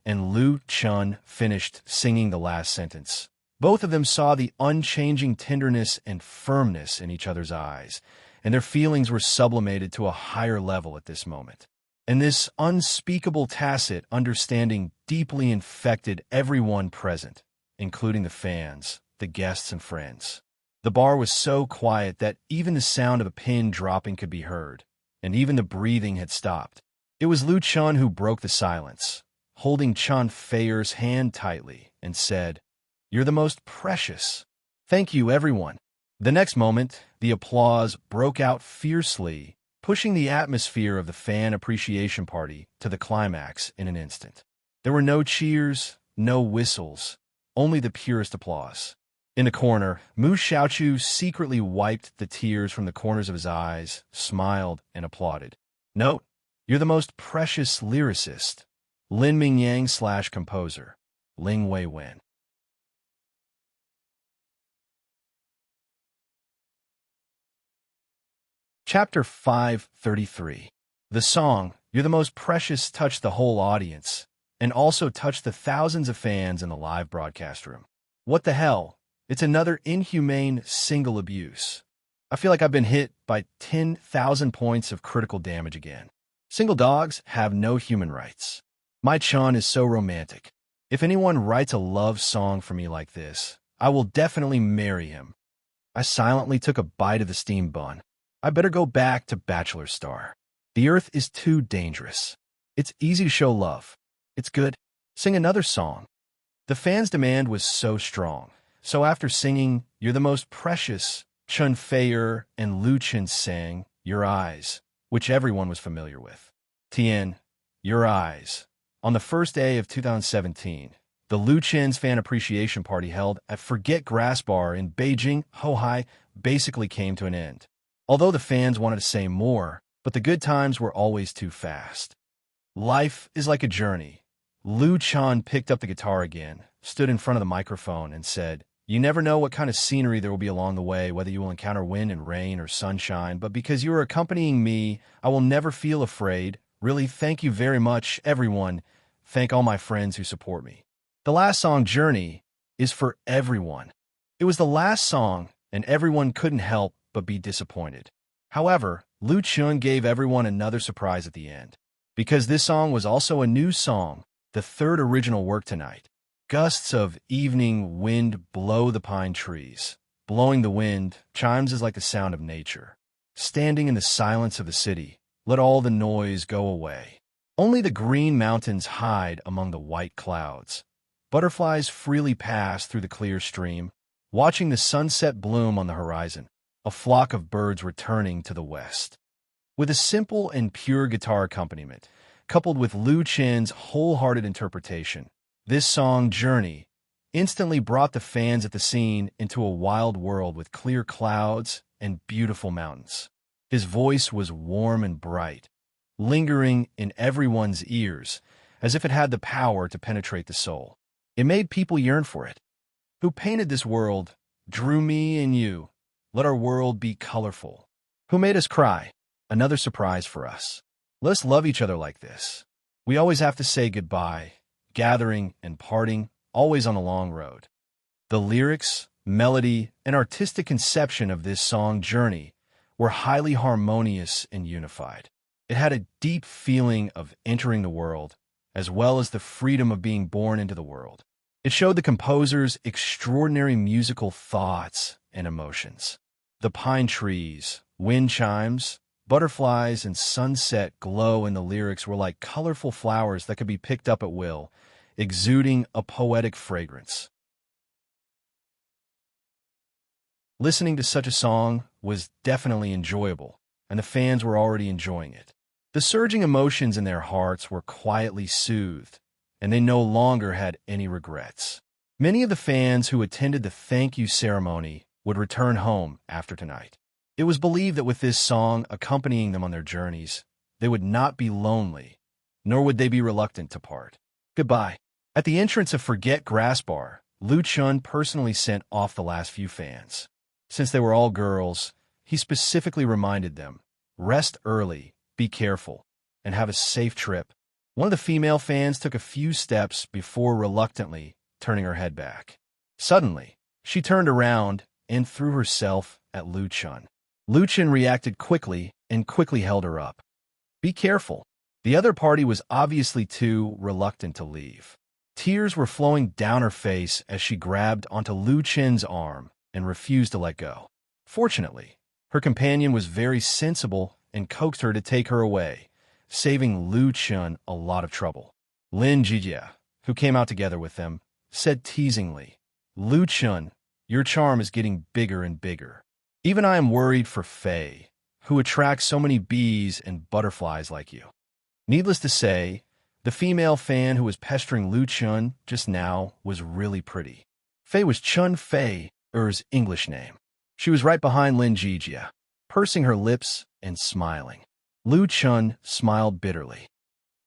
and Lu Chun finished singing the last sentence, both of them saw the unchanging tenderness and firmness in each other's eyes, and their feelings were sublimated to a higher level at this moment. And this unspeakable tacit understanding deeply infected everyone present, including the fans, the guests, and friends. The bar was so quiet that even the sound of a pin dropping could be heard, and even the breathing had stopped. It was Lu Chun who broke the silence, holding Chun Fei's hand tightly, and said, "You're the most precious. Thank you, everyone." The next moment, the applause broke out fiercely, pushing the atmosphere of the fan appreciation party to the climax in an instant. There were no cheers, no whistles, only the purest applause. In the corner, Mu Xiaochu secretly wiped the tears from the corners of his eyes, smiled, and applauded. Note, you're the most precious lyricist. Lin Mingyang / composer. Ling Wei Wen. Chapter 533. The song, You're the Most Precious, touched the whole audience, and also touched the thousands of fans in the live broadcast room. What the hell? It's another inhumane single abuse. I feel like I've been hit by 10,000 points of critical damage again. Single dogs have no human rights. My Chun is so romantic. If anyone writes a love song for me like this, I will definitely marry him. I silently took a bite of the steamed bun. I better go back to Bachelor Star. The earth is too dangerous. It's easy to show love. It's good. Sing another song. The fans' demand was so strong. So after singing You're the Most Precious, Chun Fei-er and Lu Chen sang Your Eyes, which everyone was familiar with. Tien, Your Eyes. On the first day of 2017, the Lu Chen's fan appreciation party held at Forget Grass Bar in Beijing, Hohai, basically came to an end. Although the fans wanted to say more, but the good times were always too fast. Life is like a journey. Lu Chan picked up the guitar again, stood in front of the microphone, and said, You never know what kind of scenery there will be along the way, whether you will encounter wind and rain or sunshine, but because you are accompanying me, I will never feel afraid. Really, thank you very much, everyone. Thank all my friends who support me. The last song, Journey, is for everyone. It was the last song, and everyone couldn't help but be disappointed. However, Lu Chun gave everyone another surprise at the end. Because this song was also a new song, the third original work tonight. Gusts of evening wind blow the pine trees. Blowing the wind, chimes is like the sound of nature. Standing in the silence of the city, let all the noise go away. Only the green mountains hide among the white clouds. Butterflies freely pass through the clear stream, watching the sunset bloom on the horizon, a flock of birds returning to the west. With a simple and pure guitar accompaniment, coupled with Lu Chen's wholehearted interpretation, this song, Journey, instantly brought the fans at the scene into a wild world with clear clouds and beautiful mountains. His voice was warm and bright, lingering in everyone's ears, as if it had the power to penetrate the soul. It made people yearn for it. Who painted this world, drew me and you. Let our world be colorful. Who made us cry? Another surprise for us. Let us love each other like this. We always have to say goodbye, gathering and parting, always on the long road. The lyrics, melody, and artistic conception of this song, Journey, were highly harmonious and unified. It had a deep feeling of entering the world, as well as the freedom of being born into the world. It showed the composer's extraordinary musical thoughts and emotions. The pine trees, wind chimes, butterflies, and sunset glow in the lyrics were like colorful flowers that could be picked up at will, exuding a poetic fragrance. Listening to such a song was definitely enjoyable, and the fans were already enjoying it. The surging emotions in their hearts were quietly soothed, and they no longer had any regrets. Many of the fans who attended the thank you ceremony would return home after tonight. It was believed that with this song accompanying them on their journeys, they would not be lonely, nor would they be reluctant to part. Goodbye. At the entrance of Forget Grass Bar, Lu Chun personally sent off the last few fans. Since they were all girls, he specifically reminded them, rest early, be careful, and have a safe trip. One of the female fans took a few steps before reluctantly turning her head back. Suddenly, she turned around and threw herself at Lu Chun. Lu Chun reacted quickly and quickly held her up. Be careful. The other party was obviously too reluctant to leave. Tears were flowing down her face as she grabbed onto Lu Chen's arm and refused to let go. Fortunately, her companion was very sensible and coaxed her to take her away, saving Lu Chun a lot of trouble. Lin Jijia, who came out together with them, said teasingly, Lu Chun, your charm is getting bigger and bigger. Even I am worried for Fei. who attracts so many bees and butterflies like you? Needless to say, the female fan who was pestering Lu Chun just now was really pretty. Fei was Chun Fei, Er's English name. She was right behind Lin Jijia, pursing her lips and smiling. Lu Chun smiled bitterly.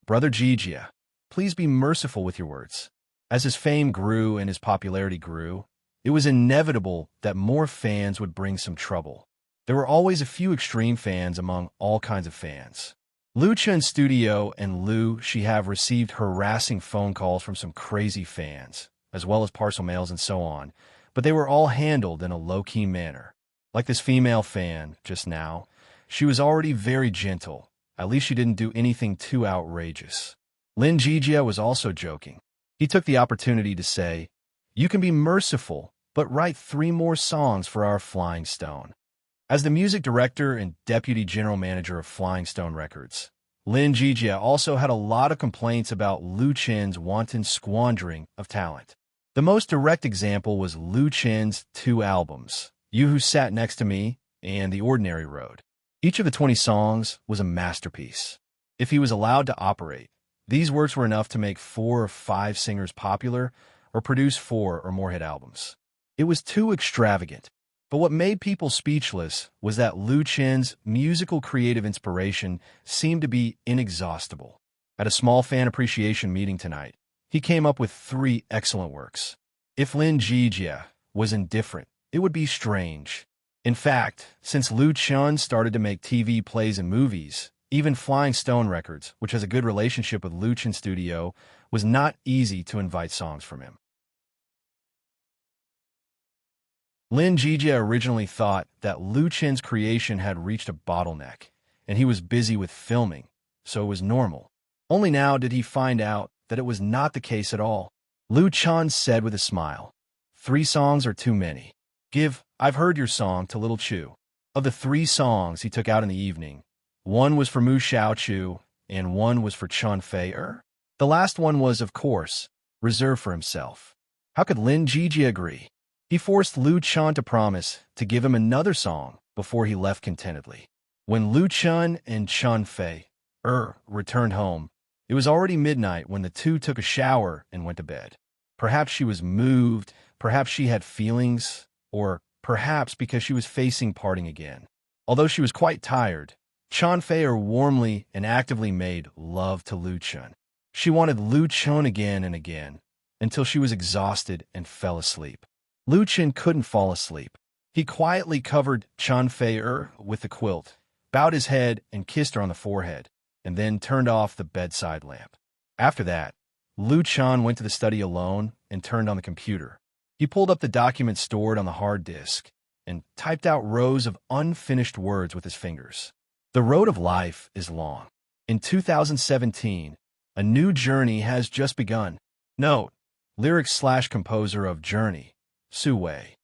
Brother Jijia, please be merciful with your words. As his fame grew and his popularity grew, it was inevitable that more fans would bring some trouble. There were always a few extreme fans among all kinds of fans. Lu Chun's studio and Lu she have received harassing phone calls from some crazy fans, as well as parcel mails and so on, but they were all handled in a low-key manner. Like this female fan just now, she was already very gentle. At least she didn't do anything too outrageous. Lin Jijia was also joking. He took the opportunity to say, "You can be merciful, but write 3 more songs for our Flying Stone." As the music director and deputy general manager of Flying Stone Records, Lin Jijia also had a lot of complaints about Lu Chen's wanton squandering of talent. The most direct example was Lu Chen's 2 albums, You Who Sat Next to Me and The Ordinary Road. Each of the 20 songs was a masterpiece. If he was allowed to operate, these works were enough to make 4 or 5 singers popular or produce 4 or more hit albums. It was too extravagant. But what made people speechless was that Lu Chen's musical creative inspiration seemed to be inexhaustible. At a small fan appreciation meeting tonight, he came up with 3 excellent works. If Lin Jijia was indifferent, it would be strange. In fact, since Lu Chun started to make TV plays and movies, even Flying Stone Records, which has a good relationship with Lu Chen's studio, was not easy to invite songs from him. Lin Jijia originally thought that Lu Chen's creation had reached a bottleneck, and he was busy with filming, so it was normal. Only now did he find out that it was not the case at all. Lu Chun said with a smile, 3 songs are too many. Give I've Heard Your Song to Little Chu. Of the 3 songs he took out in the evening, 1 was for Mu Xiaochu and 1 was for Chun Fei. The last one was, of course, reserved for himself. How could Lin Jijia agree? He forced Lu Chun to promise to give him another song before he left contentedly. When Lu Chun and Chun Fei returned home, it was already midnight when the 2 took a shower and went to bed. Perhaps she was moved, perhaps she had feelings, or perhaps because she was facing parting again. Although she was quite tired, Chun Fei warmly and actively made love to Lu Chun. She wanted Lu Chun again and again, until she was exhausted and fell asleep. Lu Chun couldn't fall asleep. He quietly covered Chun Fei with the quilt, bowed his head and kissed her on the forehead, and then turned off the bedside lamp. After that, Lu Chun went to the study alone and turned on the computer. He pulled up the documents stored on the hard disk and typed out rows of unfinished words with his fingers. The road of life is long. In 2017, a new journey has just begun. Note, lyrics/composer of Journey, Su Wei.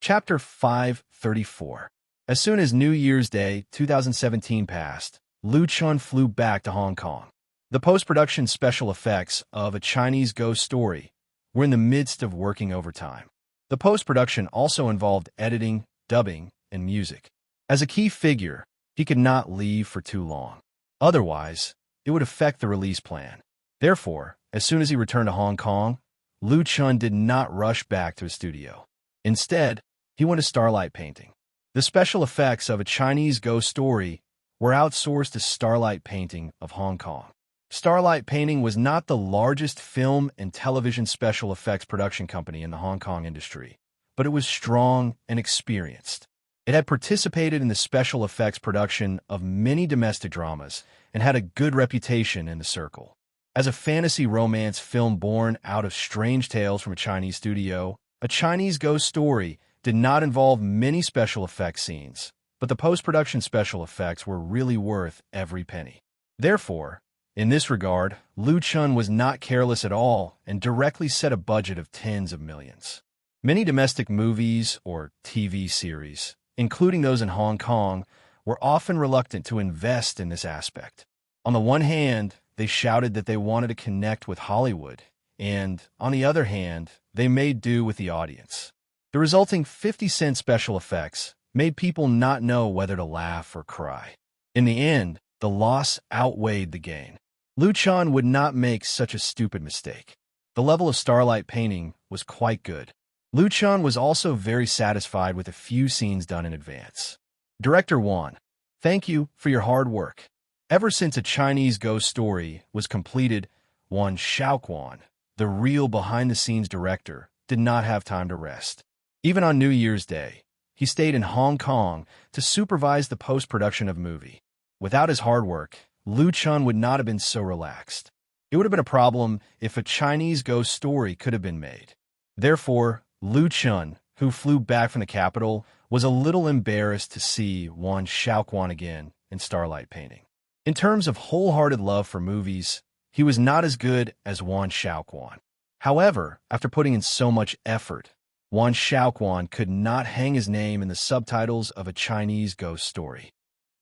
Chapter 534. As soon as New Year's Day 2017 passed, Lu Chun flew back to Hong Kong. The post-production special effects of A Chinese Ghost Story were in the midst of working overtime. The post-production also involved editing, dubbing, and music. As a key figure, he could not leave for too long. Otherwise, it would affect the release plan. Therefore, as soon as he returned to Hong Kong, Lu Chun did not rush back to his studio. Instead, he went to Starlight Painting. The special effects of A Chinese Ghost Story were outsourced to Starlight Painting of Hong Kong. Starlight Painting was not the largest film and television special effects production company in the Hong Kong industry, but it was strong and experienced. It had participated in the special effects production of many domestic dramas and had a good reputation in the circle. As a fantasy romance film born out of strange tales from a Chinese studio, A Chinese Ghost Story did not involve many special effects scenes, but the post-production special effects were really worth every penny. Therefore, in this regard, Lu Chun was not careless at all and directly set a budget of tens of millions. Many domestic movies or TV series, including those in Hong Kong, were often reluctant to invest in this aspect. On the one hand, they shouted that they wanted to connect with Hollywood, and, on the other hand, they made do with the audience. The resulting 50-cent special effects made people not know whether to laugh or cry. In the end, the loss outweighed the gain. Luchan would not make such a stupid mistake. The level of starlight painting was quite good. Luchan was also very satisfied with a few scenes done in advance. Director Wan, thank you for your hard work. Ever since A Chinese Ghost Story was completed, Wan Xiaoquan, the real behind-the-scenes director, did not have time to rest. Even on New Year's Day, he stayed in Hong Kong to supervise the post-production of the movie. Without his hard work, Luchan would not have been so relaxed. It would have been a problem if A Chinese Ghost Story could have been made. Therefore, Luchan, who flew back from the capital, was a little embarrassed to see Wan Xiaoquan again in starlight painting. In terms of wholehearted love for movies, he was not as good as Wan Xiaoquan. However, after putting in so much effort, Wan Xiaoquan could not hang his name in the subtitles of A Chinese Ghost Story.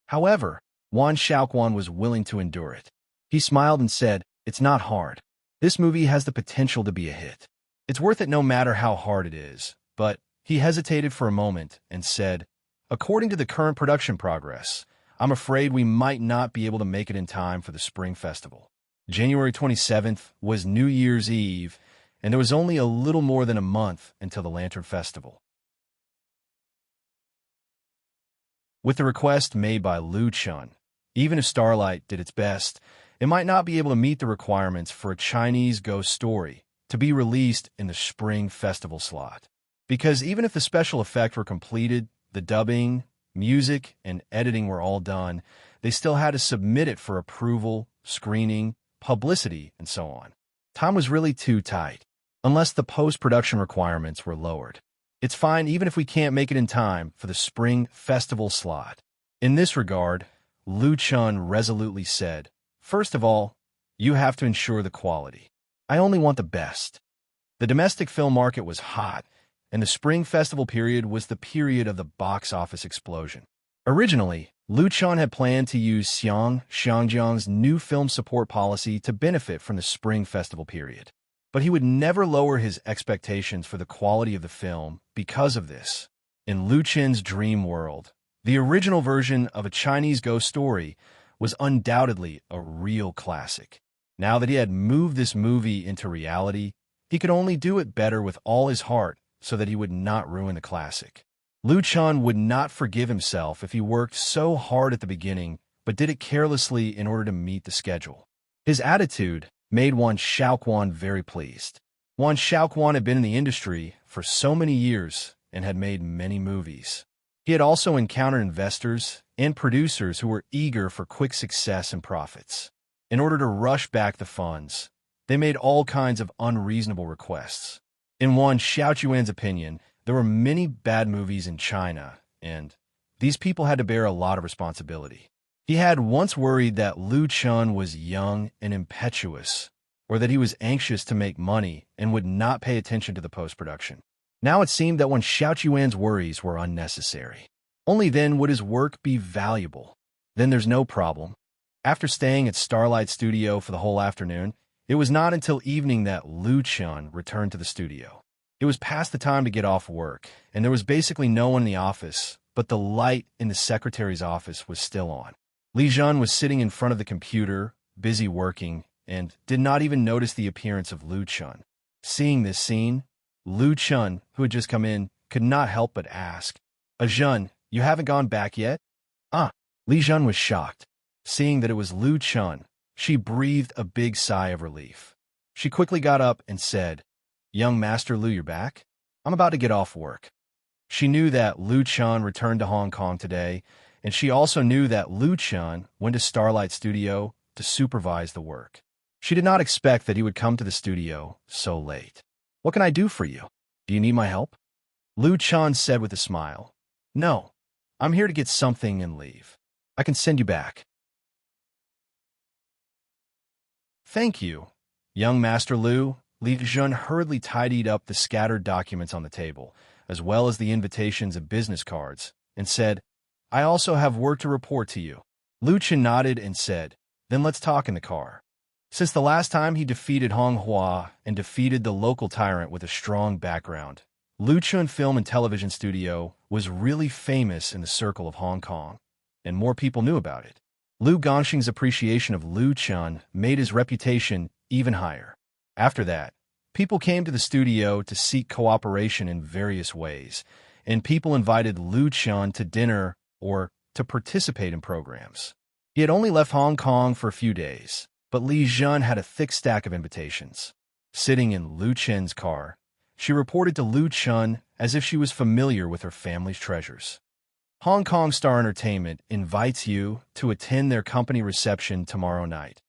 However, Wan Xiaoquan was willing to endure it. He smiled and said, "It's not hard. This movie has the potential to be a hit. It's worth it no matter how hard it is." But he hesitated for a moment and said, "According to the current production progress, I'm afraid we might not be able to make it in time for the Spring Festival." January 27th was New Year's Eve, and there was only a little more than a month until the Lantern Festival. With the request made by Luchan, even if Starlight did its best, it might not be able to meet the requirements for A Chinese Ghost Story to be released in the Spring Festival slot. Because even if the special effects were completed, the dubbing, music, and editing were all done, they still had to submit it for approval, screening, publicity, and so on. Time was really too tight, unless the post-production requirements were lowered. It's fine even if we can't make it in time for the Spring Festival slot. In this regard, Luchan resolutely said, "First of all, you have to ensure the quality. I only want the best." The domestic film market was hot, and the Spring Festival period was the period of the box office explosion. Originally, Luchan had planned to use Xiangjiang's new film support policy to benefit from the Spring Festival period. But he would never lower his expectations for the quality of the film because of this. In Luchan's dream world, the original version of A Chinese Ghost Story was undoubtedly a real classic. Now that he had moved this movie into reality, he could only do it better with all his heart so that he would not ruin the classic. Luchan would not forgive himself if he worked so hard at the beginning but did it carelessly in order to meet the schedule. His attitude made Wan Xiaoquan very pleased. Wan Xiaoquan had been in the industry for so many years and had made many movies. He had also encountered investors and producers who were eager for quick success and profits. In order to rush back the funds, they made all kinds of unreasonable requests. In Wan Xiaoquan's opinion, there were many bad movies in China, and these people had to bear a lot of responsibility. He had once worried that Luchan was young and impetuous, or that he was anxious to make money and would not pay attention to the post-production. Now it seemed that Wan Xiaoquan's worries were unnecessary. Only then would his work be valuable. Then there's no problem. After staying at Starlight Studio for the whole afternoon, it was not until evening that Luchan returned to the studio. It was past the time to get off work, and there was basically no one in the office, but the light in the secretary's office was still on. Li Jun was sitting in front of the computer, busy working, and did not even notice the appearance of Luchan. Seeing this scene, Luchan, who had just come in, could not help but ask, "Jun, you haven't gone back yet?" "Ah." Li Jun was shocked. Seeing that it was Luchan, she breathed a big sigh of relief. She quickly got up and said, "Young Master Lu, you're back? I'm about to get off work." She knew that Luchan returned to Hong Kong today, and she also knew that Luchan went to Starlight Studio to supervise the work. She did not expect that he would come to the studio so late. "What can I do for you? Do you need my help?" Luchan said with a smile. "No, I'm here to get something and leave. I can send you back." "Thank you, young Master Lu." Li Jun hurriedly tidied up the scattered documents on the table, as well as the invitations and business cards, and said, "I also have work to report to you." Luchan nodded and said, "Then let's talk in the car." Since the last time he defeated Hong Hua and defeated the local tyrant with a strong background, Luchun Film and Television Studio was really famous in the circle of Hong Kong, and more people knew about it. Lu Gongxing's appreciation of Luchun made his reputation even higher. After that, people came to the studio to seek cooperation in various ways, and people invited Luchun to dinner or to participate in programs. He had only left Hong Kong for a few days, but Li Jun had a thick stack of invitations. Sitting in Lu Chen's car, she reported to Lu Chun as if she was familiar with her family's treasures. Hong Kong Star Entertainment invites you to attend their company reception tomorrow night.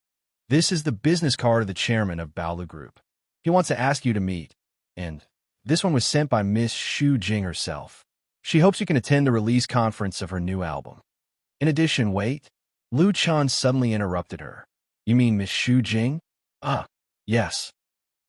This is the business card of the chairman of Baolu Group. He wants to ask you to meet, and this one was sent by Miss Xu Jing herself. She hopes you can attend the release conference of her new album. In addition, wait, Lu Chun suddenly interrupted her. You mean Miss Xu Jing? Ah, yes.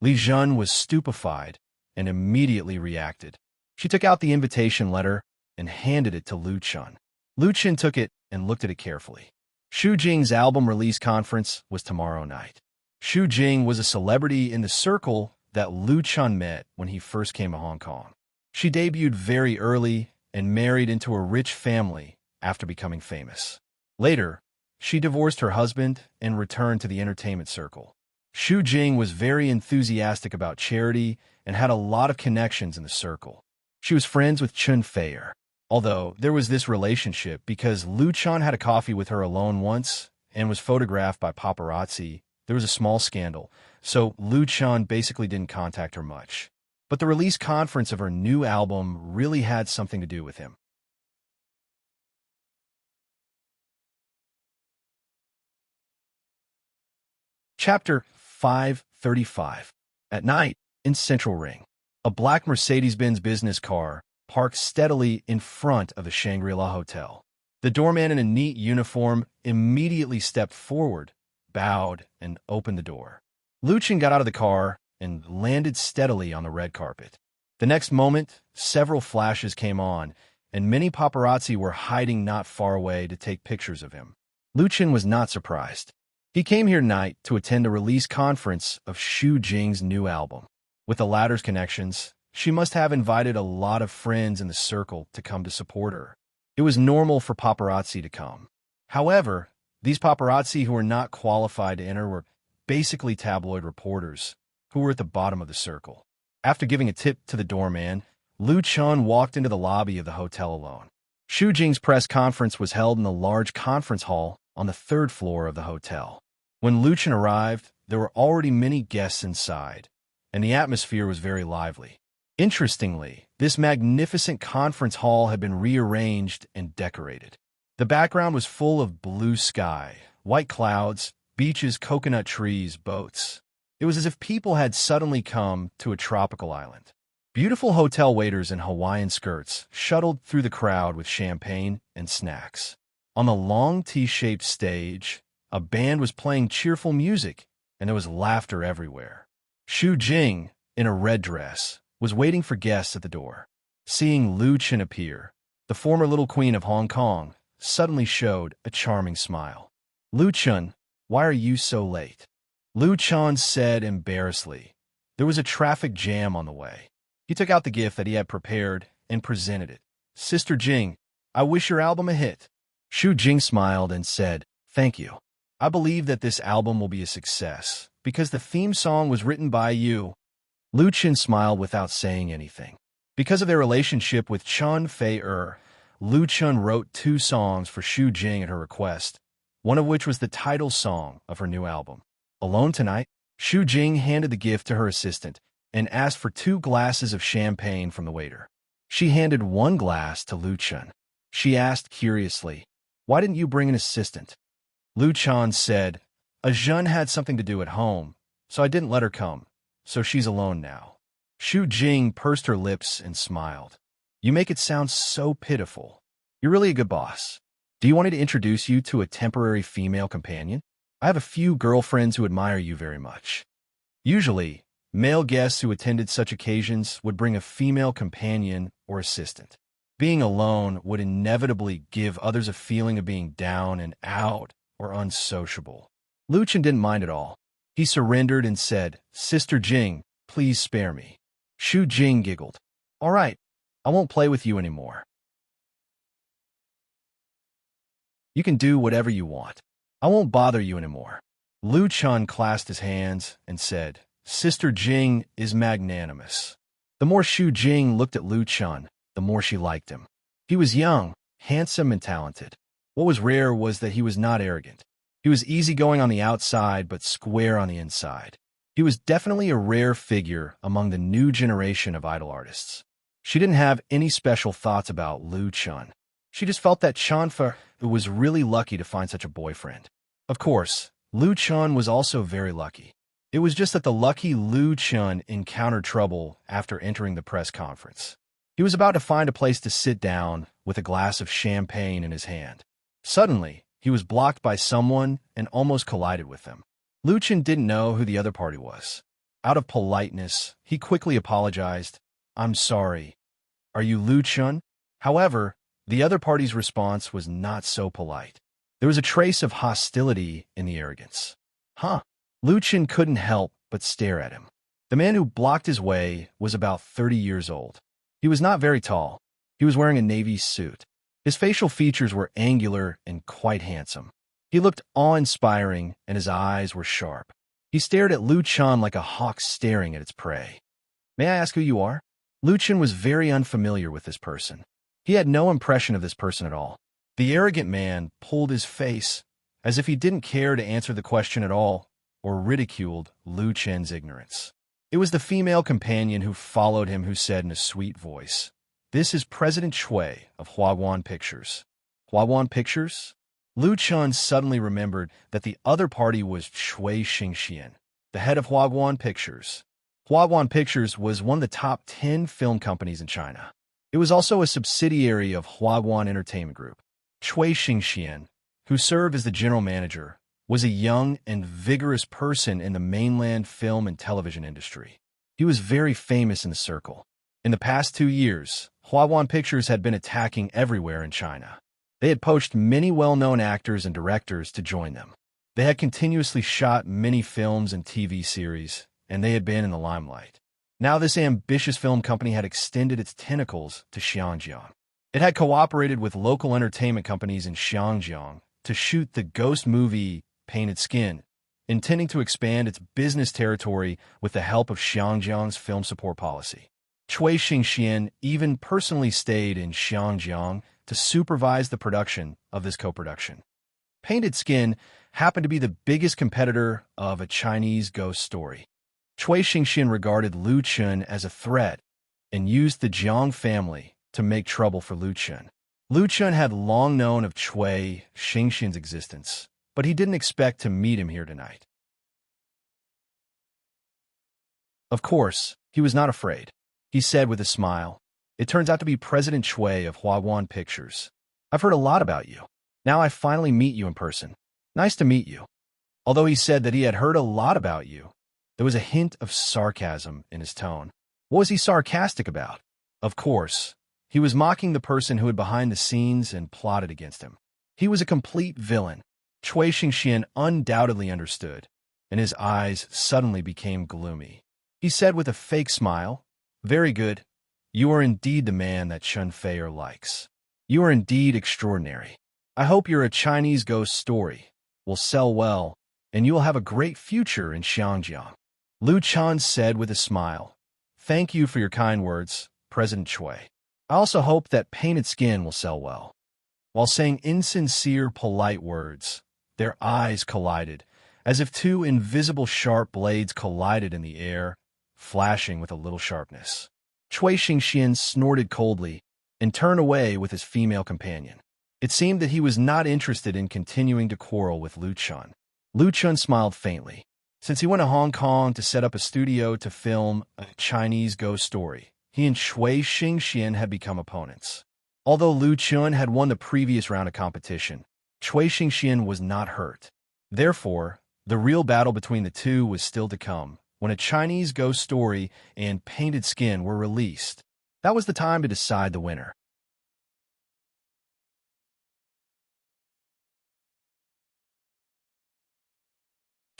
Li Jun was stupefied and immediately reacted. She took out the invitation letter and handed it to Lu Chun. Lu Chun took it and looked at it carefully. Xu Jing's album release conference was tomorrow night. Xu Jing was a celebrity in the circle that Lu Chun met when he first came to Hong Kong. She debuted very early and married into a rich family after becoming famous. Later, she divorced her husband and returned to the entertainment circle. Xu Jing was very enthusiastic about charity and had a lot of connections in the circle. She was friends with Chun Feier, although there was this relationship because Lu Chun had a coffee with her alone once and was photographed by paparazzi. There was a small scandal, so Lu Chun basically didn't contact her much. But the release conference of her new album really had something to do with him. Chapter 535. At night, in Central Ring, a black Mercedes-Benz business car parked steadily in front of the Shangri-La Hotel. The doorman in a neat uniform immediately stepped forward, bowed, and opened the door. Lu Chun got out of the car and landed steadily on the red carpet. The next moment, several flashes came on, and many paparazzi were hiding not far away to take pictures of him. Lu Chun was not surprised. He came here tonight to attend the release conference of Xu Jing's new album. With the latter's connections, she must have invited a lot of friends in the circle to come to support her. It was normal for paparazzi to come. However, these paparazzi who were not qualified to enter were basically tabloid reporters who were at the bottom of the circle. After giving a tip to the doorman, Lu Chun walked into the lobby of the hotel alone. Xu Jing's press conference was held in the large conference hall on the third floor of the hotel. When Lu Chun arrived, there were already many guests inside, and the atmosphere was very lively. Interestingly, this magnificent conference hall had been rearranged and decorated. The background was full of blue sky, white clouds, beaches, coconut trees, boats. It was as if people had suddenly come to a tropical island. Beautiful hotel waiters in Hawaiian skirts shuttled through the crowd with champagne and snacks. On the long T-shaped stage, a band was playing cheerful music, and there was laughter everywhere. Xu Jing, in a red dress, was waiting for guests at the door. Seeing Lu Chun appear, the former little queen of Hong Kong suddenly showed a charming smile. Lu Chun, why are you so late? Lu Chun said embarrassedly. There was a traffic jam on the way. He took out the gift that he had prepared and presented it. Sister Jing, I wish your album a hit. Xu Jing smiled and said, thank you. I believe that this album will be a success because the theme song was written by you. Lu Chun smiled without saying anything. Because of their relationship with Chun Fei-er, Lu Chun wrote 2 songs for Xu Jing at her request, one of which was the title song of her new album. Alone tonight, Xu Jing handed the gift to her assistant and asked for 2 glasses of champagne from the waiter. She handed 1 glass to Lu Chun. She asked curiously, why didn't you bring an assistant? Lu Chun said, Ajun had something to do at home, so I didn't let her come, so she's alone now. Xu Jing pursed her lips and smiled. You make it sound so pitiful. You're really a good boss. Do you want me to introduce you to a temporary female companion? I have a few girlfriends who admire you very much. Usually, male guests who attended such occasions would bring a female companion or assistant. Being alone would inevitably give others a feeling of being down and out or unsociable. Lu Chun didn't mind at all. He surrendered and said, "Sister Jing, please spare me." Shu Jing giggled. "All right, I won't play with you anymore. You can do whatever you want. I won't bother you anymore." Lu Chun clasped his hands and said, "Sister Jing is magnanimous." The more Shu Jing looked at Lu Chun, the more she liked him. He was young, handsome, and talented. What was rare was that he was not arrogant. He was easygoing on the outside, but square on the inside. He was definitely a rare figure among the new generation of idol artists. She didn't have any special thoughts about Lu Chun. She just felt that Chanfa was really lucky to find such a boyfriend. Of course, Lu Chun was also very lucky. It was just that the lucky Lu Chun encountered trouble after entering the press conference. He was about to find a place to sit down with a glass of champagne in his hand. Suddenly, he was blocked by someone and almost collided with them. Lu Chun didn't know who the other party was. Out of politeness, he quickly apologized. "I'm sorry. Are you Lu Chun?" However, the other party's response was not so polite. There was a trace of hostility in the arrogance. "Huh?" Lu Chun couldn't help but stare at him. The man who blocked his way was about 30 years old. He was not very tall. He was wearing a navy suit. His facial features were angular and quite handsome. He looked awe-inspiring, and his eyes were sharp. He stared at Lu Chun like a hawk staring at its prey. "May I ask who you are?" Lu Chun was very unfamiliar with this person. He had no impression of this person at all. The arrogant man pulled his face, as if he didn't care to answer the question at all, or ridiculed Lu Chun's ignorance. It was the female companion who followed him who said in a sweet voice, "This is President Chui of Huaguan Pictures." Huaguan Pictures? Lu Chun suddenly remembered that the other party was Chui Xingxian, the head of Huaguan Pictures. Huaguan Pictures was one of the top 10 film companies in China. It was also a subsidiary of Huaguan Entertainment Group. Chui Xingxian, who served as the general manager, was a young and vigorous person in the mainland film and television industry. He was very famous in the circle. In the past 2 years, Huaguan Pictures had been attacking everywhere in China. They had poached many well-known actors and directors to join them. They had continuously shot many films and TV series, and they had been in the limelight. Now this ambitious film company had extended its tentacles to Xiangjiang. It had cooperated with local entertainment companies in Xiangjiang to shoot the ghost movie Painted Skin, intending to expand its business territory with the help of Xiangjiang's film support policy. Chui Xingxian even personally stayed in Xiangjiang to supervise the production of this co-production. Painted Skin happened to be the biggest competitor of A Chinese Ghost Story. Chui Xingxian regarded Lu Chun as a threat and used the Jiang family to make trouble for Lu Chun. Lu Chun had long known of Chui Xingxian's existence, but he didn't expect to meet him here tonight. Of course, he was not afraid. He said with a smile, "It turns out to be President Chui of Huaguan Pictures. I've heard a lot about you. Now I finally meet you in person. Nice to meet you." Although he said that he had heard a lot about you, there was a hint of sarcasm in his tone. What was he sarcastic about? Of course, he was mocking the person who had behind the scenes and plotted against him. He was a complete villain. Chui Xingxian undoubtedly understood, and his eyes suddenly became gloomy. He said with a fake smile, "Very good. You are indeed the man that Chun Feier likes. You are indeed extraordinary. I hope your A Chinese Ghost Story will sell well, and you will have a great future in Xiangjiang." Lu Chun said with a smile, "Thank you for your kind words, President Chui. I also hope that Painted Skin will sell well." While saying insincere, polite words, their eyes collided, as if two invisible sharp blades collided in the air, flashing with a little sharpness. Chui Xingxian snorted coldly and turned away with his female companion. It seemed that he was not interested in continuing to quarrel with Lu Chun. Lu Chun smiled faintly. Since he went to Hong Kong to set up a studio to film A Chinese Ghost Story, he and Chui Xingxian had become opponents. Although Lu Chun had won the previous round of competition, Chui Xingxian was not hurt. Therefore, the real battle between the two was still to come when A Chinese Ghost Story and Painted Skin were released. That was the time to decide the winner.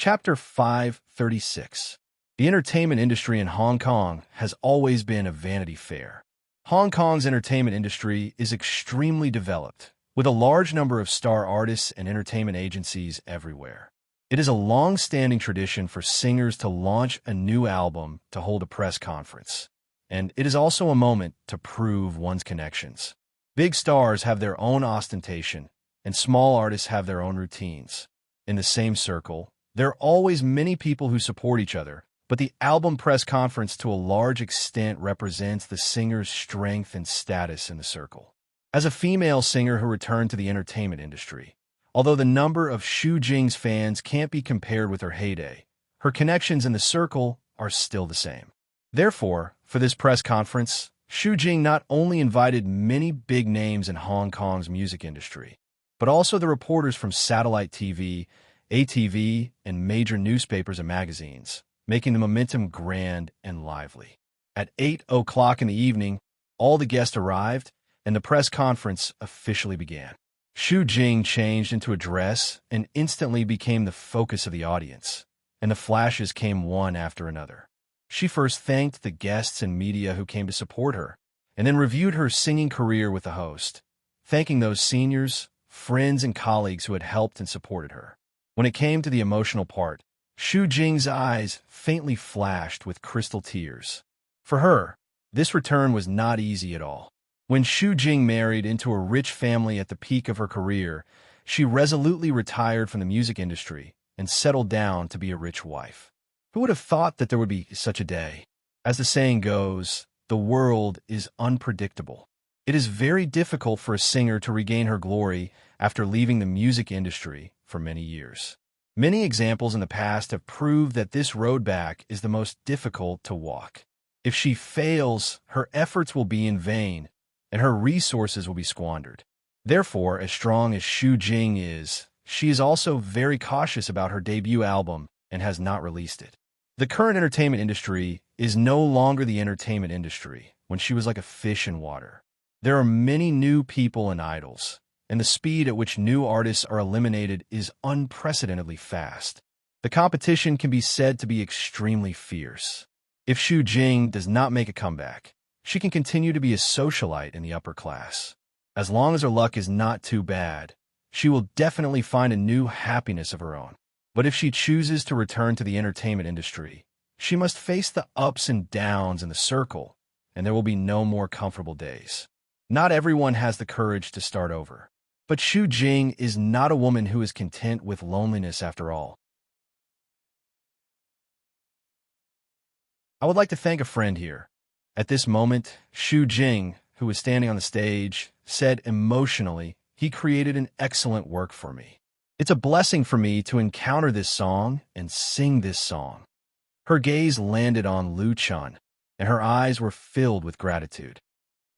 Chapter 536. The entertainment industry in Hong Kong has always been a Vanity Fair. Hong Kong's entertainment industry is extremely developed, with a large number of star artists and entertainment agencies everywhere. It is a long-standing tradition for singers to launch a new album to hold a press conference, and it is also a moment to prove one's connections. Big stars have their own ostentation, and small artists have their own routines. In the same circle, there are always many people who support each other, but the album press conference to a large extent represents the singer's strength and status in the circle. As a female singer who returned to the entertainment industry, although the number of Xu Jing's fans can't be compared with her heyday, her connections in the circle are still the same. Therefore, for this press conference, Xu Jing not only invited many big names in Hong Kong's music industry, but also the reporters from satellite TV, ATV, and major newspapers and magazines, making the momentum grand and lively. At 8 o'clock in the evening, all the guests arrived, and the press conference officially began. Xu Jing changed into a dress and instantly became the focus of the audience, and the flashes came one after another. She first thanked the guests and media who came to support her, and then reviewed her singing career with the host, thanking those seniors, friends, and colleagues who had helped and supported her. When it came to the emotional part, Xu Jing's eyes faintly flashed with crystal tears. For her, this return was not easy at all. When Xu Jing married into a rich family at the peak of her career, she resolutely retired from the music industry and settled down to be a rich wife. Who would have thought that there would be such a day? As the saying goes, the world is unpredictable. It is very difficult for a singer to regain her glory after leaving the music industry for many years. Many examples in the past have proved that this road back is the most difficult to walk. If she fails, her efforts will be in vain, and her resources will be squandered. Therefore, as strong as Xu Jing is, she is also very cautious about her debut album and has not released it. The current entertainment industry is no longer the entertainment industry when she was like a fish in water. There are many new people and idols, and the speed at which new artists are eliminated is unprecedentedly fast. The competition can be said to be extremely fierce. If Xu Jing does not make a comeback, she can continue to be a socialite in the upper class. As long as her luck is not too bad, she will definitely find a new happiness of her own. But if she chooses to return to the entertainment industry, she must face the ups and downs in the circle, and there will be no more comfortable days. Not everyone has the courage to start over. But Xu Jing is not a woman who is content with loneliness after all. I would like to thank a friend here. At this moment, Xu Jing, who was standing on the stage, said emotionally, "He created an excellent work for me. It's a blessing for me to encounter this song and sing this song." Her gaze landed on Lu Chun, and her eyes were filled with gratitude.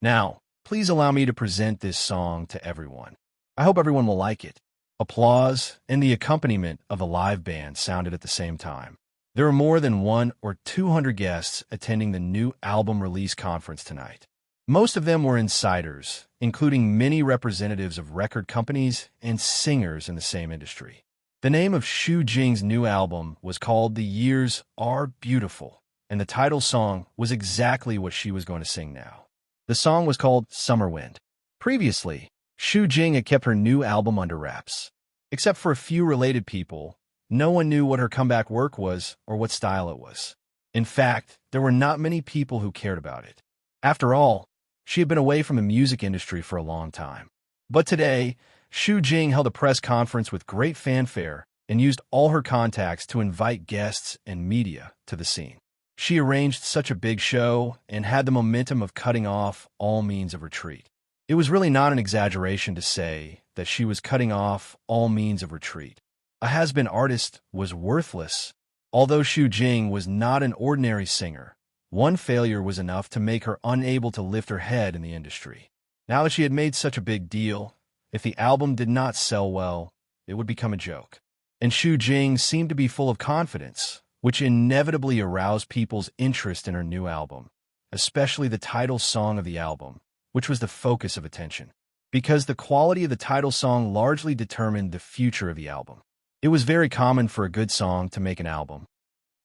Now, please allow me to present this song to everyone. I hope everyone will like it. Applause and the accompaniment of a live band sounded at the same time. There are more than 100 or 200 guests attending the new album release conference tonight. Most of them were insiders, including many representatives of record companies and singers in the same industry. The name of Xu Jing's new album was called The Years Are Beautiful, and the title song was exactly what she was going to sing now. The song was called Summer Wind. Previously, Xu Jing had kept her new album under wraps. Except for a few related people, no one knew what her comeback work was or what style it was. In fact, there were not many people who cared about it. After all, she had been away from the music industry for a long time. But today, Xu Jing held a press conference with great fanfare and used all her contacts to invite guests and media to the scene. She arranged such a big show and had the momentum of cutting off all means of retreat. It was really not an exaggeration to say that she was cutting off all means of retreat. A has-been artist was worthless. Although Xu Jing was not an ordinary singer, one failure was enough to make her unable to lift her head in the industry. Now that she had made such a big deal, if the album did not sell well, it would become a joke. And Xu Jing seemed to be full of confidence, which inevitably aroused people's interest in her new album, especially the title song of the album, which was the focus of attention, because the quality of the title song largely determined the future of the album. It was very common for a good song to make an album.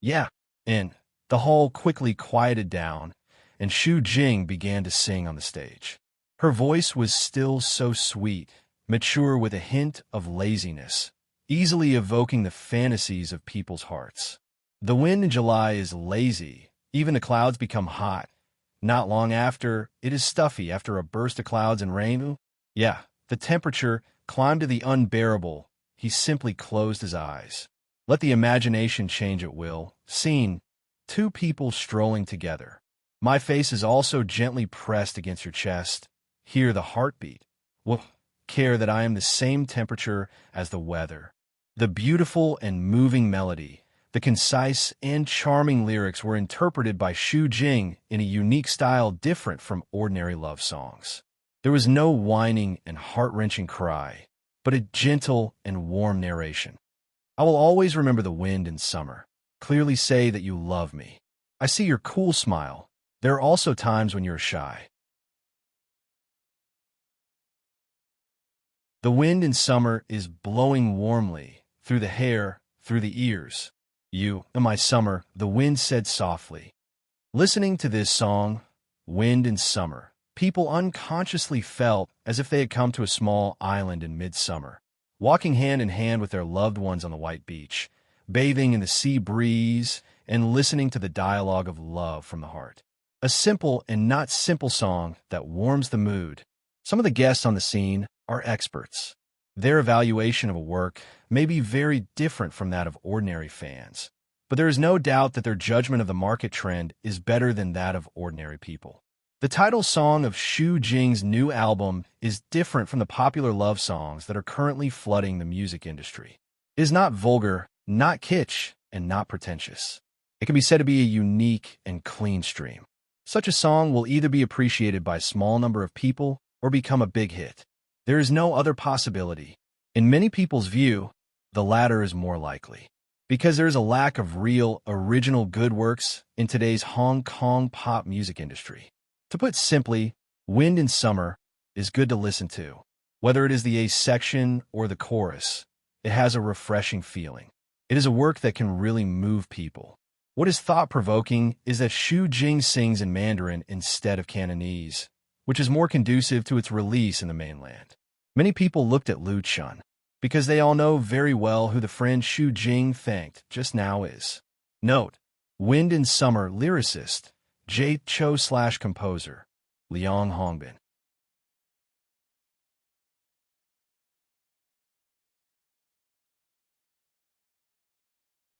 Yeah, and the hall quickly quieted down, and Xu Jing began to sing on the stage. Her voice was still so sweet, mature with a hint of laziness, easily evoking the fantasies of people's hearts. The wind in July is lazy, even the clouds become hot. Not long after, it is stuffy after a burst of clouds and rain. Yeah, the temperature climbed to the unbearable. He simply closed his eyes. Let the imagination change at will. Scene: two people strolling together. My face is also gently pressed against your chest. Hear the heartbeat. Well, care that I am the same temperature as the weather. The beautiful and moving melody, the concise and charming lyrics were interpreted by Xu Jing in a unique style different from ordinary love songs. There was no whining and heart-wrenching cry, but a gentle and warm narration. I will always remember the wind in summer. Clearly say that you love me. I see your cool smile. There are also times when you're shy. The wind in summer is blowing warmly, through the hair, through the ears. You, in my summer, the wind said softly. Listening to this song, Wind in Summer, people unconsciously felt as if they had come to a small island in midsummer, walking hand in hand with their loved ones on the white beach, bathing in the sea breeze, and listening to the dialogue of love from the heart. A simple and not simple song that warms the mood. Some of the guests on the scene are experts. Their evaluation of a work may be very different from that of ordinary fans, but there is no doubt that their judgment of the market trend is better than that of ordinary people. The title song of Xu Jing's new album is different from the popular love songs that are currently flooding the music industry. It is not vulgar, not kitsch, and not pretentious. It can be said to be a unique and clean stream. Such a song will either be appreciated by a small number of people or become a big hit. There is no other possibility. In many people's view, the latter is more likely, because there is a lack of real, original good works in today's Hong Kong pop music industry. To put simply, Wind in Summer is good to listen to. Whether it is the A section or the chorus, it has a refreshing feeling. It is a work that can really move people. What is thought-provoking is that Xu Jing sings in Mandarin instead of Cantonese, which is more conducive to its release in the mainland. Many people looked at Lu Chun, because they all know very well who the friend Xu Jing thanked just now is. Note: Wind in Summer lyricist, Jay Cho/composer, Liang Hongbin.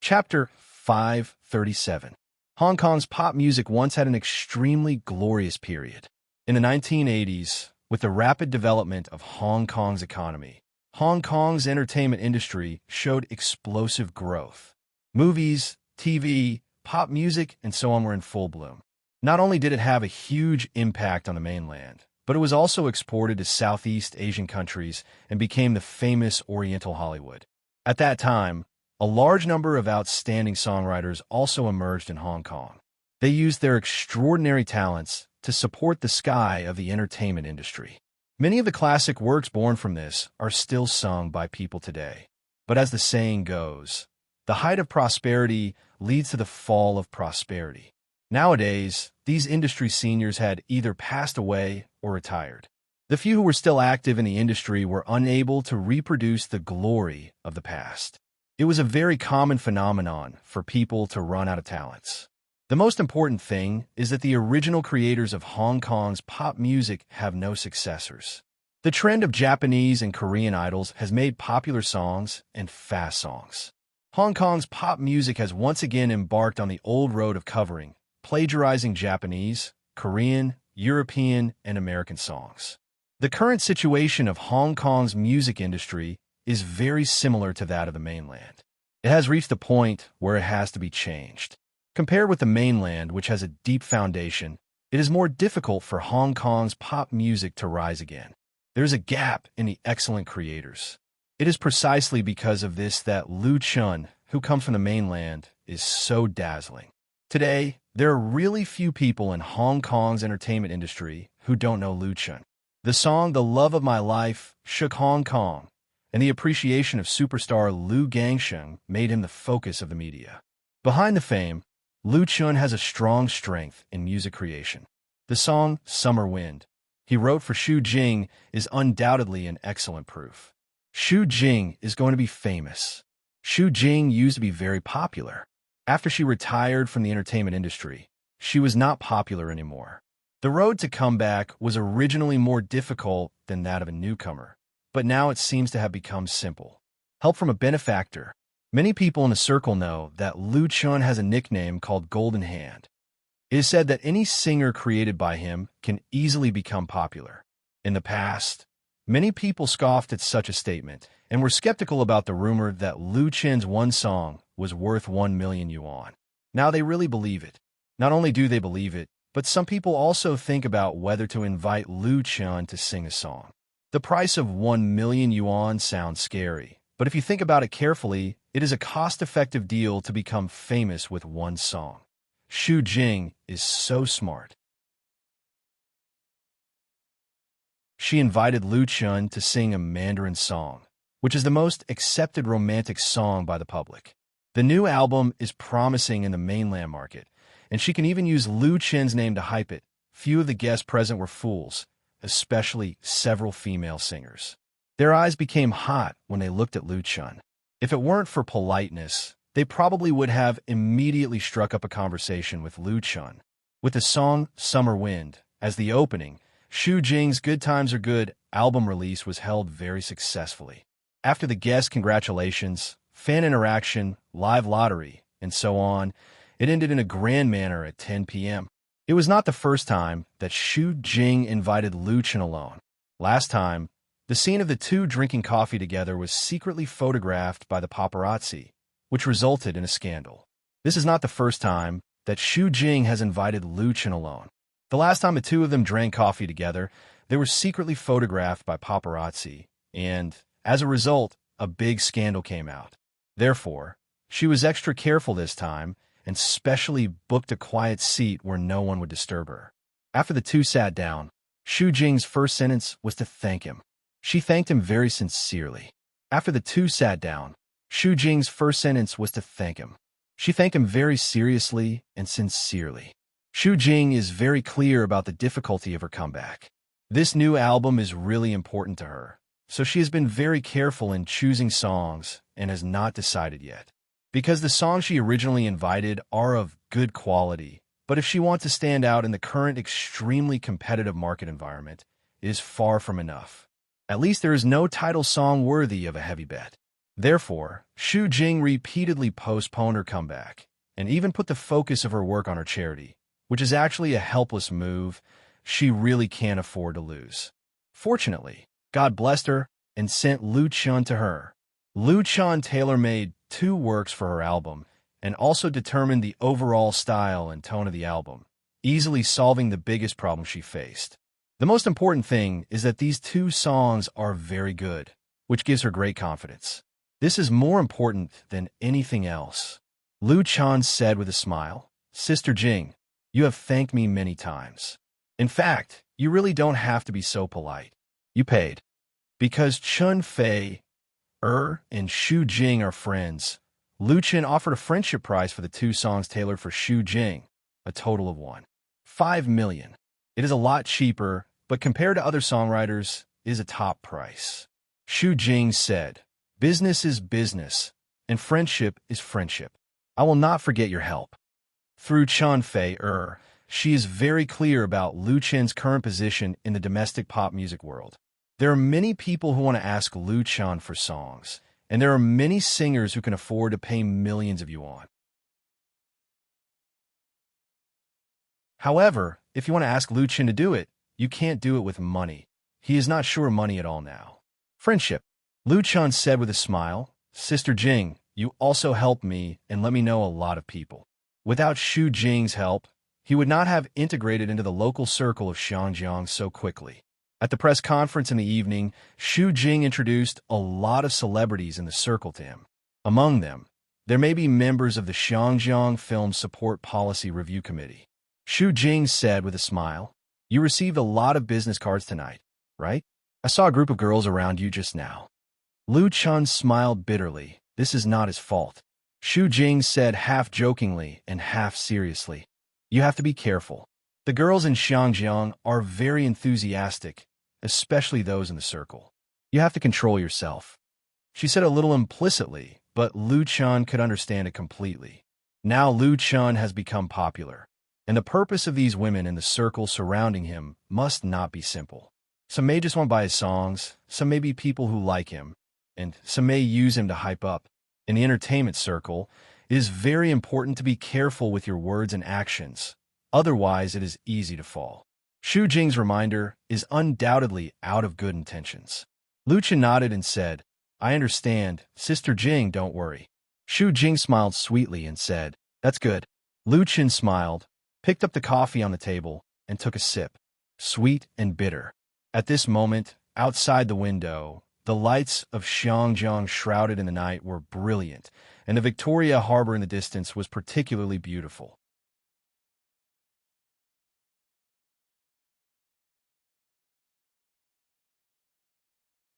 Chapter 537. Hong Kong's pop music once had an extremely glorious period. In the 1980s, with the rapid development of Hong Kong's economy, Hong Kong's entertainment industry showed explosive growth. Movies, TV, pop music, and so on were in full bloom. Not only did it have a huge impact on the mainland, but it was also exported to Southeast Asian countries and became the famous Oriental Hollywood. At that time, a large number of outstanding songwriters also emerged in Hong Kong. They used their extraordinary talents to support the sky of the entertainment industry. Many of the classic works born from this are still sung by people today. But as the saying goes, the height of prosperity leads to the fall of prosperity. Nowadays, these industry seniors had either passed away or retired. The few who were still active in the industry were unable to reproduce the glory of the past. It was a very common phenomenon for people to run out of talents. The most important thing is that the original creators of Hong Kong's pop music have no successors. The trend of Japanese and Korean idols has made popular songs and fast songs. Hong Kong's pop music has once again embarked on the old road of covering, plagiarizing Japanese, Korean, European, and American songs. The current situation of Hong Kong's music industry is very similar to that of the mainland. It has reached a point where it has to be changed. Compared with the mainland, which has a deep foundation, it is more difficult for Hong Kong's pop music to rise again. There is a gap in the excellent creators. It is precisely because of this that Lu Chun, who comes from the mainland, is so dazzling. Today, there are really few people in Hong Kong's entertainment industry who don't know Lu Chun. The song The Love of My Life shook Hong Kong, and the appreciation of superstar Liu Gangsheng made him the focus of the media. Behind the fame, Liu Chun has a strong strength in music creation. The song Summer Wind he wrote for Xu Jing is undoubtedly an excellent proof. Xu Jing is going to be famous. Xu Jing used to be very popular. After she retired from the entertainment industry, she was not popular anymore. The road to comeback was originally more difficult than that of a newcomer, but now it seems to have become simple. Help from a benefactor. Many people in the circle know that Liu Chun has a nickname called Golden Hand. It is said that any singer created by him can easily become popular. In the past, many people scoffed at such a statement and were skeptical about the rumor that Liu Chun's one song was worth 1 million yuan. Now they really believe it. Not only do they believe it, but some people also think about whether to invite Liu Chun to sing a song. The price of 1 million yuan sounds scary, but if you think about it carefully, it is a cost-effective deal to become famous with one song. Xu Jing is so smart. She invited Liu Chun to sing a Mandarin song, which is the most accepted romantic song by the public. The new album is promising in the mainland market, and she can even use Liu Chun's name to hype it. Few of the guests present were fools, especially several female singers. Their eyes became hot when they looked at Liu Chun. If it weren't for politeness, they probably would have immediately struck up a conversation with Liu Chun. With the song Summer Wind as the opening, Xu Jing's Good Times Are Good album release was held very successfully. After the guest congratulations, fan interaction, live lottery, and so on, it ended in a grand manner at 10 p.m. It was not the first time that Xu Jing invited Liu Chun alone. Last time, the scene of the two drinking coffee together was secretly photographed by the paparazzi, which resulted in a scandal. This is not the first time that Xu Jing has invited Liu Chun alone. The last time the two of them drank coffee together, they were secretly photographed by paparazzi, and, as a result, a big scandal came out. Therefore, she was extra careful this time and specially booked a quiet seat where no one would disturb her. After the two sat down, Xu Jing's first sentence was to thank him. She thanked him very sincerely. After the two sat down, Xu Jing's first sentence was to thank him. She thanked him very seriously and sincerely. Xu Jing is very clear about the difficulty of her comeback. This new album is really important to her, so she has been very careful in choosing songs and has not decided yet. Because the songs she originally invited are of good quality, but if she wants to stand out in the current extremely competitive market environment, it is far from enough. At least there is no title song worthy of a heavy bet. Therefore, Xu Jing repeatedly postponed her comeback, and even put the focus of her work on her charity, which is actually a helpless move she really can't afford to lose. Fortunately, God blessed her and sent Liu Chun to her. Liu Chun tailor-made 2 works for her album and also determined the overall style and tone of the album, easily solving the biggest problem she faced. The most important thing is that these 2 songs are very good, which gives her great confidence. This is more important than anything else. Liu Chun said with a smile, "Sister Jing, you have thanked me many times. In fact, you really don't have to be so polite. You paid." Because Chun Fei, and Xu Jing are friends, Liu Chun offered a friendship prize for the 2 songs tailored for Xu Jing, a total of 1.5 million. It is a lot cheaper, but compared to other songwriters, it is a top price. Xu Jing said, "Business is business, and friendship is friendship. I will not forget your help." Through Chun Fei, she is very clear about Liu Chun's current position in the domestic pop music world. There are many people who want to ask Liu Chun for songs, and there are many singers who can afford to pay millions of yuan. However, if you want to ask Liu Chun to do it, you can't do it with money. He is not sure money at all now. Friendship. Liu Chun said with a smile, "Sister Jing, you also helped me and let me know a lot of people. Without Xu Jing's help, he would not have integrated into the local circle of Xiangjiang so quickly." At the press conference in the evening, Xu Jing introduced a lot of celebrities in the circle to him. Among them, there may be members of the Xiangjiang Film Support Policy Review Committee. Xu Jing said with a smile, "You received a lot of business cards tonight, right? I saw a group of girls around you just now." Lu Chun smiled bitterly. This is not his fault. Xu Jing said half jokingly and half seriously. You have to be careful. The girls in Xiangjiang are very enthusiastic, especially those in the circle. You have to control yourself. She said a little implicitly, but Lu Chun could understand it completely. Now Lu Chun has become popular, and the purpose of these women in the circle surrounding him must not be simple. Some may just want to buy his songs, some may be people who like him, and some may use him to hype up. In the entertainment circle, it is very important to be careful with your words and actions. Otherwise, it is easy to fall. Xu Jing's reminder is undoubtedly out of good intentions. Lu Chun nodded and said, I understand, Sister Jing, don't worry. Xu Jing smiled sweetly and said, That's good. Lu Chun smiled, picked up the coffee on the table, and took a sip. Sweet and bitter. At this moment, outside the window, the lights of Xiangjiang shrouded in the night were brilliant, and the Victoria Harbor in the distance was particularly beautiful.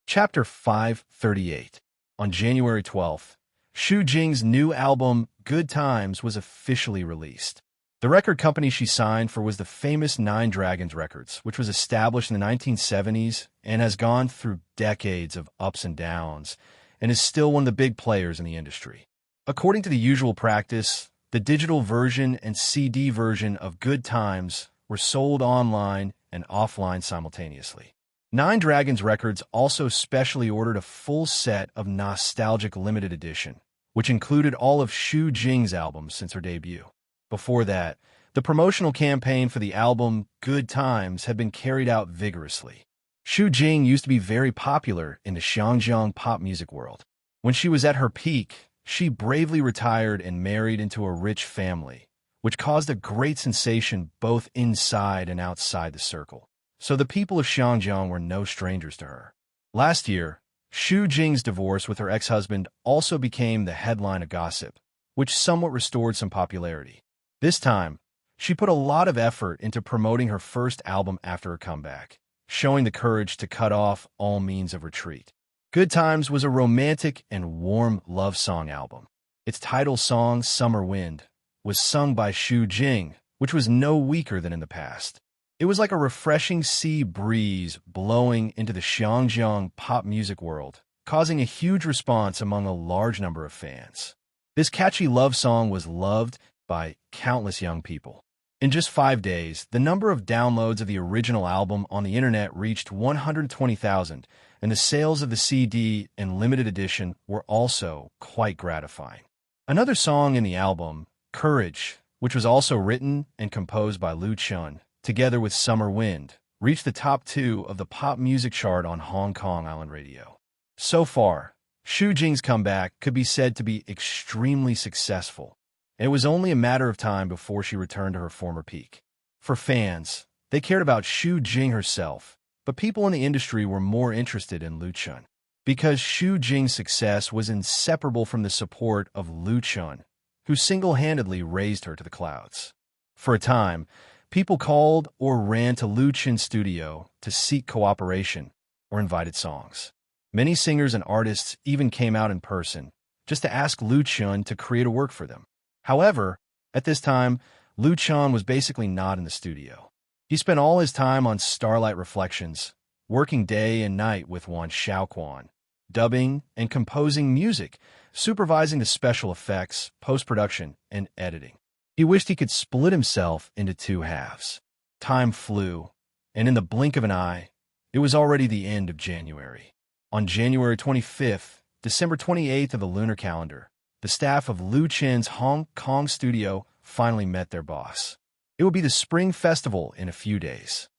Chapter 538. On January 12th, Xu Jing's new album, Good Times, was officially released. The record company she signed for was the famous Nine Dragons Records, which was established in the 1970s and has gone through decades of ups and downs, and is still one of the big players in the industry. According to the usual practice, the digital version and CD version of Good Times were sold online and offline simultaneously. Nine Dragons Records also specially ordered a full set of Nostalgic Limited Edition, which included all of Xu Jing's albums since her debut. Before that, the promotional campaign for the album Good Times had been carried out vigorously. Xu Jing used to be very popular in the Xiangjiang pop music world. When she was at her peak, she bravely retired and married into a rich family, which caused a great sensation both inside and outside the circle. So the people of Xiangjiang were no strangers to her. Last year, Xu Jing's divorce with her ex-husband also became the headline of gossip, which somewhat restored some popularity. This time, she put a lot of effort into promoting her first album after her comeback, showing the courage to cut off all means of retreat. Good Times was a romantic and warm love song album. Its title song, Summer Wind, was sung by Xu Jing, which was no weaker than in the past. It was like a refreshing sea breeze blowing into the Xiangjiang pop music world, causing a huge response among a large number of fans. This catchy love song was loved by countless young people. In just 5 days, the number of downloads of the original album on the internet reached 120,000, and the sales of the CD and limited edition were also quite gratifying. Another song in the album, Courage, which was also written and composed by Lu Chun, together with Summer Wind, reached the top 2 of the pop music chart on Hong Kong Island radio. So far, Xu Jing's comeback could be said to be extremely successful, and it was only a matter of time before she returned to her former peak. For fans, they cared about Xu Jing herself, but people in the industry were more interested in Lu Chun, because Xu Jing's success was inseparable from the support of Lu Chun, who single-handedly raised her to the clouds. For a time, people called or ran to Lu Chun's studio to seek cooperation or invited songs. Many singers and artists even came out in person just to ask Lu Chun to create a work for them. However, at this time, Lu Chun was basically not in the studio. He spent all his time on Starlight Reflections, working day and night with Wan Xiaoquan, dubbing and composing music, supervising the special effects, post-production, and editing. He wished he could split himself into 2 halves. Time flew, and in the blink of an eye, it was already the end of January. On January 25th, December 28th of the lunar calendar, the staff of Lu Chun's Hong Kong studio finally met their boss. It would be the Spring Festival in a few days.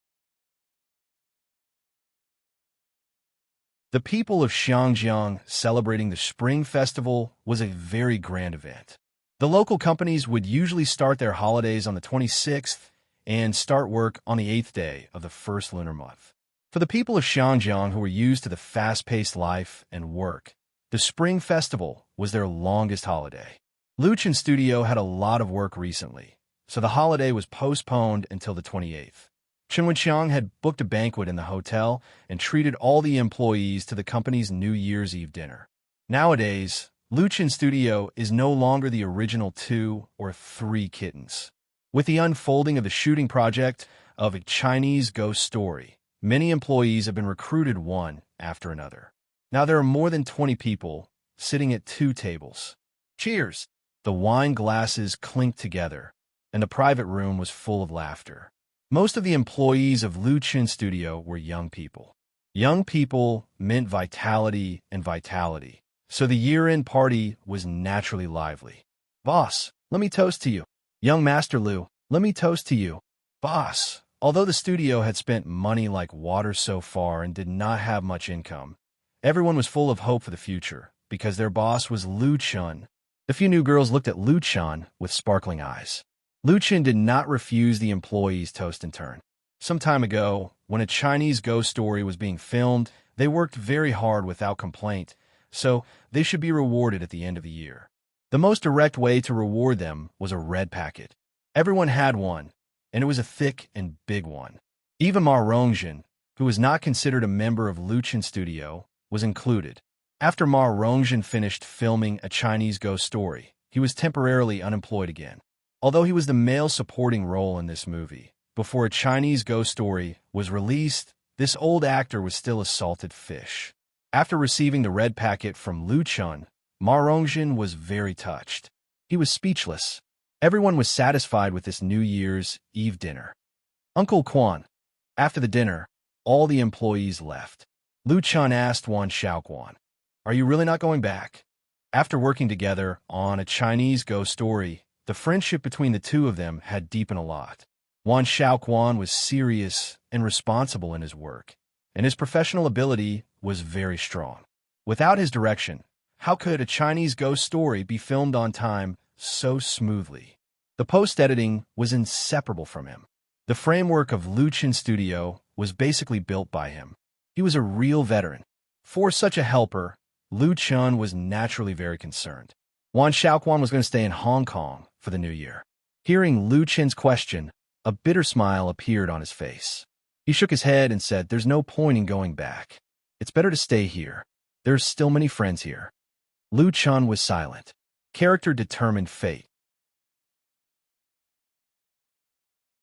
The people of Xiangjiang celebrating the Spring Festival was a very grand event. The local companies would usually start their holidays on the 26th and start work on the 8th day of the first lunar month. For the people of Xiangjiang who were used to the fast-paced life and work, the Spring Festival was their longest holiday. Lu Chun's studio had a lot of work recently, so the holiday was postponed until the 28th. Chen Wenxiang had booked a banquet in the hotel and treated all the employees to the company's New Year's Eve dinner. Nowadays, Lu Chen's studio is no longer the original 2 or 3 kittens. With the unfolding of the shooting project of A Chinese Ghost Story, many employees have been recruited one after another. Now there are more than 20 people sitting at 2 tables. Cheers! The wine glasses clinked together, and the private room was full of laughter. Most of the employees of Lu Chen's studio were young people. Young people meant vitality and vitality, so the year-end party was naturally lively. Boss, let me toast to you. Young Master Lu, let me toast to you. Boss, although the studio had spent money like water so far and did not have much income, everyone was full of hope for the future because their boss was Lu Chen. The few new girls looked at Lu Chen with sparkling eyes. Lu Chen did not refuse the employees' toast in turn. Some time ago, when A Chinese Ghost Story was being filmed, they worked very hard without complaint, so they should be rewarded at the end of the year. The most direct way to reward them was a red packet. Everyone had one, and it was a thick and big one. Even Ma Rongjin, who was not considered a member of Lu Chen's studio, was included. After Ma Rongjin finished filming A Chinese Ghost Story, he was temporarily unemployed again. Although he was the male supporting role in this movie, before A Chinese Ghost Story was released, this old actor was still a salted fish. After receiving the red packet from Lu Chen, Ma Rongjin was very touched. He was speechless. Everyone was satisfied with this New Year's Eve dinner. Uncle Quan. After the dinner, all the employees left. Lu Chen asked Wan Xiaoquan, "Are you really not going back?" After working together on A Chinese Ghost Story, the friendship between the two of them had deepened a lot. Wan Xiaoquan was serious and responsible in his work, and his professional ability was very strong. Without his direction, how could A Chinese Ghost Story be filmed on time so smoothly? The post-editing was inseparable from him. The framework of Lu Chen's studio was basically built by him. He was a real veteran. For such a helper, Lu Chen was naturally very concerned. Wan Xiaoquan was going to stay in Hong Kong for the new year. Hearing Lu Chen's question, a bitter smile appeared on his face. He shook his head and said, "There's no point in going back. It's better to stay here. There's still many friends here." Lu Chen was silent. Character determined fate.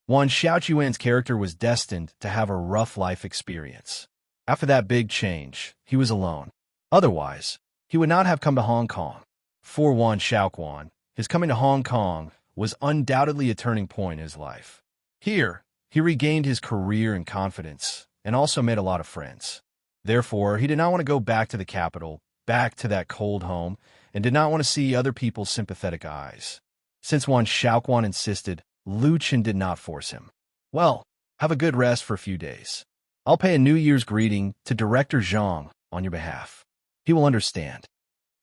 Wan Xiaoquan's character was destined to have a rough life experience. After that big change, he was alone. Otherwise, he would not have come to Hong Kong. For Wan Xiaoquan, his coming to Hong Kong was undoubtedly a turning point in his life. Here, he regained his career and confidence, and also made a lot of friends. Therefore, he did not want to go back to the capital, back to that cold home, and did not want to see other people's sympathetic eyes. Since Wan Xiaoquan insisted, Lu Chen did not force him. "Well, have a good rest for a few days. I'll pay a New Year's greeting to Director Zhang on your behalf. He will understand."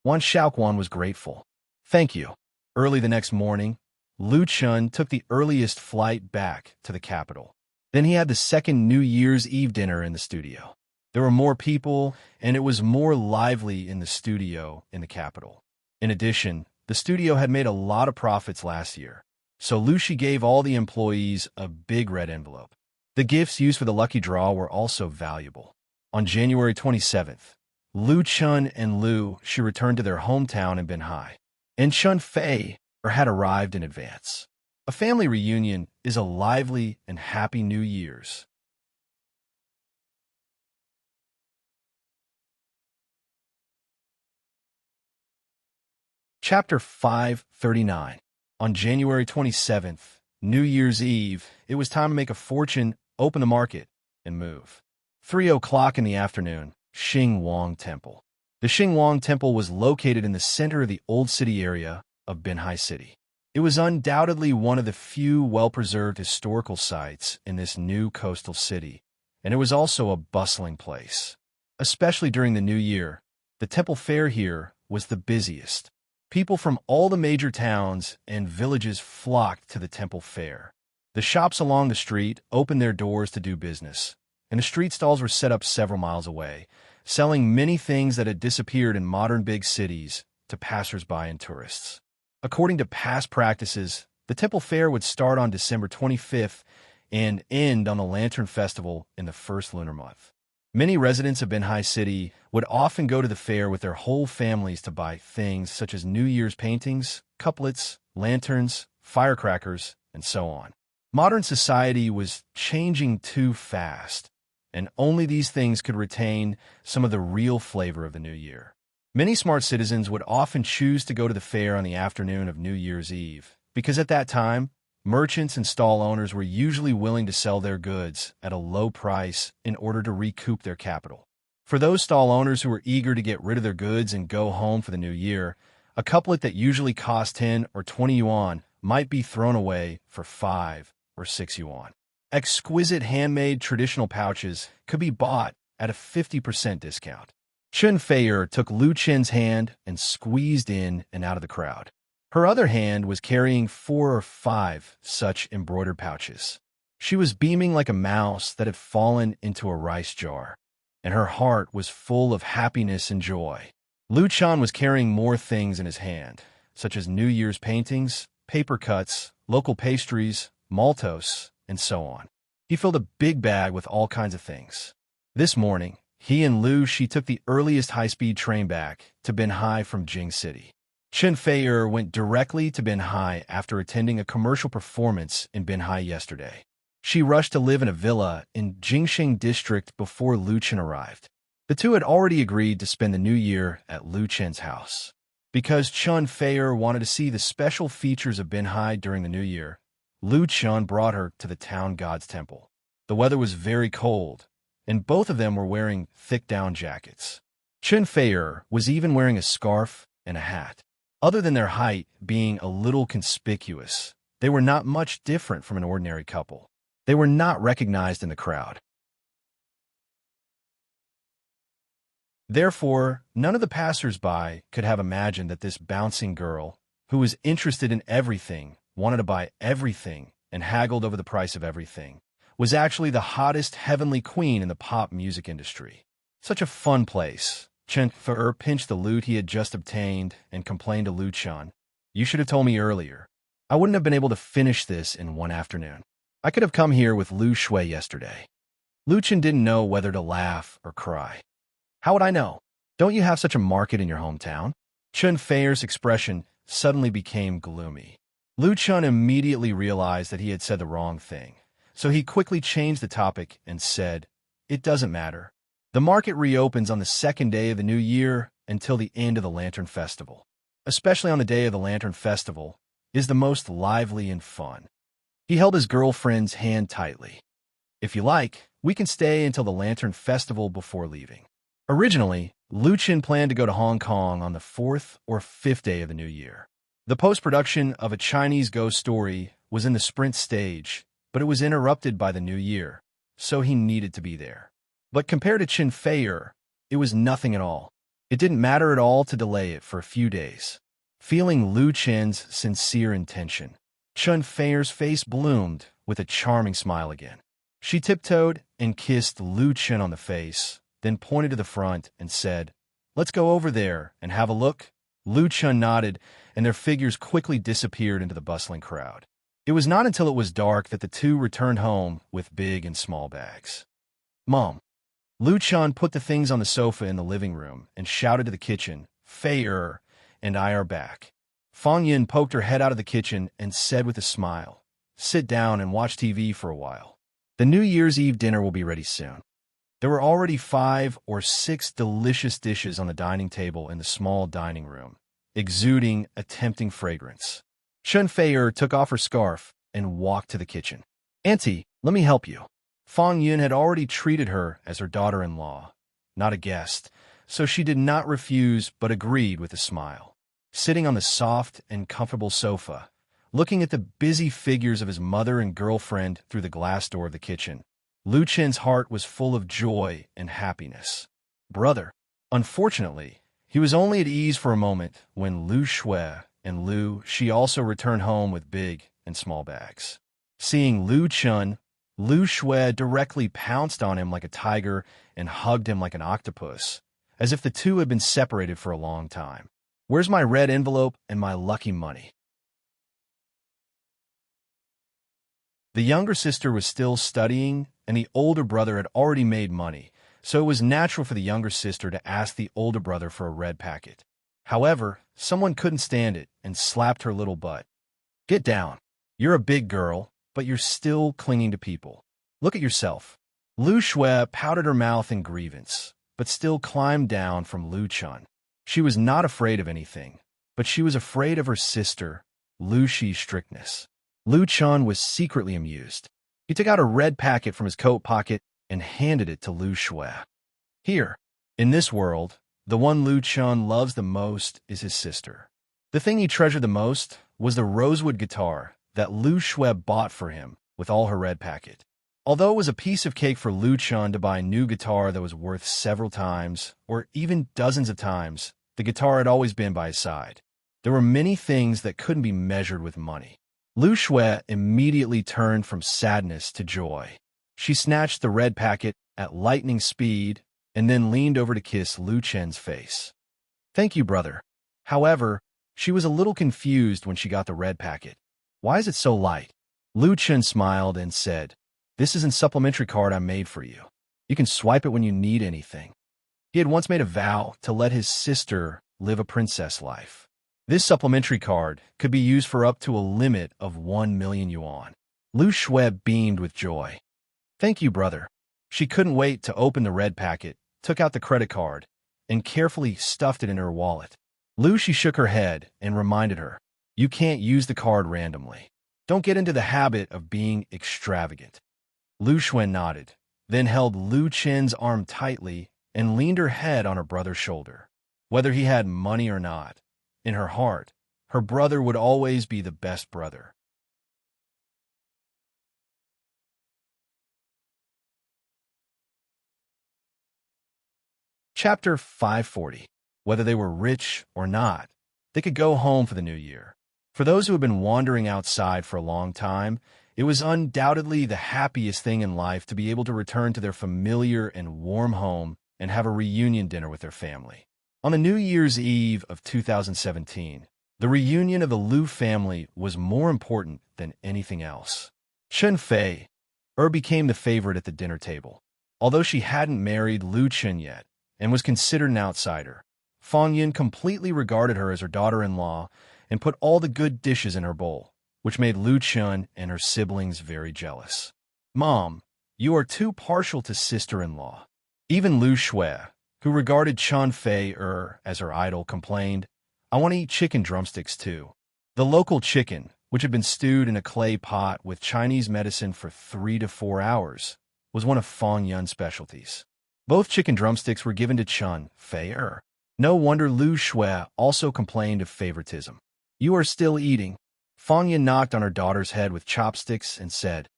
Wan Xiaoquan was grateful. "Thank you." Early the next morning, Lu Chen took the earliest flight back to the capital. Then he had the second New Year's Eve dinner in the studio. There were more people, and it was more lively in the studio in the capital. In addition, the studio had made a lot of profits last year, so Lu Shi gave all the employees a big red envelope. The gifts used for the lucky draw were also valuable. On January 27th, Lu Chen and Lu Shi returned to their hometown in Binhai, and Chun Fei had arrived in advance. A family reunion is a lively and happy New Year's. Chapter 539. On January 27th, New Year's Eve, it was time to make a fortune, open the market, and move. 3 o'clock in the afternoon, Xing Wang Temple. The Xing Wang Temple was located in the center of the old city area of Binhai City. It was undoubtedly one of the few well-preserved historical sites in this new coastal city, and it was also a bustling place. Especially during the new year, the temple fair here was the busiest. People from all the major towns and villages flocked to the temple fair. The shops along the street opened their doors to do business, and the street stalls were set up several miles away, selling many things that had disappeared in modern big cities to passers-by and tourists. According to past practices, the temple fair would start on December 25th and end on the Lantern Festival in the first lunar month. Many residents of Binhai City would often go to the fair with their whole families to buy things such as New Year's paintings, couplets, lanterns, firecrackers, and so on. Modern society was changing too fast, and only these things could retain some of the real flavor of the new year. Many smart citizens would often choose to go to the fair on the afternoon of New Year's Eve, because at that time, merchants and stall owners were usually willing to sell their goods at a low price in order to recoup their capital. For those stall owners who were eager to get rid of their goods and go home for the new year, a couplet that usually cost 10 or 20 yuan might be thrown away for 5 or 6 yuan. Exquisite handmade traditional pouches could be bought at a 50% discount. Chen Feier took Lu Chen's hand and squeezed in and out of the crowd. Her other hand was carrying 4 or 5 such embroidered pouches. She was beaming like a mouse that had fallen into a rice jar, and her heart was full of happiness and joy. Lu Chan was carrying more things in his hand, such as New Year's paintings, paper cuts, local pastries, maltos, and so on. He filled a big bag with all kinds of things. This morning, he and Lu Shi took the earliest high-speed train back to Binhai from Jing City. Chen Feier went directly to Binhai after attending a commercial performance in Binhai yesterday. She rushed to live in a villa in Jingsheng district before Lu Chen arrived. The two had already agreed to spend the new year at Lu Chen's house. Because Chen Feier wanted to see the special features of Binhai during the new year, Lu Chen brought her to the town god's temple. The weather was very cold, and both of them were wearing thick down jackets. Chen Feier was even wearing a scarf and a hat. Other than their height being a little conspicuous, they were not much different from an ordinary couple. They were not recognized in the crowd. Therefore, none of the passers-by could have imagined that this bouncing girl, who was interested in everything, wanted to buy everything, and haggled over the price of everything, was actually the hottest heavenly queen in the pop music industry. Such a fun place. Chen Feier pinched the lute he had just obtained and complained to Lu Chan. You should have told me earlier. I wouldn't have been able to finish this in one afternoon. I could have come here with Lu Shui yesterday. Lu Chen didn't know whether to laugh or cry. How would I know? Don't you have such a market in your hometown? Chen Feier's expression suddenly became gloomy. Lu Chen immediately realized that he had said the wrong thing. So he quickly changed the topic and said, "It doesn't matter. The market reopens on the second day of the new year until the end of the Lantern Festival. Especially on the day of the Lantern Festival is the most lively and fun." He held his girlfriend's hand tightly. "If you like, we can stay until the Lantern Festival before leaving." Originally, Lu Chen planned to go to Hong Kong on the 4th or 5th day of the new year. The post-production of A Chinese Ghost Story was in the sprint stage, but it was interrupted by the new year, so he needed to be there. But compared to Chen Feier, it was nothing at all. It didn't matter at all to delay it for a few days. Feeling Lu Chen's sincere intention, Chen Feier's face bloomed with a charming smile again. She tiptoed and kissed Lu Chen on the face, then pointed to the front and said, "Let's go over there and have a look." Lu Chen nodded, and their figures quickly disappeared into the bustling crowd. It was not until it was dark that the two returned home with big and small bags. "Mom." Lu Chen put the things on the sofa in the living room and shouted to the kitchen, "Feier and I are back." Fang Yin poked her head out of the kitchen and said with a smile, "Sit down and watch TV for a while. The New Year's Eve dinner will be ready soon." There were already 5 or 6 delicious dishes on the dining table in the small dining room, exuding a tempting fragrance. Chen Feier took off her scarf and walked to the kitchen. "Auntie, let me help you." Fang Yun had already treated her as her daughter-in-law, not a guest, so she did not refuse but agreed with a smile. Sitting on the soft and comfortable sofa, looking at the busy figures of his mother and girlfriend through the glass door of the kitchen, Lu Chen's heart was full of joy and happiness. Brother. Unfortunately, he was only at ease for a moment when Lu Shui and Lu Shi also returned home with big and small bags. Seeing Lu Chen, Lu Shui directly pounced on him like a tiger and hugged him like an octopus, as if the two had been separated for a long time. "Where's my red envelope and my lucky money?" The younger sister was still studying, and the older brother had already made money, so it was natural for the younger sister to ask the older brother for a red packet. However, someone couldn't stand it and slapped her little butt. "Get down. You're a big girl, but you're still clinging to people. Look at yourself." Lu Shui pouted her mouth in grievance, but still climbed down from Lu Chun. She was not afraid of anything, but she was afraid of her sister, Lu Shi's strictness. Lu Chun was secretly amused. He took out a red packet from his coat pocket and handed it to Lu Shui. "Here, in this world, the one Lu Chun loves the most is his sister." The thing he treasured the most was the rosewood guitar that Lu Shui bought for him with all her red packet. Although it was a piece of cake for Lu Chun to buy a new guitar that was worth several times, or even dozens of times, the guitar had always been by his side. There were many things that couldn't be measured with money. Lu Shui immediately turned from sadness to joy. She snatched the red packet at lightning speed and then leaned over to kiss Lu Chen's face. "Thank you, brother." However, she was a little confused when she got the red packet. "Why is it so light?" Lu Chen smiled and said, "This is a supplementary card I made for you. You can swipe it when you need anything." He had once made a vow to let his sister live a princess life. This supplementary card could be used for up to a limit of 1 million yuan. Lu Shui beamed with joy. "Thank you, brother." She couldn't wait to open the red packet, took out the credit card, and carefully stuffed it in her wallet. Lu Shi shook her head and reminded her, "You can't use the card randomly. Don't get into the habit of being extravagant." Lu Shui nodded, then held Lu Chen's arm tightly and leaned her head on her brother's shoulder. Whether he had money or not, in her heart, her brother would always be the best brother. Chapter 540. Whether they were rich or not, they could go home for the new year. For those who had been wandering outside for a long time, it was undoubtedly the happiest thing in life to be able to return to their familiar and warm home and have a reunion dinner with their family. On the New Year's Eve of 2017, the reunion of the Lu family was more important than anything else. Chen Fei became the favorite at the dinner table. Although she hadn't married Lu Chen yet and was considered an outsider, Fang Yin completely regarded her as her daughter-in-law and put all the good dishes in her bowl, which made Lu Chen and her siblings very jealous. "Mom, you are too partial to sister-in-law." Even Lu Shui, who regarded Chen Fei as her idol, complained, "I want to eat chicken drumsticks too." The local chicken, which had been stewed in a clay pot with Chinese medicine for 3 to 4 hours, was one of Fang Yun's specialties. Both chicken drumsticks were given to Chen Fei. No wonder Lu Shui also complained of favoritism. "You are still eating." Fang Yun knocked on her daughter's head with chopsticks and said,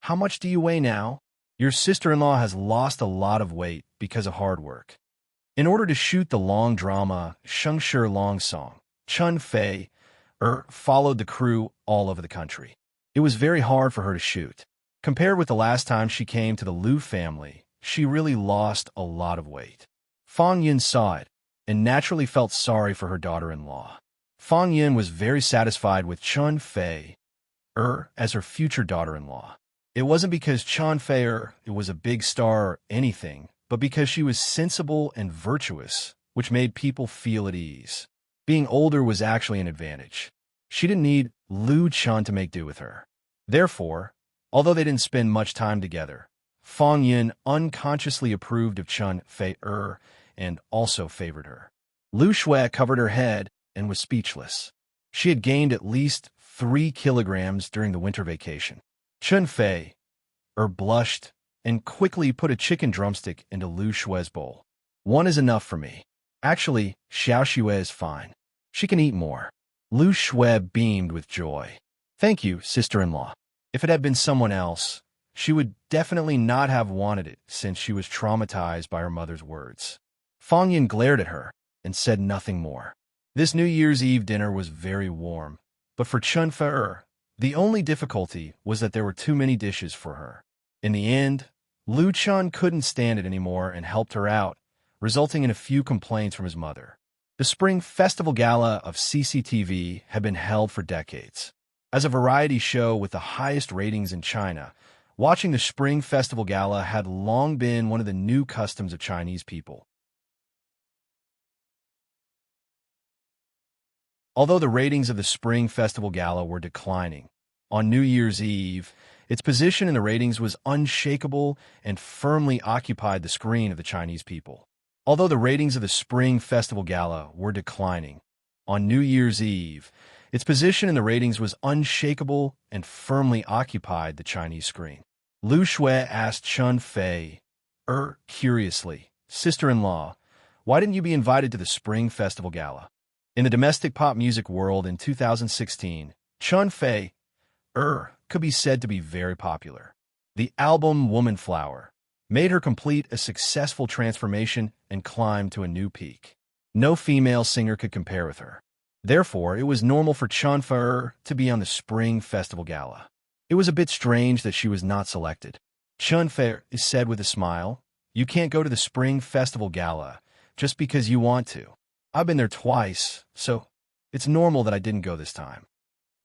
"How much do you weigh now? Your sister-in-law has lost a lot of weight because of hard work." In order to shoot the long drama Shengshi Long Song, Chen Fei followed the crew all over the country. It was very hard for her to shoot. Compared with the last time she came to the Lu family, she really lost a lot of weight. Fang Yun saw it and naturally felt sorry for her daughter-in-law. Fang Yun was very satisfied with Chen Fei as her future daughter-in-law. It wasn't because Chen Fei was a big star or anything, but because she was sensible and virtuous, which made people feel at ease. Being older was actually an advantage. She didn't need Lu Chen to make do with her. Therefore, although they didn't spend much time together, Fang Yun unconsciously approved of Chen Fei and also favored her. Lu Shui covered her head and was speechless. She had gained at least 3 kilograms during the winter vacation. Chen Fei blushed and quickly put a chicken drumstick into Lu Shui's bowl. "One is enough for me. Actually, Xiao Xue is fine. She can eat more." Lu Shui beamed with joy. "Thank you, sister-in-law." If it had been someone else, she would definitely not have wanted it since she was traumatized by her mother's words. Fang Yin glared at her and said nothing more. This New Year's Eve dinner was very warm, but for Chen Fei, the only difficulty was that there were too many dishes for her. In the end, Lu Chen couldn't stand it anymore and helped her out, resulting in a few complaints from his mother. The Spring Festival Gala of CCTV had been held for decades. As a variety show with the highest ratings in China, watching the Spring Festival Gala had long been one of the new customs of Chinese people. Although the ratings of the Spring Festival Gala were declining, on New Year's Eve, its position in the ratings was unshakable and firmly occupied the screen of the Chinese people. Although the ratings of the Spring Festival Gala were declining, on New Year's Eve, its position in the ratings was unshakable and firmly occupied the Chinese screen. Lu Shui asked Chun Fei, curiously, sister-in-law, why didn't you be invited to the Spring Festival Gala? In the domestic pop music world in 2016, Chun Fei, could be said to be very popular. The album Woman Flower made her complete a successful transformation and climb to a new peak. No female singer could compare with her. Therefore, it was normal for Chun Fei to be on the Spring Festival Gala. It was a bit strange that she was not selected. Chun Fei said with a smile, "You can't go to the Spring Festival Gala just because you want to. I've been there twice, so it's normal that I didn't go this time."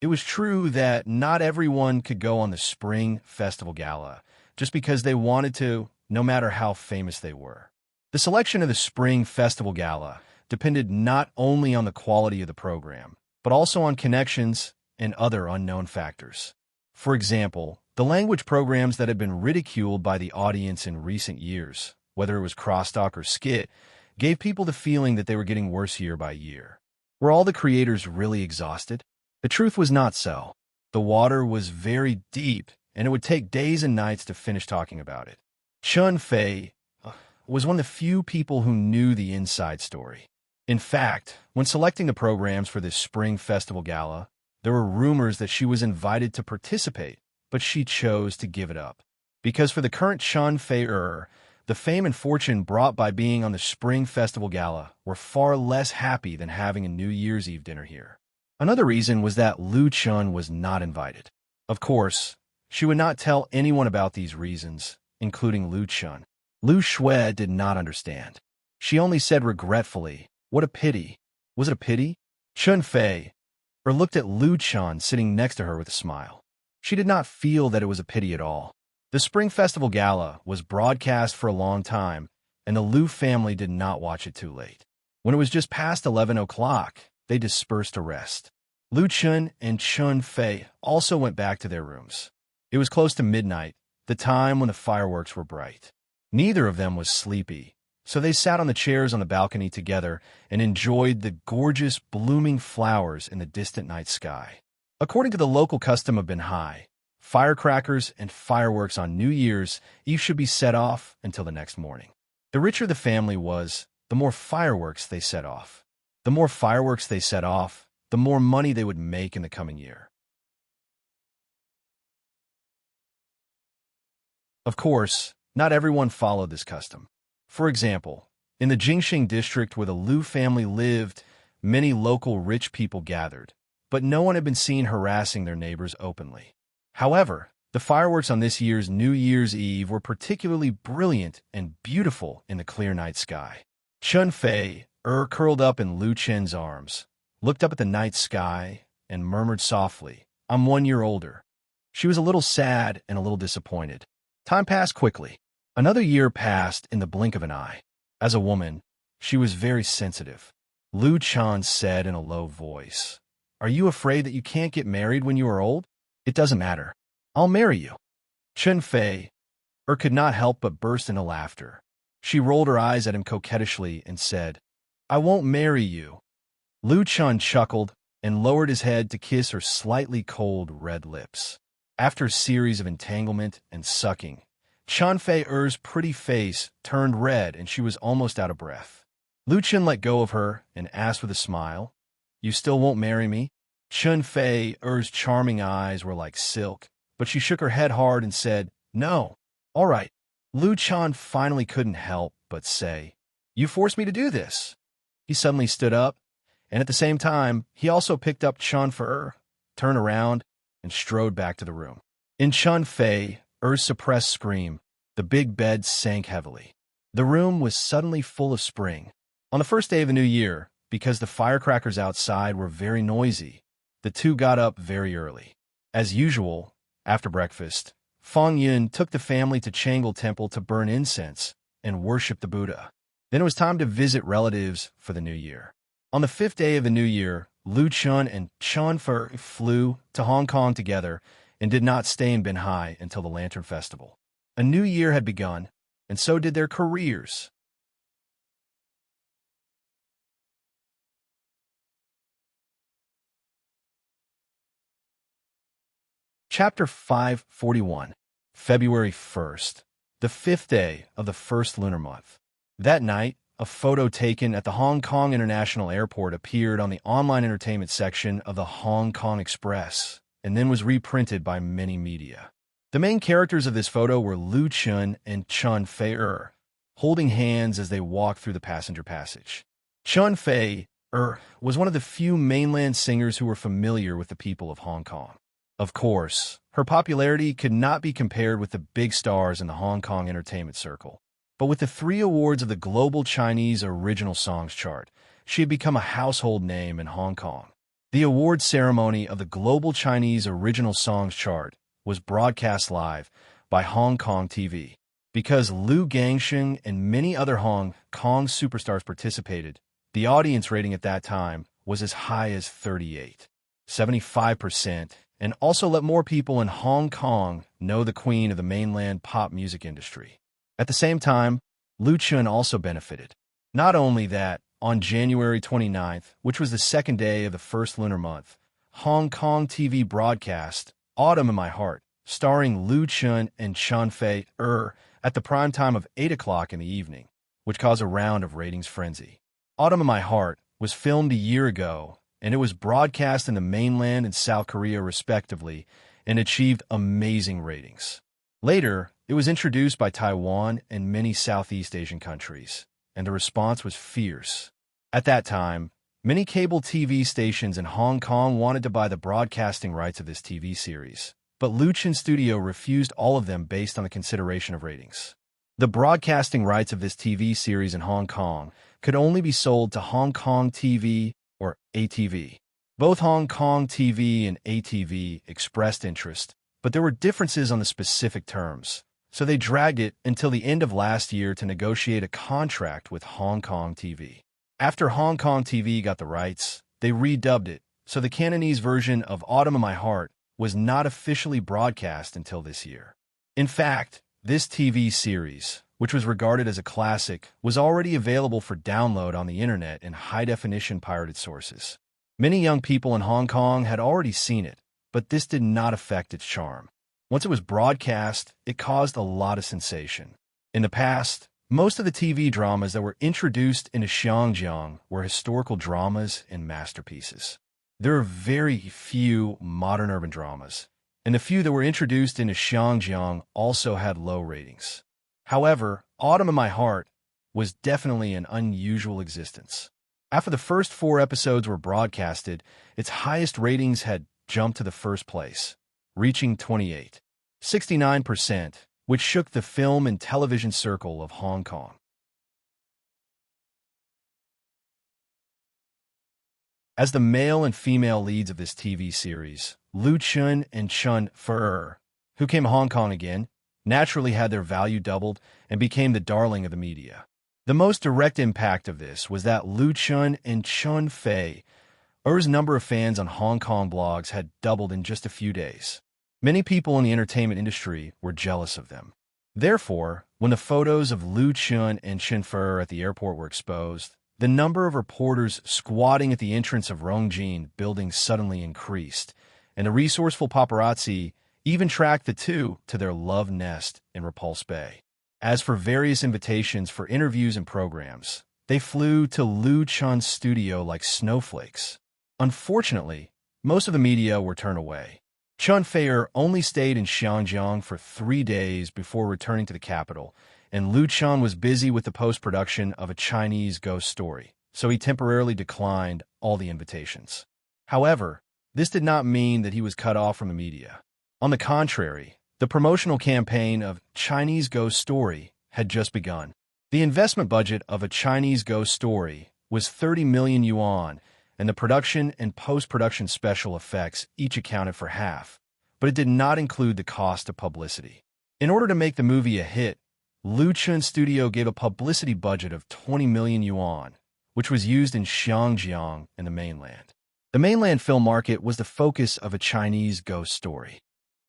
It was true that not everyone could go on the Spring Festival Gala just because they wanted to, no matter how famous they were. The selection of the Spring Festival Gala depended not only on the quality of the program, but also on connections and other unknown factors. For example, the language programs that had been ridiculed by the audience in recent years, whether it was crosstalk or skit, gave people the feeling that they were getting worse year by year. Were all the creators really exhausted? The truth was not so. The water was very deep, and it would take days and nights to finish talking about it. Chun Fei was one of the few people who knew the inside story. In fact, when selecting the programs for this Spring Festival Gala, there were rumors that she was invited to participate, but she chose to give it up. Because for the current Chun Fei, the fame and fortune brought by being on the Spring Festival Gala were far less happy than having a New Year's Eve dinner here. Another reason was that Lu Chun was not invited. Of course, she would not tell anyone about these reasons, including Lu Chun. Lu Shui did not understand. She only said regretfully, "What a pity." Was it a pity? Chun Fei looked at Lu Chun sitting next to her with a smile. She did not feel that it was a pity at all. The Spring Festival Gala was broadcast for a long time, and the Lu family did not watch it too late. When it was just past 11 o'clock, they dispersed to rest. Lu Chun and Chun Fei also went back to their rooms. It was close to midnight, the time when the fireworks were bright. Neither of them was sleepy, so they sat on the chairs on the balcony together and enjoyed the gorgeous blooming flowers in the distant night sky. According to the local custom of Binhai, firecrackers and fireworks on New Year's Eve should be set off until the next morning. The richer the family was, the more fireworks they set off. The more fireworks they set off, the more money they would make in the coming year. Of course, not everyone followed this custom. For example, in the Jingxing district where the Lu family lived, many local rich people gathered, but no one had been seen harassing their neighbors openly. However, the fireworks on this year's New Year's Eve were particularly brilliant and beautiful in the clear night sky. Chun Fei, curled up in Lu Chen's arms, looked up at the night sky and murmured softly, "I'm 1 year older." She was a little sad and a little disappointed. Time passed quickly. Another year passed in the blink of an eye. As a woman, she was very sensitive. Lu Chan said in a low voice, "Are you afraid that you can't get married when you are old? It doesn't matter. I'll marry you." Chun Fei could not help but burst into laughter. She rolled her eyes at him coquettishly and said, "I won't marry you." Lu Chun chuckled and lowered his head to kiss her slightly cold red lips. After a series of entanglement and sucking, Chun Fei's pretty face turned red and she was almost out of breath. Lu Chun let go of her and asked with a smile, "You still won't marry me?" Chun Fei's charming eyes were like silk, but she shook her head hard and said, "No." "All right." Lu Chun finally couldn't help but say, "You forced me to do this." He suddenly stood up, and at the same time, he also picked up Chun Fei, turned around, and strode back to the room. In Chun Fei's suppressed scream, the big bed sank heavily. The room was suddenly full of spring. On the first day of the new year, because the firecrackers outside were very noisy, the two got up very early. As usual, after breakfast, Feng Yun took the family to Changle Temple to burn incense and worship the Buddha. Then it was time to visit relatives for the new year. On the 5th day of the new year, Lu Chun and Chun Fer flew to Hong Kong together and did not stay in Binhai until the Lantern Festival. A new year had begun, and so did their careers. Chapter 541, February 1st, the 5th day of the first lunar month. That night, a photo taken at the Hong Kong International Airport appeared on the online entertainment section of the Hong Kong Express and then was reprinted by many media. The main characters of this photo were Lu Chun and Chun Fei holding hands as they walked through the passenger passage. Chun Fei was one of the few mainland singers who were familiar with the people of Hong Kong. Of course, her popularity could not be compared with the big stars in the Hong Kong entertainment circle. But with the 3 awards of the Global Chinese Original Songs chart, she had become a household name in Hong Kong. The award ceremony of the Global Chinese Original Songs chart was broadcast live by Hong Kong TV. Because Lu Gangsheng and many other Hong Kong superstars participated, the audience rating at that time was as high as 75%, and also let more people in Hong Kong know the queen of the mainland pop music industry. At the same time, Lu Chun also benefited. Not only that, on January 29th, which was the 2nd day of the first lunar month, Hong Kong TV broadcast Autumn in My Heart, starring Lu Chun and Chun Fei at the prime time of 8 o'clock in the evening, which caused a round of ratings frenzy. Autumn in My Heart was filmed a year ago, and it was broadcast in the mainland and South Korea respectively, and achieved amazing ratings. Later, it was introduced by Taiwan and many Southeast Asian countries, and the response was fierce. At that time, many cable TV stations in Hong Kong wanted to buy the broadcasting rights of this TV series, but Lu Chun Studio refused all of them based on the consideration of ratings. The broadcasting rights of this TV series in Hong Kong could only be sold to Hong Kong TV or ATV. Both Hong Kong TV and ATV expressed interest, but there were differences on the specific terms, so they dragged it until the end of last year to negotiate a contract with Hong Kong TV. After Hong Kong TV got the rights, they redubbed it, so the Cantonese version of Autumn in My Heart was not officially broadcast until this year. In fact, this TV series, which was regarded as a classic, was already available for download on the internet in high-definition pirated sources. Many young people in Hong Kong had already seen it, but this did not affect its charm. Once it was broadcast, it caused a lot of sensation. In the past, most of the TV dramas that were introduced into Xinjiang were historical dramas and masterpieces. There are very few modern urban dramas, and the few that were introduced into Xinjiang also had low ratings. However, Autumn in My Heart was definitely an unusual existence. After the first 4 episodes were broadcasted, its highest ratings had jumped to the first place, reaching 68.69%, which shook the film and television circle of Hong Kong. As the male and female leads of this TV series, Lu Chun and Chun Fei, who came to Hong Kong again, naturally had their value doubled and became the darling of the media. The most direct impact of this was that Lu Chun and Chun Fei's number of fans on Hong Kong blogs had doubled in just a few days. Many people in the entertainment industry were jealous of them. Therefore, when the photos of Lu Chun and Chun Fei at the airport were exposed, the number of reporters squatting at the entrance of Rongjin building suddenly increased, and the resourceful paparazzi even tracked the two to their love nest in Repulse Bay. As for various invitations for interviews and programs, they flew to Lu Chun's studio like snowflakes. Unfortunately, most of the media were turned away. Chun Fei only stayed in Xinjiang for 3 days before returning to the capital, and Lu Chun was busy with the post-production of a Chinese ghost story, so he temporarily declined all the invitations. However, this did not mean that he was cut off from the media. On the contrary, the promotional campaign of Chinese Ghost Story had just begun. The investment budget of a Chinese ghost story was 30 million yuan, and the production and post-production special effects each accounted for half, but it did not include the cost of publicity. In order to make the movie a hit, Liu Chun's studio gave a publicity budget of 20 million yuan, which was used in Xinjiang and the mainland. The mainland film market was the focus of a Chinese ghost story.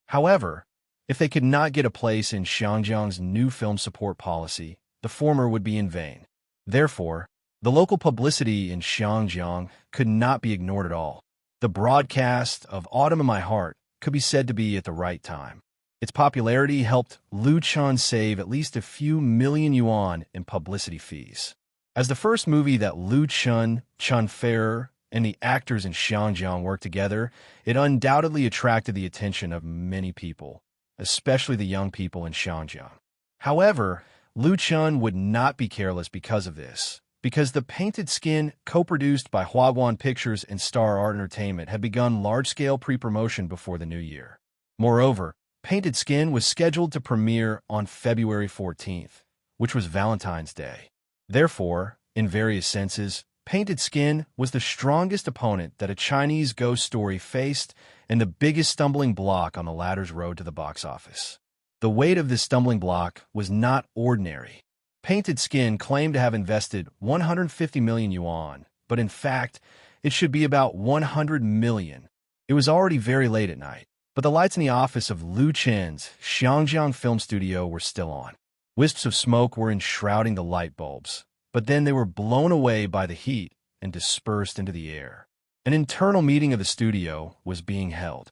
However, if they could not get a place in Xinjiang's new film support policy, the former would be in vain. Therefore, the local publicity in Xinjiang could not be ignored at all. The broadcast of Autumn in My Heart could be said to be at the right time. Its popularity helped Liu Chun save at least a few million yuan in publicity fees. As the first movie that Liu Chun, Chun Ferrer, and the actors in Xinjiang worked together, it undoubtedly attracted the attention of many people, especially the young people in Xinjiang. However, Liu Chun would not be careless because of this, because The Painted Skin, co-produced by Huaguan Pictures and Star Art Entertainment, had begun large-scale pre-promotion before the new year. Moreover, Painted Skin was scheduled to premiere on February 14th, which was Valentine's Day. Therefore, in various senses, Painted Skin was the strongest opponent that a Chinese ghost story faced and the biggest stumbling block on the latter's road to the box office. The weight of this stumbling block was not ordinary. Painted Skin claimed to have invested 150 million yuan, but in fact, it should be about 100 million. It was already very late at night, but the lights in the office of Liu Chen's Xinjiang film studio were still on. Wisps of smoke were enshrouding the light bulbs, but then they were blown away by the heat and dispersed into the air. An internal meeting of the studio was being held.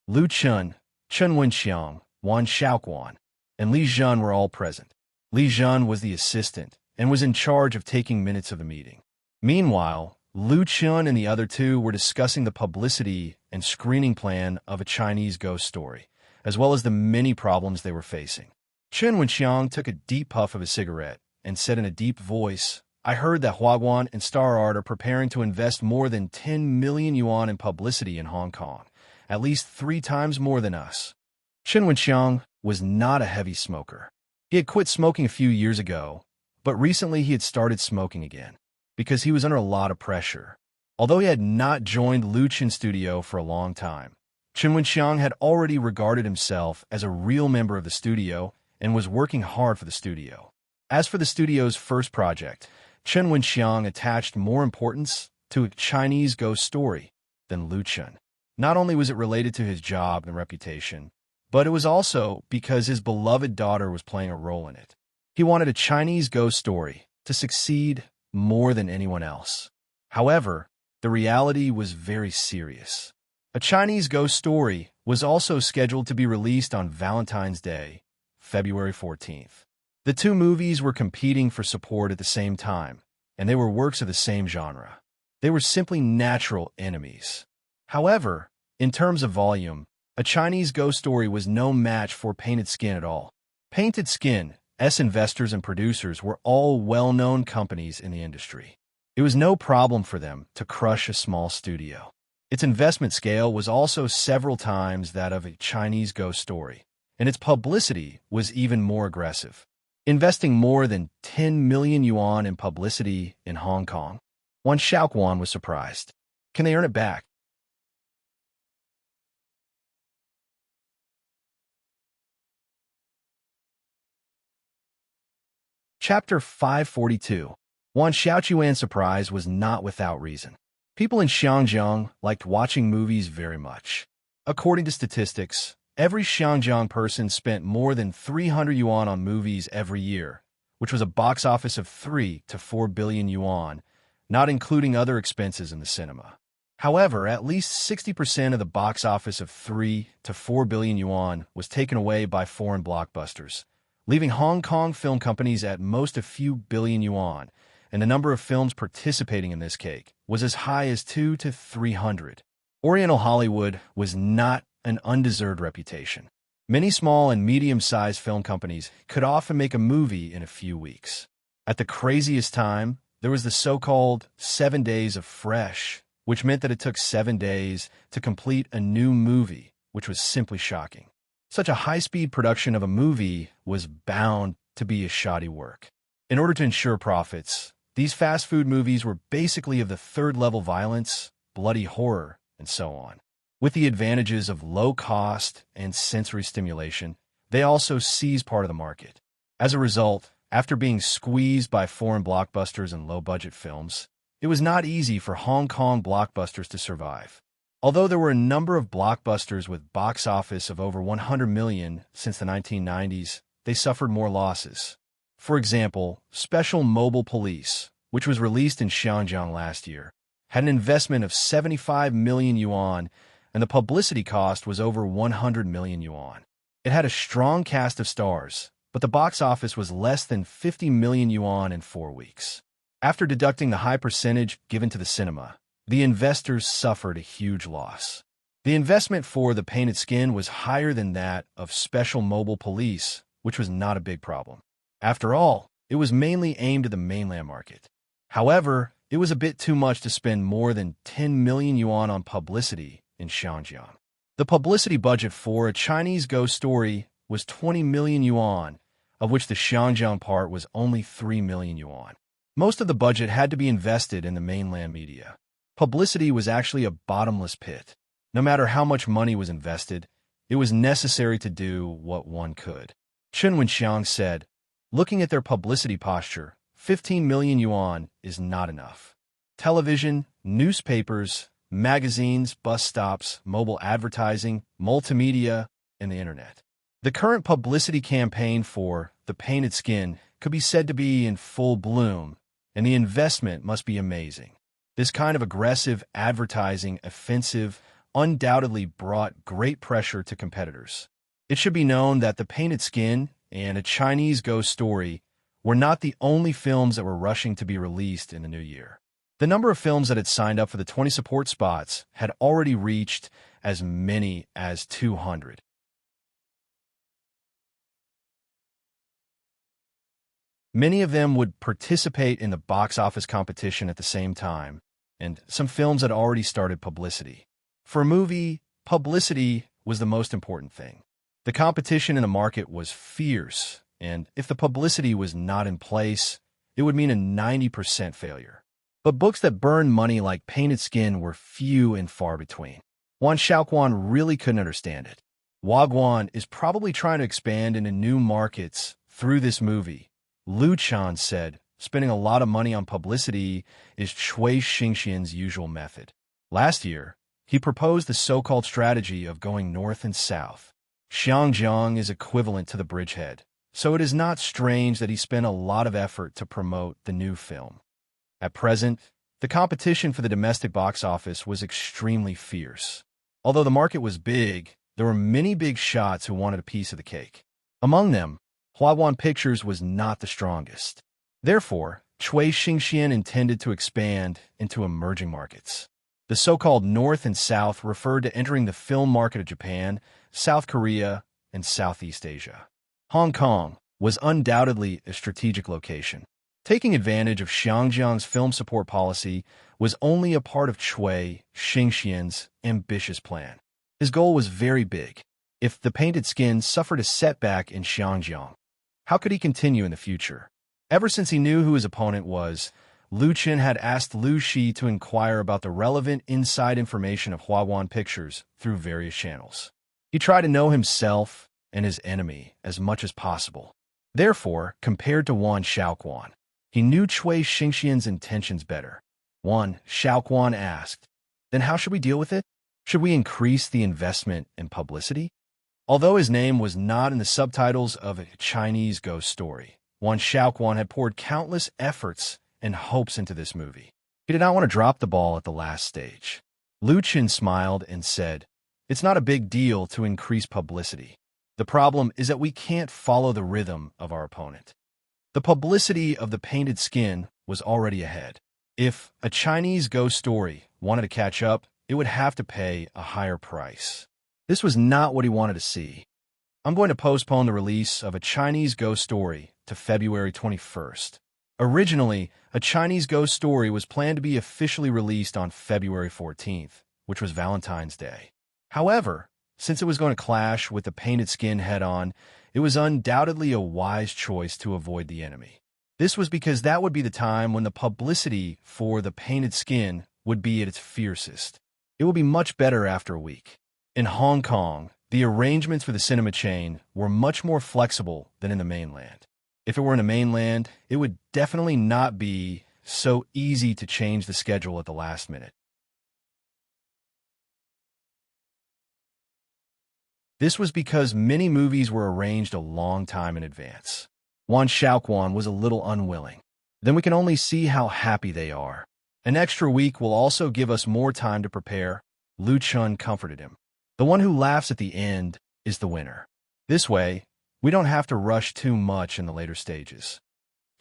Liu Chun, Chen Wenxiang, Wan Xiaoquan, and Li Zhen were all present. Li Zhen was the assistant and was in charge of taking minutes of the meeting. Meanwhile, Liu Chun and the other two were discussing the publicity and screening plan of a Chinese ghost story, as well as the many problems they were facing. Chen Wenxiang took a deep puff of a cigarette and said in a deep voice, "I heard that Huaguan and Star Art are preparing to invest more than 10 million yuan in publicity in Hong Kong, at least 3 times more than us." Chen Wenxiang was not a heavy smoker. He had quit smoking a few years ago, but recently he had started smoking again, because he was under a lot of pressure. Although he had not joined Liu Chen's studio for a long time, Chen Wenxiang had already regarded himself as a real member of the studio and was working hard for the studio. As for the studio's first project, Chen Wenxiang attached more importance to a Chinese ghost story than Liu Chen. Not only was it related to his job and reputation, but it was also because his beloved daughter was playing a role in it. He wanted a Chinese ghost story to succeed more than anyone else. However, the reality was very serious. A Chinese ghost story was also scheduled to be released on Valentine's Day, February 14th. The two movies were competing for support at the same time, and they were works of the same genre. They were simply natural enemies. However, in terms of volume, a Chinese ghost story was no match for Painted Skin at all. Painted Skin's investors and producers were all well-known companies in the industry. It was no problem for them to crush a small studio. Its investment scale was also several times that of a Chinese ghost story, and its publicity was even more aggressive, investing more than 10 million yuan in publicity in Hong Kong. Wan Xiaoquan was surprised. Can they earn it back? Chapter 542. Wan Xiaoquan's surprise was not without reason. People in Xinjiang liked watching movies very much. According to statistics, every Xinjiang person spent more than 300 yuan on movies every year, which was a box office of 3 to 4 billion yuan, not including other expenses in the cinema. However, at least 60% of the box office of 3 to 4 billion yuan was taken away by foreign blockbusters, leaving Hong Kong film companies at most a few billion yuan, and the number of films participating in this cake was as high as 2 to 300. Oriental Hollywood was not an undeserved reputation. Many small and medium-sized film companies could often make a movie in a few weeks. At the craziest time, there was the so-called 7 days of fresh, which meant that it took 7 days to complete a new movie, which was simply shocking. Such a high-speed production of a movie was bound to be a shoddy work. In order to ensure profits, these fast food movies were basically of the third-level violence, bloody horror, and so on. With the advantages of low cost and sensory stimulation, they also seized part of the market. As a result, after being squeezed by foreign blockbusters and low-budget films, it was not easy for Hong Kong blockbusters to survive. Although there were a number of blockbusters with box office of over 100 million since the 1990s, they suffered more losses. For example, Special Mobile Police, which was released in Xinjiang last year, had an investment of 75 million yuan, and the publicity cost was over 100 million yuan. It had a strong cast of stars, but the box office was less than 50 million yuan in 4 weeks. After deducting the high percentage given to the cinema, the investors suffered a huge loss. The investment for The Painted Skin was higher than that of Special Mobile Police, which was not a big problem. After all, it was mainly aimed at the mainland market. However, it was a bit too much to spend more than 10 million yuan on publicity in Xinjiang. The publicity budget for A Chinese Ghost Story was 20 million yuan, of which the Xinjiang part was only 3 million yuan. Most of the budget had to be invested in the mainland media. Publicity was actually a bottomless pit. No matter how much money was invested, it was necessary to do what one could. Chen Wenxiang said, "Looking at their publicity posture, 15 million yuan is not enough. Television, newspapers, magazines, bus stops, mobile advertising, multimedia, and the internet." The current publicity campaign for The Painted Skin could be said to be in full bloom, and the investment must be amazing. This kind of aggressive advertising offensive undoubtedly brought great pressure to competitors. It should be known that The Painted Skin and A Chinese Ghost Story were not the only films that were rushing to be released in the new year. The number of films that had signed up for the 20 support spots had already reached as many as 200. Many of them would participate in the box office competition at the same time, and some films had already started publicity. For a movie, publicity was the most important thing. The competition in the market was fierce, and if the publicity was not in place, it would mean a 90% failure. But books that burned money like Painted Skin were few and far between. Wan Xiaoquan really couldn't understand it. Wagwan is probably trying to expand into new markets through this movie. Lu Chan said, spending a lot of money on publicity is Chui Xingxian's usual method. Last year, he proposed the so-called strategy of going north and south. Xinjiang is equivalent to the bridgehead, so it is not strange that he spent a lot of effort to promote the new film. At present, the competition for the domestic box office was extremely fierce. Although the market was big, there were many big shots who wanted a piece of the cake. Among them, Huawan Pictures was not the strongest. Therefore, Chui Xingxian intended to expand into emerging markets. The so-called North and South referred to entering the film market of Japan, South Korea, and Southeast Asia. Hong Kong was undoubtedly a strategic location. Taking advantage of Xinjiang's film support policy was only a part of Chui Xingxian's ambitious plan. His goal was very big. If The Painted Skin suffered a setback in Xinjiang, how could he continue in the future? Ever since he knew who his opponent was, Lu Chen had asked Lu Shi to inquire about the relevant inside information of Huawan Pictures through various channels. He tried to know himself and his enemy as much as possible. Therefore, compared to Wan Xiaoquan, he knew Chui Xingxian's intentions better. Wan Xiaoquan asked, "Then how should we deal with it? Should we increase the investment in publicity?" Although his name was not in the subtitles of A Chinese Ghost Story, Wan Xiaoquan had poured countless efforts and hopes into this movie. He did not want to drop the ball at the last stage. Lu Chen smiled and said, "It's not a big deal to increase publicity. The problem is that we can't follow the rhythm of our opponent." The publicity of The Painted Skin was already ahead. If A Chinese Ghost Story wanted to catch up, it would have to pay a higher price. This was not what he wanted to see. "I'm going to postpone the release of A Chinese Ghost Story to February 21st. Originally, A Chinese Ghost Story was planned to be officially released on February 14th, which was Valentine's Day. However, since it was going to clash with The Painted Skin head-on, it was undoubtedly a wise choice to avoid the enemy. This was because that would be the time when the publicity for the painted skin would be at its fiercest. It would be much better after a week. In Hong Kong, the arrangements for the cinema chain were much more flexible than in the mainland. If it were in the mainland, it would definitely not be so easy to change the schedule at the last minute. This was because many movies were arranged a long time in advance. Wan Xiaoquan was a little unwilling. Then we can only see how happy they are. An extra week will also give us more time to prepare. Lu Chun comforted him. The one who laughs at the end is the winner. This way, we don't have to rush too much in the later stages.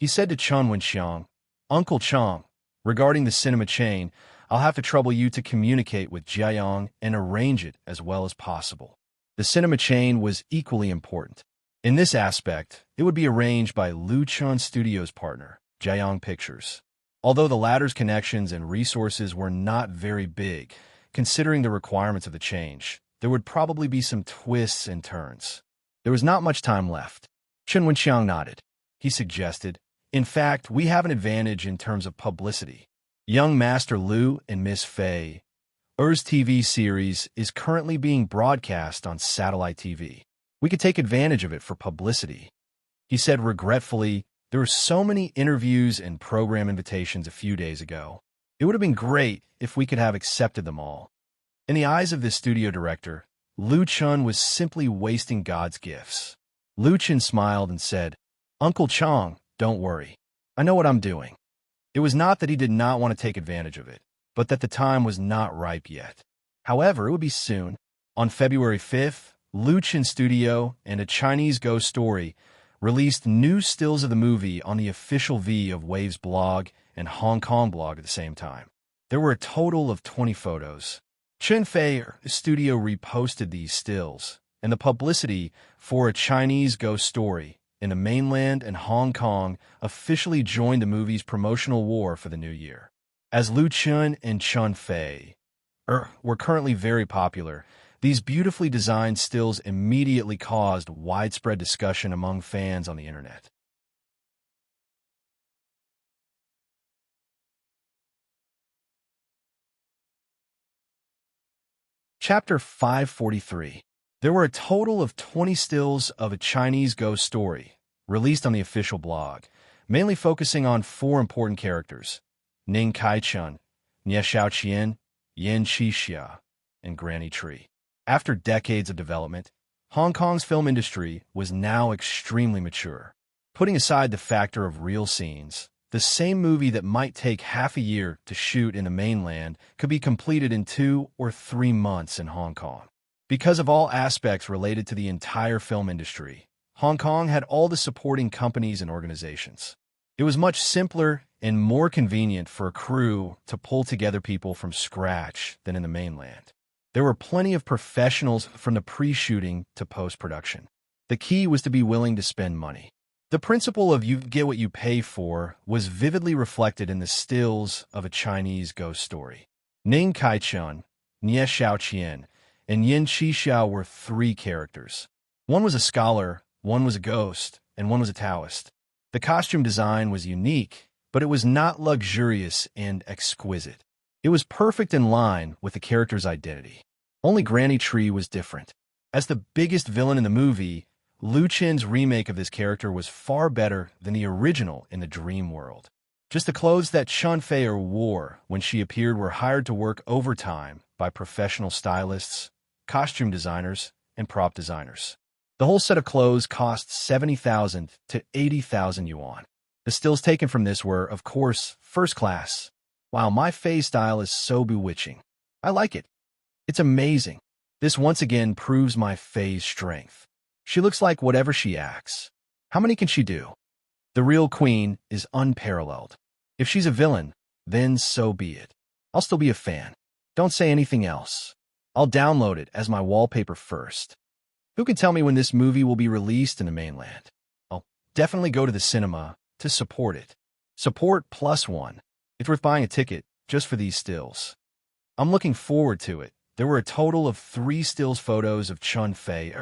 He said to Chun Wenxiang, Uncle Chang, regarding the cinema chain, I'll have to trouble you to communicate with Jiayang and arrange it as well as possible. The cinema chain was equally important. In this aspect, it would be arranged by Lu Chun Studios' partner, Jiayang Pictures. Although the latter's connections and resources were not very big, considering the requirements of the change, there would probably be some twists and turns. There was not much time left. Chen Wenxiang nodded. He suggested, in fact, we have an advantage in terms of publicity. Young Master Lu and Miss Fei, Er's TV series is currently being broadcast on satellite TV. We could take advantage of it for publicity. He said regretfully, there were so many interviews and program invitations a few days ago. It would have been great if we could have accepted them all. In the eyes of this studio director, Lu Chun was simply wasting God's gifts. Lu Chun smiled and said, Uncle Chang, don't worry. I know what I'm doing. It was not that he did not want to take advantage of it, but that the time was not ripe yet. However, it would be soon. On February 5th, Lu Chun Studio and A Chinese Ghost Story released new stills of the movie on the official V of Waves blog and Hong Kong blog at the same time. There were a total of 20 photos. Chen Fei Studio reposted these stills, and the publicity for A Chinese Ghost Story in the mainland and Hong Kong officially joined the movie's promotional war for the new year. As Lu Chun and Chen Fei were currently very popular, these beautifully designed stills immediately caused widespread discussion among fans on the internet. Chapter 543. There were a total of 20 stills of A Chinese Ghost Story, released on the official blog, mainly focusing on 4 important characters, Ning Kai-chun, Nie Xiaoqian, Yan Qixia, and Granny Tree. After decades of development, Hong Kong's film industry was now extremely mature. Putting aside the factor of real scenes, the same movie that might take half a year to shoot in the mainland could be completed in 2 or 3 months in Hong Kong. Because of all aspects related to the entire film industry, Hong Kong had all the supporting companies and organizations. It was much simpler and more convenient for a crew to pull together people from scratch than in the mainland. There were plenty of professionals from the pre-shooting to post-production. The key was to be willing to spend money. The principle of you get what you pay for was vividly reflected in the stills of A Chinese Ghost Story. Ning Kai-chun, Nie Xiaoqian, and Yan Qixia were 3 characters. One was a scholar, one was a ghost, and one was a Taoist. The costume design was unique, but it was not luxurious and exquisite. It was perfect in line with the character's identity. Only Granny Tree was different. As the biggest villain in the movie, Lu Chen's remake of this character was far better than the original in the dream world. Just the clothes that Chen Fei wore when she appeared were hired to work overtime by professional stylists, costume designers, and prop designers. The whole set of clothes cost 70,000 to 80,000 yuan. The stills taken from this were, of course, first class. Wow, my Fei style is so bewitching. I like it. It's amazing. This once again proves my Fei's strength. She looks like whatever she acts. How many can she do? The real queen is unparalleled. If she's a villain, then so be it. I'll still be a fan. Don't say anything else. I'll download it as my wallpaper first. Who can tell me when this movie will be released in the mainland? I'll definitely go to the cinema to support it. Support +1. It's worth buying a ticket just for these stills. I'm looking forward to it. There were a total of 3 stills photos of Chen Fei.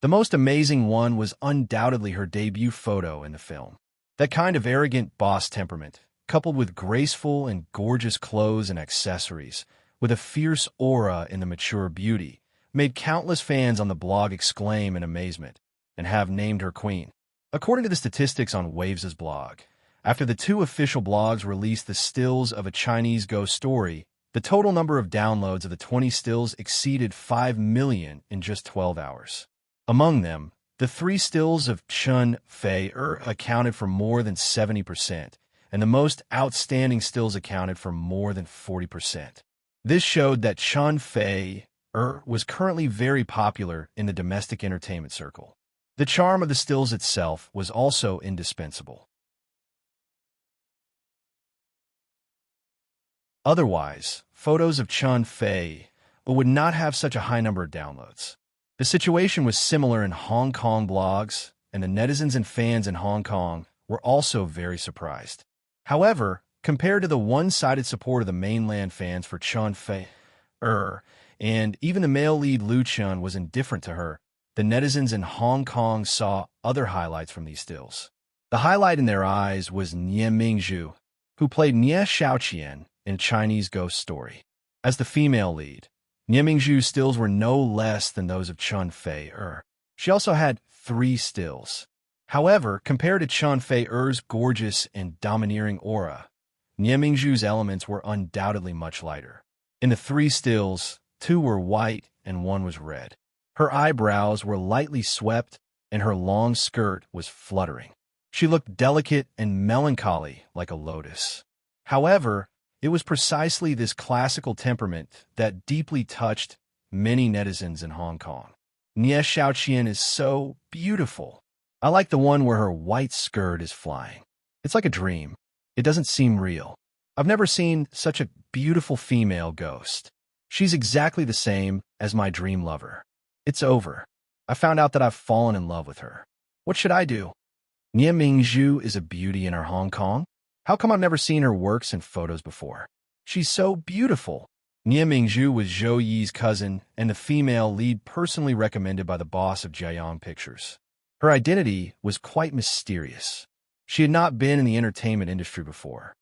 The most amazing one was undoubtedly her debut photo in the film. That kind of arrogant boss temperament, coupled with graceful and gorgeous clothes and accessories, with a fierce aura in the mature beauty, made countless fans on the blog exclaim in amazement and have named her queen. According to the statistics on Waves' blog, after the two official blogs released the stills of a Chinese ghost story, the total number of downloads of the 20 stills exceeded 5 million in just 12 hours. Among them, the 3 stills of Chun Fei accounted for more than 70%, and the most outstanding stills accounted for more than 40%. This showed that Chun Fei was currently very popular in the domestic entertainment circle. The charm of the stills itself was also indispensable. Otherwise, photos of Chun Fei would not have such a high number of downloads. The situation was similar in Hong Kong blogs, and the netizens and fans in Hong Kong were also very surprised. However, compared to the one-sided support of the mainland fans for Chun Fei, and even the male lead Lu Chun was indifferent to her, the netizens in Hong Kong saw other highlights from these stills. The highlight in their eyes was Nie Mingzhu, who played Nie Xiaoqian in Chinese Ghost Story. As the female lead, Nie Mingzhu's stills were no less than those of Chun Fei. She also had 3 stills. However, compared to Chun Fei's gorgeous and domineering aura, Nie Mingzhu's elements were undoubtedly much lighter. In the 3 stills, 2 were white and 1 was red. Her eyebrows were lightly swept, and her long skirt was fluttering. She looked delicate and melancholy like a lotus. However, it was precisely this classical temperament that deeply touched many netizens in Hong Kong. Nie Xiaoqian is so beautiful. I like the one where her white skirt is flying. It's like a dream. It doesn't seem real. I've never seen such a beautiful female ghost. She's exactly the same as my dream lover. It's over. I found out that I've fallen in love with her. What should I do? Nie Mingzhu is a beauty in our Hong Kong. How come I've never seen her works and photos before? She's so beautiful. Nie Mingzhu was Zhou Yi's cousin and the female lead personally recommended by the boss of Jiayang Pictures. Her identity was quite mysterious. She had not been in the entertainment industry before.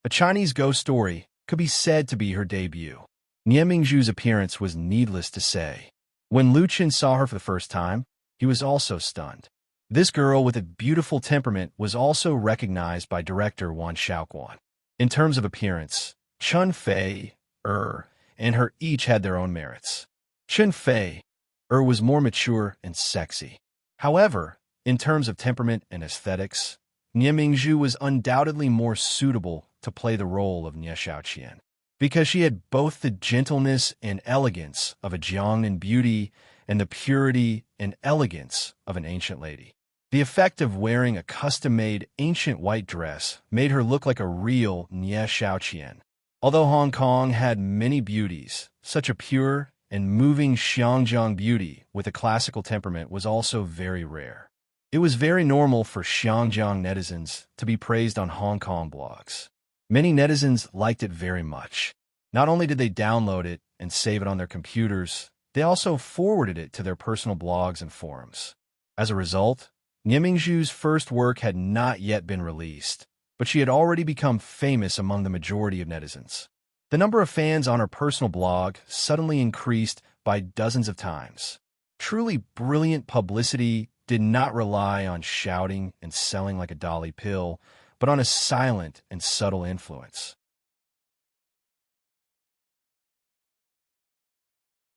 A Chinese ghost story could be said to be her debut. Nie Mingzhu's appearance was needless to say. When Lu Chen saw her for the first time, he was also stunned. This girl with a beautiful temperament was also recognized by director Wan Shaoquan. In terms of appearance, Chun Fei, and her each had their own merits. Chun Fei, was more mature and sexy. However, in terms of temperament and aesthetics, Nie Mingzhu was undoubtedly more suitable to play the role of Nie Xiaoqian, because she had both the gentleness and elegance of a Jiangnan beauty and the purity and elegance of an ancient lady. The effect of wearing a custom-made ancient white dress made her look like a real Nie Xiaoqian. Although Hong Kong had many beauties, such a pure and moving Xiangjiang beauty with a classical temperament was also very rare. It was very normal for Xiangjiang netizens to be praised on Hong Kong blogs. Many netizens liked it very much. Not only did they download it and save it on their computers, they also forwarded it to their personal blogs and forums. As a result, Nie Mingzhu's first work had not yet been released, but she had already become famous among the majority of netizens. The number of fans on her personal blog suddenly increased by dozens of times. Truly brilliant publicity did not rely on shouting and selling like a dolly pill, but on a silent and subtle influence.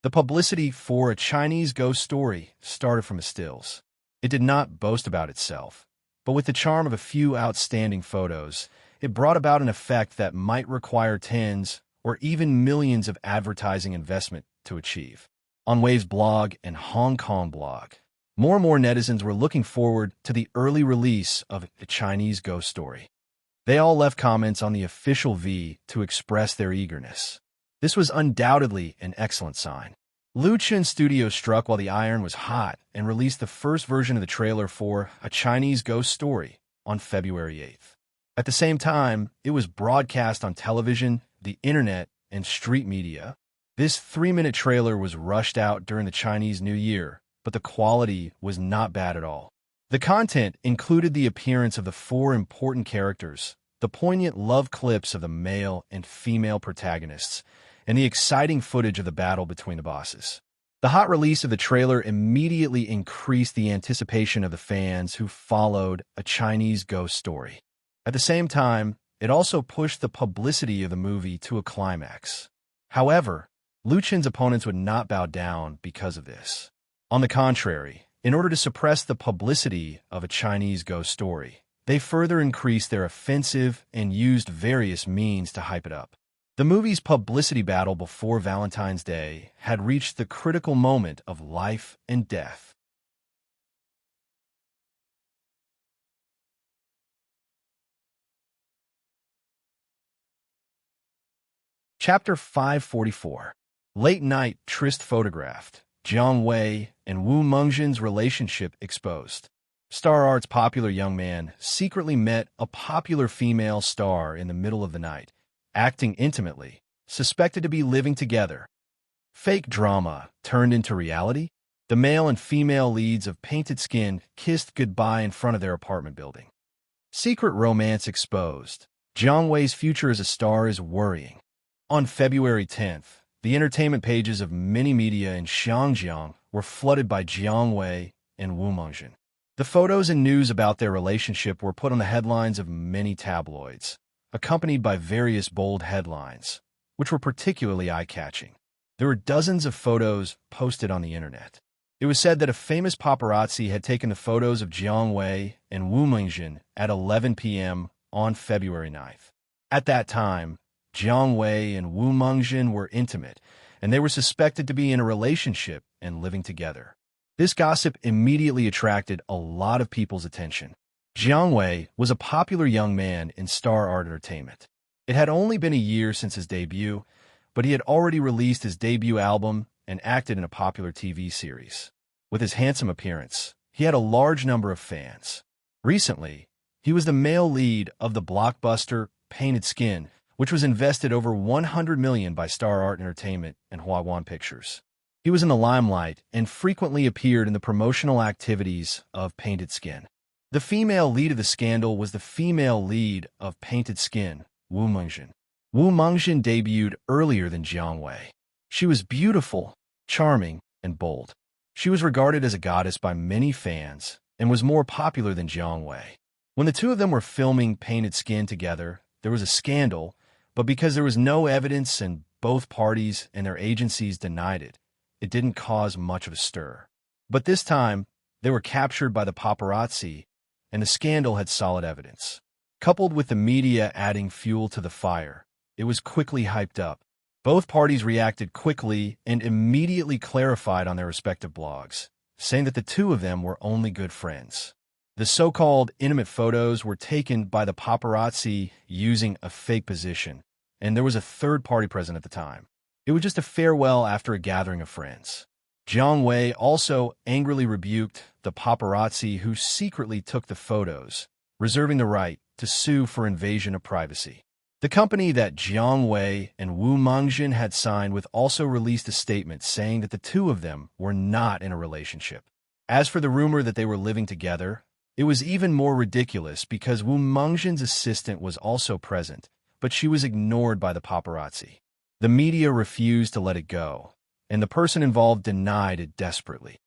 The publicity for a Chinese ghost story started from the stills. It did not boast about itself, but with the charm of a few outstanding photos, it brought about an effect that might require tens or even millions of advertising investment to achieve. On Wave's blog and Hong Kong blog, more and more netizens were looking forward to the early release of a Chinese ghost story. They all left comments on the official V to express their eagerness. This was undoubtedly an excellent sign. Lu Chen Studio struck while the iron was hot and released the first version of the trailer for A Chinese Ghost Story on February 8th. At the same time, it was broadcast on television, the internet, and street media. This 3-minute trailer was rushed out during the Chinese New Year, but the quality was not bad at all. The content included the appearance of the four important characters, the poignant love clips of the male and female protagonists, and the exciting footage of the battle between the bosses. The hot release of the trailer immediately increased the anticipation of the fans who followed a Chinese ghost story. At the same time, it also pushed the publicity of the movie to a climax. However, Lu Qin's opponents would not bow down because of this. On the contrary, in order to suppress the publicity of a Chinese ghost story, they further increased their offensive and used various means to hype it up. The movie's publicity battle before Valentine's Day had reached the critical moment of life and death. Chapter 544. Late Night Tryst Photographed. Jiang Wei and Wu Mengjin's relationship exposed. Star Art's popular young man secretly met a popular female star in the middle of the night, acting intimately, suspected to be living together. Fake drama turned into reality. The male and female leads of Painted Skin kissed goodbye in front of their apartment building. Secret romance exposed. Jiang Wei's future as a star is worrying. On February 10th, the entertainment pages of many media in Xinjiang were flooded by Jiang Wei and Wu Mengjin. The photos and news about their relationship were put on the headlines of many tabloids, accompanied by various bold headlines, which were particularly eye-catching. There were dozens of photos posted on the internet. It was said that a famous paparazzi had taken the photos of Jiang Wei and Wu Mengjin at 11 p.m. on February 9th. At that time, Jiang Wei and Wu Mengjin were intimate, and they were suspected to be in a relationship and living together. This gossip immediately attracted a lot of people's attention. Jiang Wei was a popular young man in Star Art Entertainment. It had only been a year since his debut, but he had already released his debut album and acted in a popular TV series. With his handsome appearance, he had a large number of fans. Recently, he was the male lead of the blockbuster Painted Skin, which was invested over $100 million by Star Art Entertainment and Huaguan Pictures. He was in the limelight and frequently appeared in the promotional activities of Painted Skin. The female lead of the scandal was the female lead of Painted Skin, Wu Mengjin. Wu Mengjin debuted earlier than Jiang Wei. She was beautiful, charming, and bold. She was regarded as a goddess by many fans and was more popular than Jiang Wei. When the two of them were filming Painted Skin together, there was a scandal, but because there was no evidence and both parties and their agencies denied it, it didn't cause much of a stir. But this time, they were captured by the paparazzi, and the scandal had solid evidence. Coupled with the media adding fuel to the fire, it was quickly hyped up. Both parties reacted quickly and immediately clarified on their respective blogs, saying that the two of them were only good friends. The so-called intimate photos were taken by the paparazzi using a fake position, and there was a third party present at the time. It was just a farewell after a gathering of friends. Jiang Wei also angrily rebuked the paparazzi who secretly took the photos, reserving the right to sue for invasion of privacy. The company that Jiang Wei and Wu Mengjin had signed with also released a statement saying that the two of them were not in a relationship. As for the rumor that they were living together, it was even more ridiculous because Wu Mengjin's assistant was also present, but she was ignored by the paparazzi. The media refused to let it go, and the person involved denied it desperately.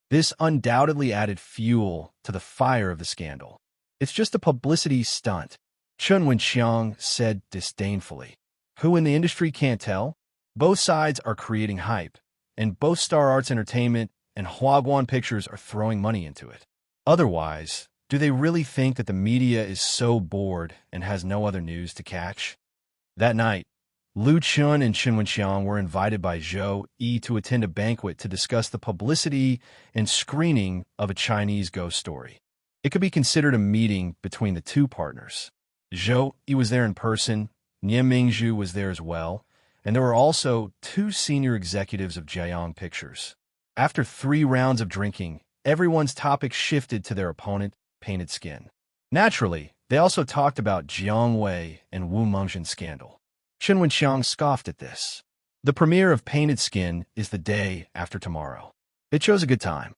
This undoubtedly added fuel to the fire of the scandal. It's just a publicity stunt, Chen Wenxiang said disdainfully. Who in the industry can't tell? Both sides are creating hype, and both Star Arts Entertainment and Huaguan Pictures are throwing money into it. Otherwise, do they really think that the media is so bored and has no other news to catch? That night, Lu Chun and Chen Wenxiang were invited by Zhou Yi to attend a banquet to discuss the publicity and screening of a Chinese ghost story. It could be considered a meeting between the two partners. Zhou Yi was there in person, Nian Mingzhu was there as well, and there were also two senior executives of Jiang Pictures. After 3 rounds of drinking, everyone's topic shifted to their opponent, Painted Skin. Naturally, they also talked about Jiang Wei and Wu Mengjin's scandal. Chen Wenxiang scoffed at this. The premiere of Painted Skin is the day after tomorrow. It chose a good time.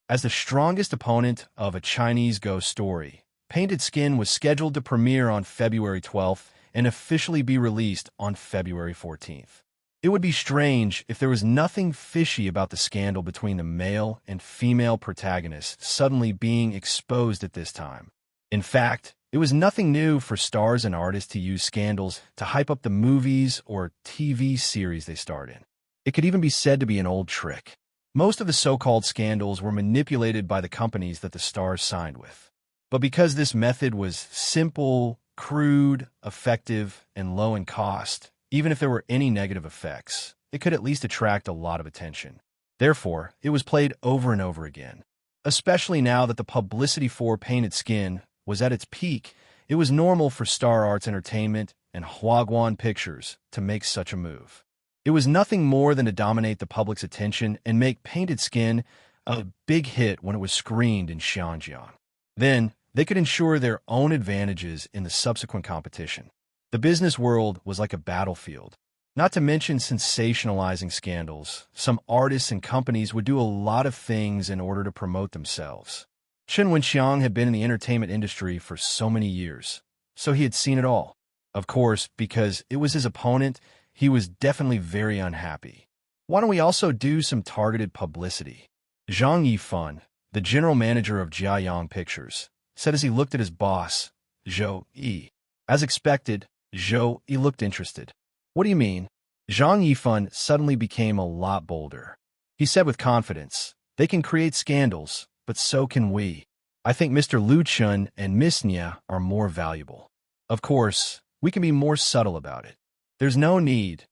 As the strongest opponent of A Chinese Ghost Story, Painted Skin was scheduled to premiere on February 12th and officially be released on February 14th. It would be strange if there was nothing fishy about the scandal between the male and female protagonists suddenly being exposed at this time. In fact, it was nothing new for stars and artists to use scandals to hype up the movies or TV series they starred in. It could even be said to be an old trick. Most of the so-called scandals were manipulated by the companies that the stars signed with. But because this method was simple, crude, effective, and low in cost, even if there were any negative effects, it could at least attract a lot of attention. Therefore, it was played over and over again. Especially now that the publicity for Painted Skin was at its peak, it was normal for Star Arts Entertainment and Huaguan Pictures to make such a move. It was nothing more than to dominate the public's attention and make Painted Skin a big hit when it was screened in Xinjiang. Then, they could ensure their own advantages in the subsequent competition. The business world was like a battlefield. Not to mention sensationalizing scandals, some artists and companies would do a lot of things in order to promote themselves. Chen Wenxiang had been in the entertainment industry for so many years, so he had seen it all. Of course, because it was his opponent, he was definitely very unhappy. Why don't we also do some targeted publicity? Zhang Yifan, the general manager of Jiayang Pictures, said as he looked at his boss, Zhou Yi. As expected, Zhou Yi looked interested. What do you mean? Zhang Yifan suddenly became a lot bolder. He said with confidence, they can create scandals, but so can we. I think Mr. Lu Chun and Miss Nia are more valuable. Of course, we can be more subtle about it. There's no need.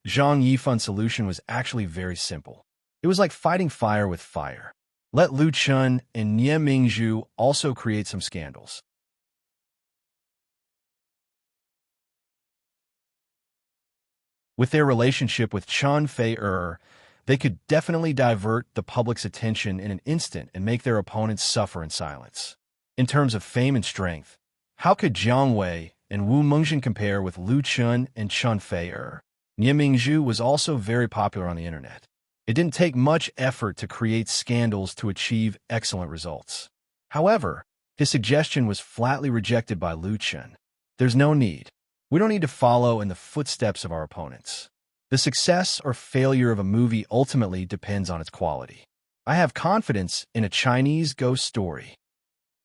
Zhang Yifan's solution was actually very simple. It was like fighting fire with fire. Let Lu Chun and Nie Mingzhu also create some scandals. With their relationship with Chun Fei they could definitely divert the public's attention in an instant and make their opponents suffer in silence. In terms of fame and strength, how could Jiang Wei and Wu Mengzhen compare with Lu Chun and Chun Fei? Nie Mingzhu was also very popular on the internet. It didn't take much effort to create scandals to achieve excellent results. However, his suggestion was flatly rejected by Lu Chun. There's no need. We don't need to follow in the footsteps of our opponents. The success or failure of a movie ultimately depends on its quality. I have confidence in A Chinese Ghost Story.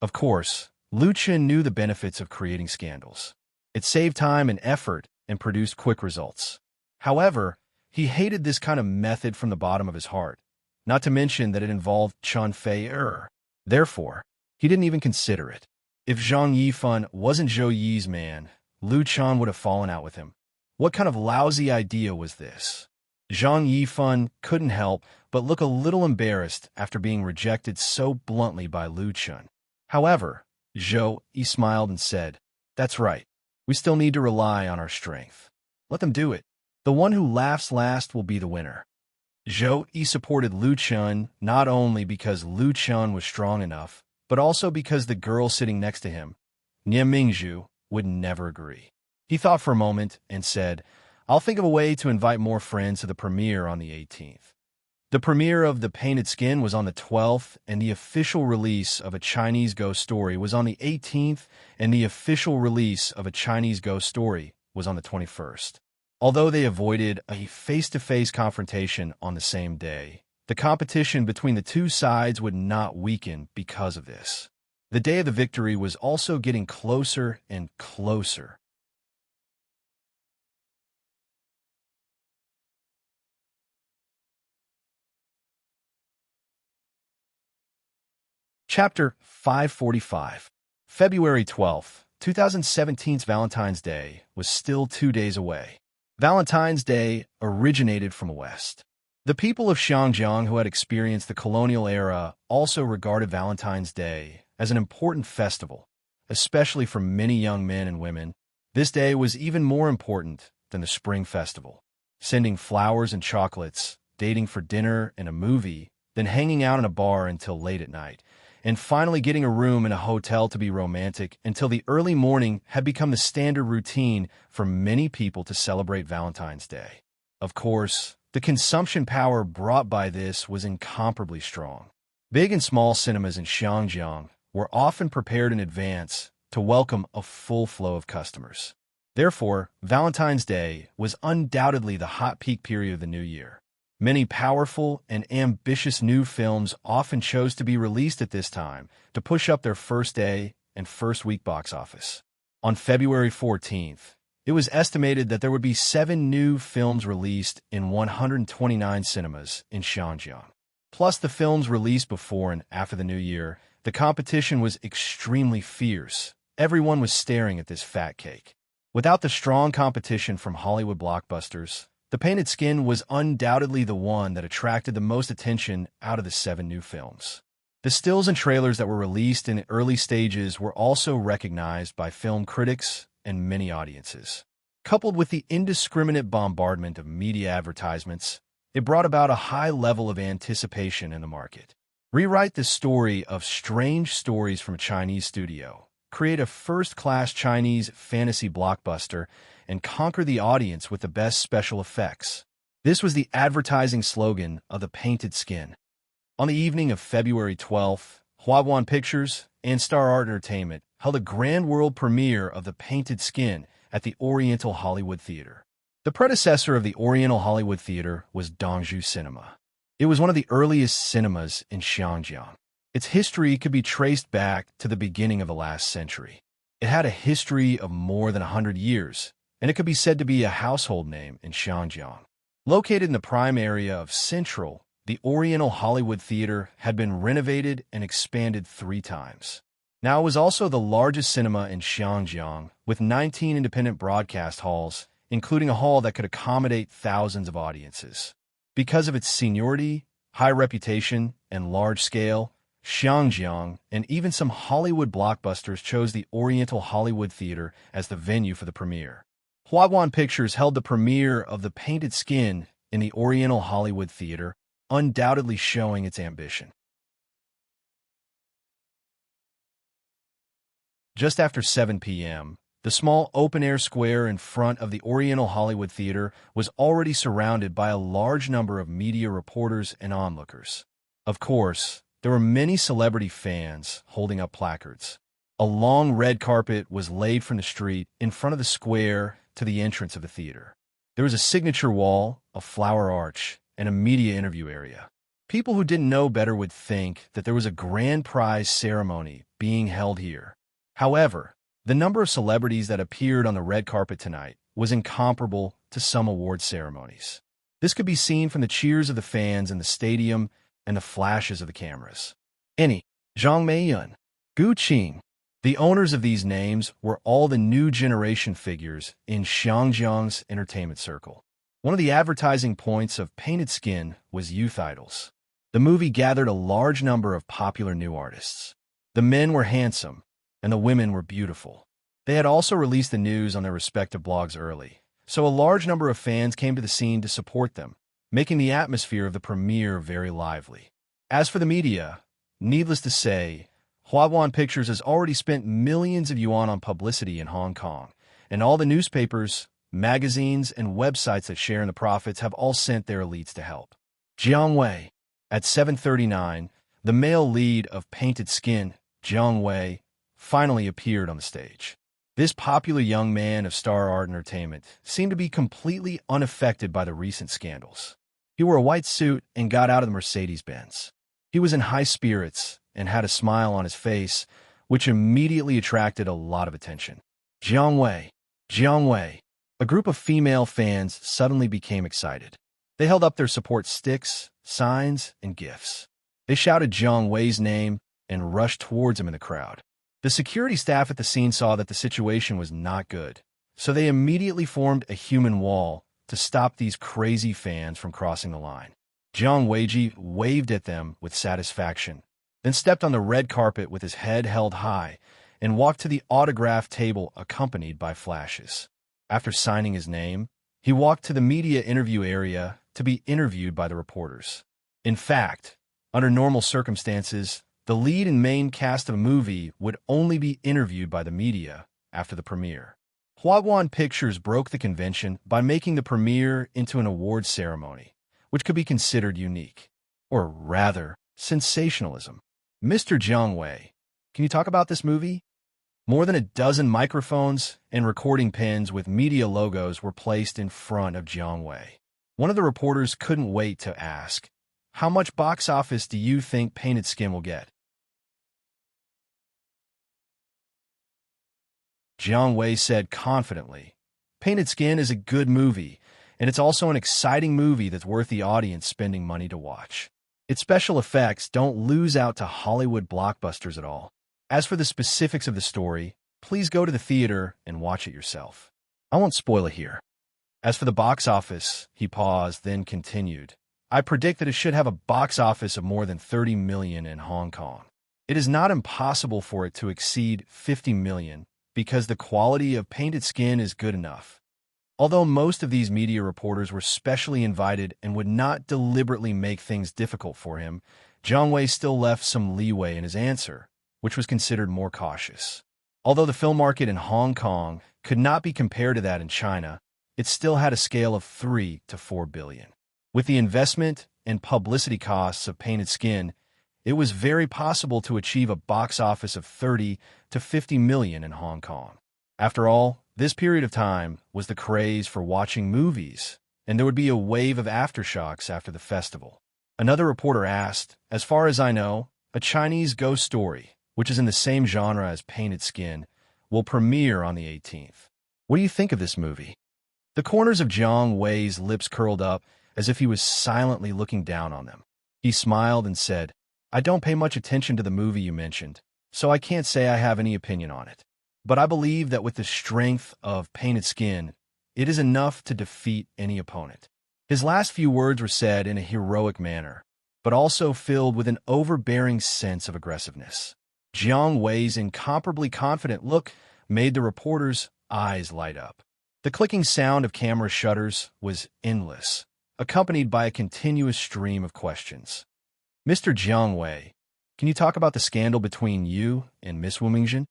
Of course, Lu Chun knew the benefits of creating scandals. It saved time and effort and produced quick results. However, he hated this kind of method from the bottom of his heart, not to mention that it involved Chun Fei. Therefore, he didn't even consider it. If Zhang Yifan wasn't Zhou Yi's man, Lu Chun would have fallen out with him. What kind of lousy idea was this? Zhang Yifan couldn't help but look a little embarrassed after being rejected so bluntly by Lu Chun. However, Zhou Yi smiled and said, "That's right. We still need to rely on our strength. Let them do it. The one who laughs last will be the winner." Zhou Yi supported Lu Chun not only because Lu Chun was strong enough, but also because the girl sitting next to him, Nie Mingzhu, would never agree. He thought for a moment and said, "I'll think of a way to invite more friends to the premiere on the 18th. The premiere of The Painted Skin was on the 12th, and the official release of A Chinese Ghost Story was on the 18th, and the official release of A Chinese Ghost Story was on the 21st. Although they avoided a face-to-face confrontation on the same day, the competition between the two sides would not weaken because of this. The day of the victory was also getting closer and closer. Chapter 545. February 12th, 2017's Valentine's Day was still 2 days away. Valentine's Day originated from the West. The people of Xinjiang who had experienced the colonial era also regarded Valentine's Day as an important festival, especially for many young men and women. This day was even more important than the Spring Festival. Sending flowers and chocolates, dating for dinner and a movie, then hanging out in a bar until late at night, and finally getting a room in a hotel to be romantic until the early morning had become the standard routine for many people to celebrate Valentine's Day. Of course, The consumption power brought by this was incomparably strong. Big and small cinemas in Xinjiang were often prepared in advance to welcome a full flow of customers. Therefore, Valentine's Day was undoubtedly the hot peak period of the new year. Many powerful and ambitious new films often chose to be released at this time to push up their first day and first week box office. On February 14th, it was estimated that there would be 7 new films released in 129 cinemas in Xinjiang. Plus the films released before and after the new year, the competition was extremely fierce. Everyone was staring at this fat cake. Without the strong competition from Hollywood blockbusters, The Painted Skin was undoubtedly the one that attracted the most attention out of the 7 new films. The stills and trailers that were released in early stages were also recognized by film critics and many audiences. Coupled with the indiscriminate bombardment of media advertisements, it brought about a high level of anticipation in the market. Rewrite the story of strange stories from a Chinese studio, create a first-class Chinese fantasy blockbuster, and conquer the audience with the best special effects. This was the advertising slogan of The Painted Skin. On the evening of February 12th, Huaguan Pictures and Star Art Entertainment held a grand world premiere of The Painted Skin at the Oriental Hollywood Theater. The predecessor of the Oriental Hollywood Theater was Dongzhou Cinema. It was one of the earliest cinemas in Xinjiang. Its history could be traced back to the beginning of the last century. It had a history of more than 100 years, and it could be said to be a household name in Xinjiang. Located in the prime area of Central, the Oriental Hollywood Theater had been renovated and expanded 3 times. Now it was also the largest cinema in Xinjiang, with 19 independent broadcast halls, including a hall that could accommodate thousands of audiences. Because of its seniority, high reputation, and large scale, Xinjiang and even some Hollywood blockbusters chose the Oriental Hollywood Theater as the venue for the premiere. Huaguan Pictures held the premiere of The Painted Skin in the Oriental Hollywood Theater, undoubtedly showing its ambition. Just after 7 p.m., the small open-air square in front of the Oriental Hollywood Theater was already surrounded by a large number of media reporters and onlookers. Of course, there were many celebrity fans holding up placards. A long red carpet was laid from the street in front of the square to the entrance of the theater. There was a signature wall, a flower arch, and a media interview area. People who didn't know better would think that there was a grand prize ceremony being held here. However, the number of celebrities that appeared on the red carpet tonight was incomparable to some award ceremonies. This could be seen from the cheers of the fans in the stadium and the flashes of the cameras. Eni, Zhang Meiyun, Gu Qing. The owners of these names were all the new generation figures in Xinjiang's entertainment circle. One of the advertising points of Painted Skin was youth idols. The movie gathered a large number of popular new artists. The men were handsome, and the women were beautiful. They had also released the news on their respective blogs early, so a large number of fans came to the scene to support them, making the atmosphere of the premiere very lively. As for the media, needless to say, Huaguan Pictures has already spent millions of yuan on publicity in Hong Kong, and all the newspapers, magazines, and websites that share in the profits have all sent their elites to help. Jiang Wei. At 7:39, the male lead of Painted Skin, Jiang Wei, finally appeared on the stage. This popular young man of Star Art Entertainment seemed to be completely unaffected by the recent scandals. He wore a white suit and got out of the Mercedes-Benz. He was in high spirits and had a smile on his face, which immediately attracted a lot of attention. Jiang Wei. Jiang Wei. A group of female fans suddenly became excited. They held up their support sticks, signs, and gifts. They shouted Jiang Wei's name and rushed towards him in the crowd. The security staff at the scene saw that the situation was not good, so they immediately formed a human wall to stop these crazy fans from crossing the line. Jiang Weiji waved at them with satisfaction, then stepped on the red carpet with his head held high and walked to the autograph table accompanied by flashes. After signing his name, he walked to the media interview area to be interviewed by the reporters. In fact, under normal circumstances, the lead and main cast of a movie would only be interviewed by the media after the premiere. Huaguan Pictures broke the convention by making the premiere into an awards ceremony, which could be considered unique, or rather, sensationalism. Mr. Jiang Wei, can you talk about this movie? More than a dozen microphones and recording pens with media logos were placed in front of Jiang Wei. One of the reporters couldn't wait to ask, "How much box office do you think Painted Skin will get?" Jiang Wei said confidently, "Painted Skin is a good movie, and it's also an exciting movie that's worth the audience spending money to watch. Its special effects don't lose out to Hollywood blockbusters at all. As for the specifics of the story, please go to the theater and watch it yourself. I won't spoil it here. As for the box office," he paused, then continued, "I predict that it should have a box office of more than 30 million in Hong Kong. It is not impossible for it to exceed 50 million because the quality of Painted Skin is good enough." Although most of these media reporters were specially invited and would not deliberately make things difficult for him, Jiang Wei still left some leeway in his answer, which was considered more cautious. Although the film market in Hong Kong could not be compared to that in China, it still had a scale of 3 to 4 billion. With the investment and publicity costs of Painted Skin, it was very possible to achieve a box office of 30 to 50 million in Hong Kong. After all, this period of time was the craze for watching movies, and there would be a wave of aftershocks after the festival. Another reporter asked, "As far as I know, a Chinese ghost story, which is in the same genre as Painted Skin, will premiere on the 18th. What do you think of this movie?" The corners of Jiang Wei's lips curled up as if he was silently looking down on them. He smiled and said, "I don't pay much attention to the movie you mentioned, so I can't say I have any opinion on it. But I believe that with the strength of Painted Skin, it is enough to defeat any opponent." His last few words were said in a heroic manner, but also filled with an overbearing sense of aggressiveness. Jiang Wei's incomparably confident look made the reporter's eyes light up. The clicking sound of camera shutters was endless, accompanied by a continuous stream of questions. "Mr. Jiang Wei, can you talk about the scandal between you and Miss Wu Mingjin?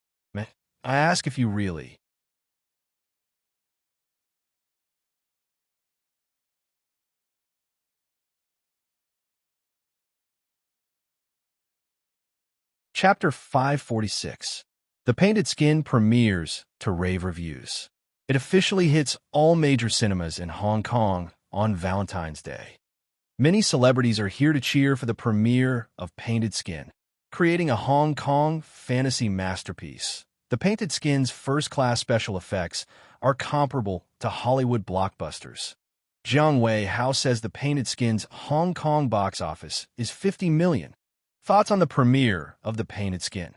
I ask if you really..." Chapter 546. The Painted Skin premieres to rave reviews. It officially hits all major cinemas in Hong Kong on Valentine's Day. Many celebrities are here to cheer for the premiere of Painted Skin, creating a Hong Kong fantasy masterpiece. The Painted Skin's first-class special effects are comparable to Hollywood blockbusters. Jiang Wei says the Painted Skin's Hong Kong box office is 50 million. Thoughts on the premiere of The Painted Skin?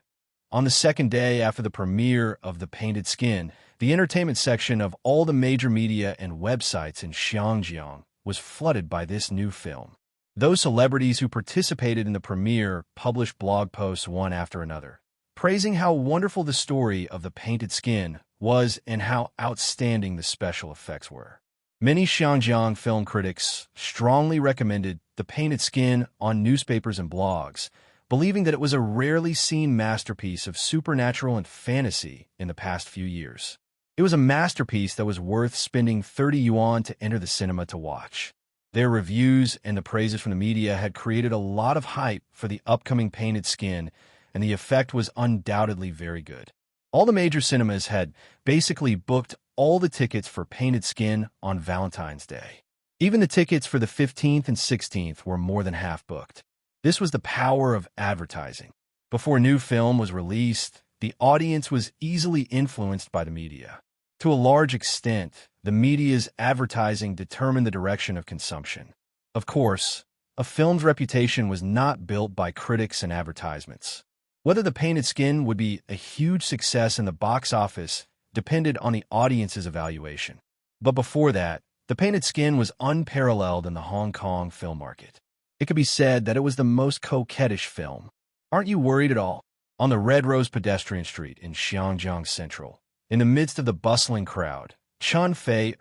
On the second day after the premiere of The Painted Skin, the entertainment section of all the major media and websites in Xinjiang was flooded by this new film. Those celebrities who participated in the premiere published blog posts one after another, praising how wonderful the story of The Painted Skin was and how outstanding the special effects were. Many Xinjiang film critics strongly recommended The Painted Skin on newspapers and blogs, believing that it was a rarely seen masterpiece of supernatural and fantasy in the past few years. It was a masterpiece that was worth spending 30 yuan to enter the cinema to watch. Their reviews and the praises from the media had created a lot of hype for the upcoming Painted Skin, and the effect was undoubtedly very good. All the major cinemas had basically booked all the tickets for Painted Skin on Valentine's Day. Even the tickets for the 15th and 16th were more than half booked. This was the power of advertising. Before a new film was released, the audience was easily influenced by the media. To a large extent, the media's advertising determined the direction of consumption. Of course, a film's reputation was not built by critics and advertisements. Whether The Painted Skin would be a huge success in the box office depended on the audience's evaluation. But before that, The Painted Skin was unparalleled in the Hong Kong film market. It could be said that it was the most coquettish film. Aren't you worried at all? On the Red Rose pedestrian street in Xinjiang Central, in the midst of the bustling crowd, Chun Fei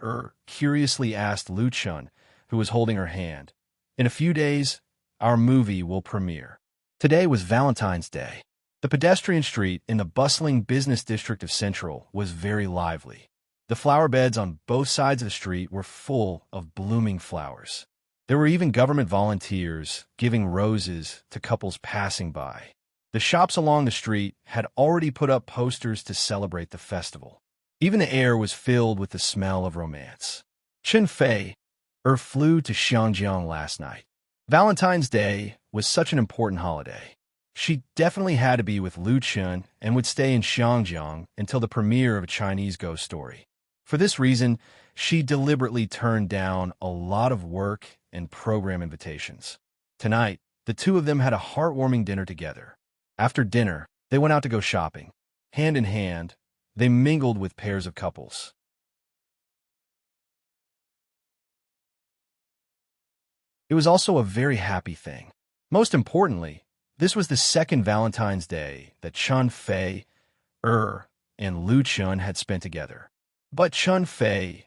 curiously asked Lu Chun, who was holding her hand, "In a few days, our movie will premiere." Today was Valentine's Day. The pedestrian street in the bustling business district of Central was very lively. The flower beds on both sides of the street were full of blooming flowers. There were even government volunteers giving roses to couples passing by. The shops along the street had already put up posters to celebrate the festival. Even the air was filled with the smell of romance. Chen Fei flew to Xiangjiang last night. Valentine's Day was such an important holiday. She definitely had to be with Lu Chun and would stay in Xiangjiang until the premiere of a Chinese ghost story. For this reason, she deliberately turned down a lot of work and program invitations. Tonight, the two of them had a heartwarming dinner together. After dinner, they went out to go shopping. Hand in hand, they mingled with pairs of couples. It was also a very happy thing. Most importantly, this was the second Valentine's Day that Chen Fei and Lu Chun had spent together. But Chen Fei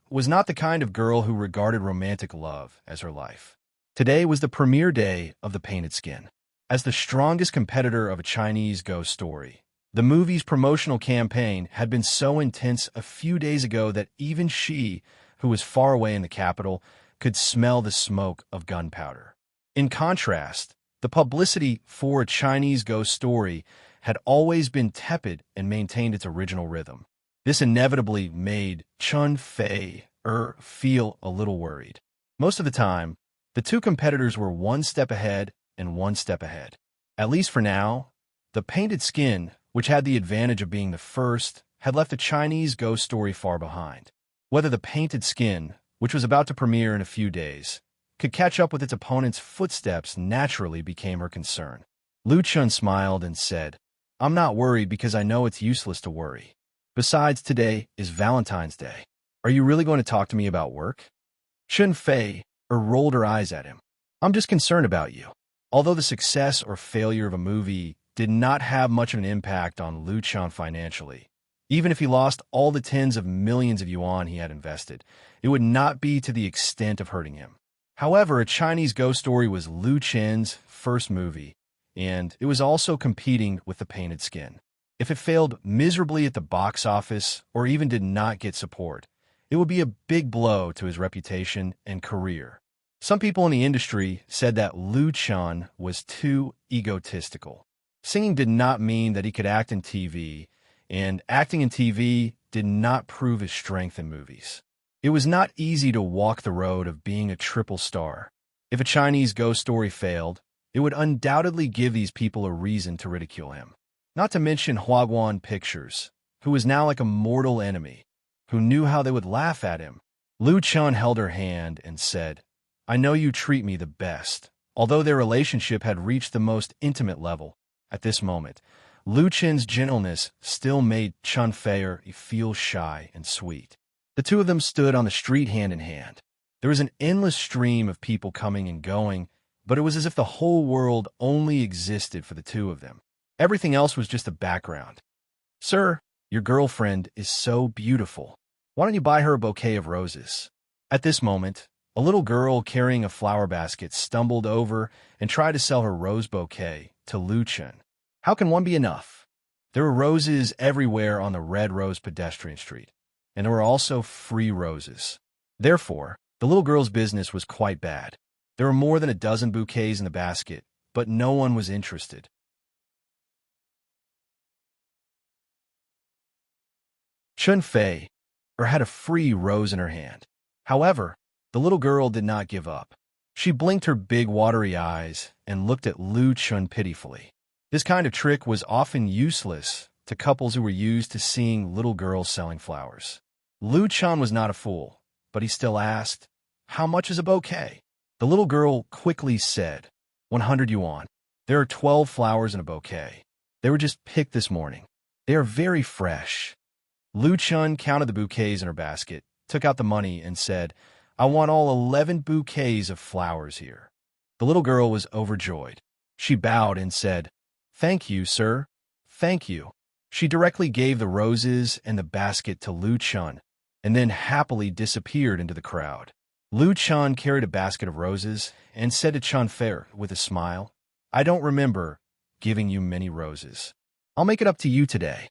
was not the kind of girl who regarded romantic love as her life. Today was the premiere day of The Painted Skin. As the strongest competitor of a Chinese ghost story, the movie's promotional campaign had been so intense a few days ago that even she, who was far away in the capital, could smell the smoke of gunpowder. In contrast, the publicity for a Chinese ghost story had always been tepid and maintained its original rhythm. This inevitably made Chen Fei feel a little worried. Most of the time, the two competitors were one step ahead and one step ahead. At least for now, The Painted Skin, which had the advantage of being the first, had left a Chinese ghost story far behind. Whether The Painted Skin, which was about to premiere in a few days, could catch up with its opponent's footsteps naturally became her concern. Lu Chun smiled and said, "I'm not worried because I know it's useless to worry. Besides, today is Valentine's Day. Are you really going to talk to me about work?" Chen Fei rolled her eyes at him. "I'm just concerned about you." Although the success or failure of a movie did not have much of an impact on Lu Chun financially, even if he lost all the tens of millions of yuan he had invested, it would not be to the extent of hurting him. However, A Chinese Ghost Story was Lu Chen's first movie, and it was also competing with The Painted Skin. If it failed miserably at the box office or even did not get support, it would be a big blow to his reputation and career. Some people in the industry said that Lu Chun was too egotistical. Singing did not mean that he could act in TV, and acting in TV did not prove his strength in movies. It was not easy to walk the road of being a triple star. If A Chinese Ghost Story failed, it would undoubtedly give these people a reason to ridicule him. Not to mention Huaguan Pictures, who was now like a mortal enemy, who knew how they would laugh at him. Lu Chun held her hand and said, "I know you treat me the best." Although their relationship had reached the most intimate level, at this moment, Lu Chun's gentleness still made Chen Fei feel shy and sweet. The two of them stood on the street hand in hand. There was an endless stream of people coming and going, but it was as if the whole world only existed for the two of them. Everything else was just a background. "Sir, your girlfriend is so beautiful. Why don't you buy her a bouquet of roses?" At this moment, a little girl carrying a flower basket stumbled over and tried to sell her rose bouquet to Lu Chun. How can one be enough? There were roses everywhere on the Red Rose pedestrian street, and there were also free roses. Therefore, the little girl's business was quite bad. There were more than a dozen bouquets in the basket, but no one was interested. Chen Fei had a free rose in her hand. However, the little girl did not give up. She blinked her big watery eyes and looked at Lu Chun pitifully. This kind of trick was often useless to couples who were used to seeing little girls selling flowers. Lu Chun was not a fool, but he still asked, "How much is a bouquet?" The little girl quickly said, 100 yuan. There are 12 flowers in a bouquet. They were just picked this morning. They are very fresh. Lu Chun counted the bouquets in her basket, took out the money, and said, "I want all 11 bouquets of flowers here." The little girl was overjoyed. She bowed and said, "Thank you, sir. Thank you." She directly gave the roses and the basket to Lu Chun, and then happily disappeared into the crowd. Lu Chun carried a basket of roses and said to Chen Fei with a smile, "I don't remember giving you many roses. I'll make it up to you today."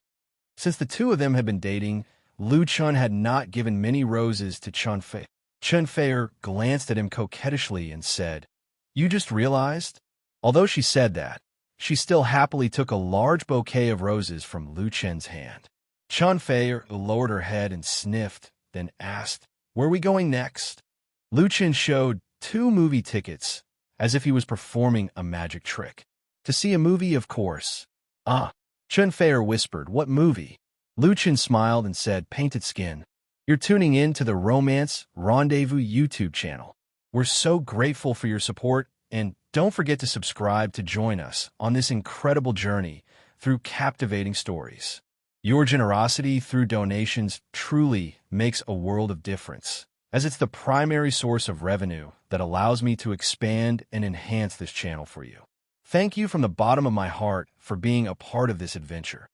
Since the two of them had been dating, Lu Chun had not given many roses to Chen Fei. Chunfei glanced at him coquettishly and said, "You just realized?" Although she said that, she still happily took a large bouquet of roses from Lu Chen's hand. Chunfei lowered her head and sniffed, then asked, "Where are we going next?" Lu Chen showed 2 movie tickets, as if he was performing a magic trick. "To see a movie, of course." "Ah." Chunfei whispered, "What movie?" Lu Chen smiled and said, "Painted Skin." "You're tuning in to the Romance Rendezvous YouTube channel. We're so grateful for your support, and don't forget to subscribe to join us on this incredible journey through captivating stories. Your generosity through donations truly makes a world of difference, as it's the primary source of revenue that allows me to expand and enhance this channel for you. Thank you from the bottom of my heart for being a part of this adventure.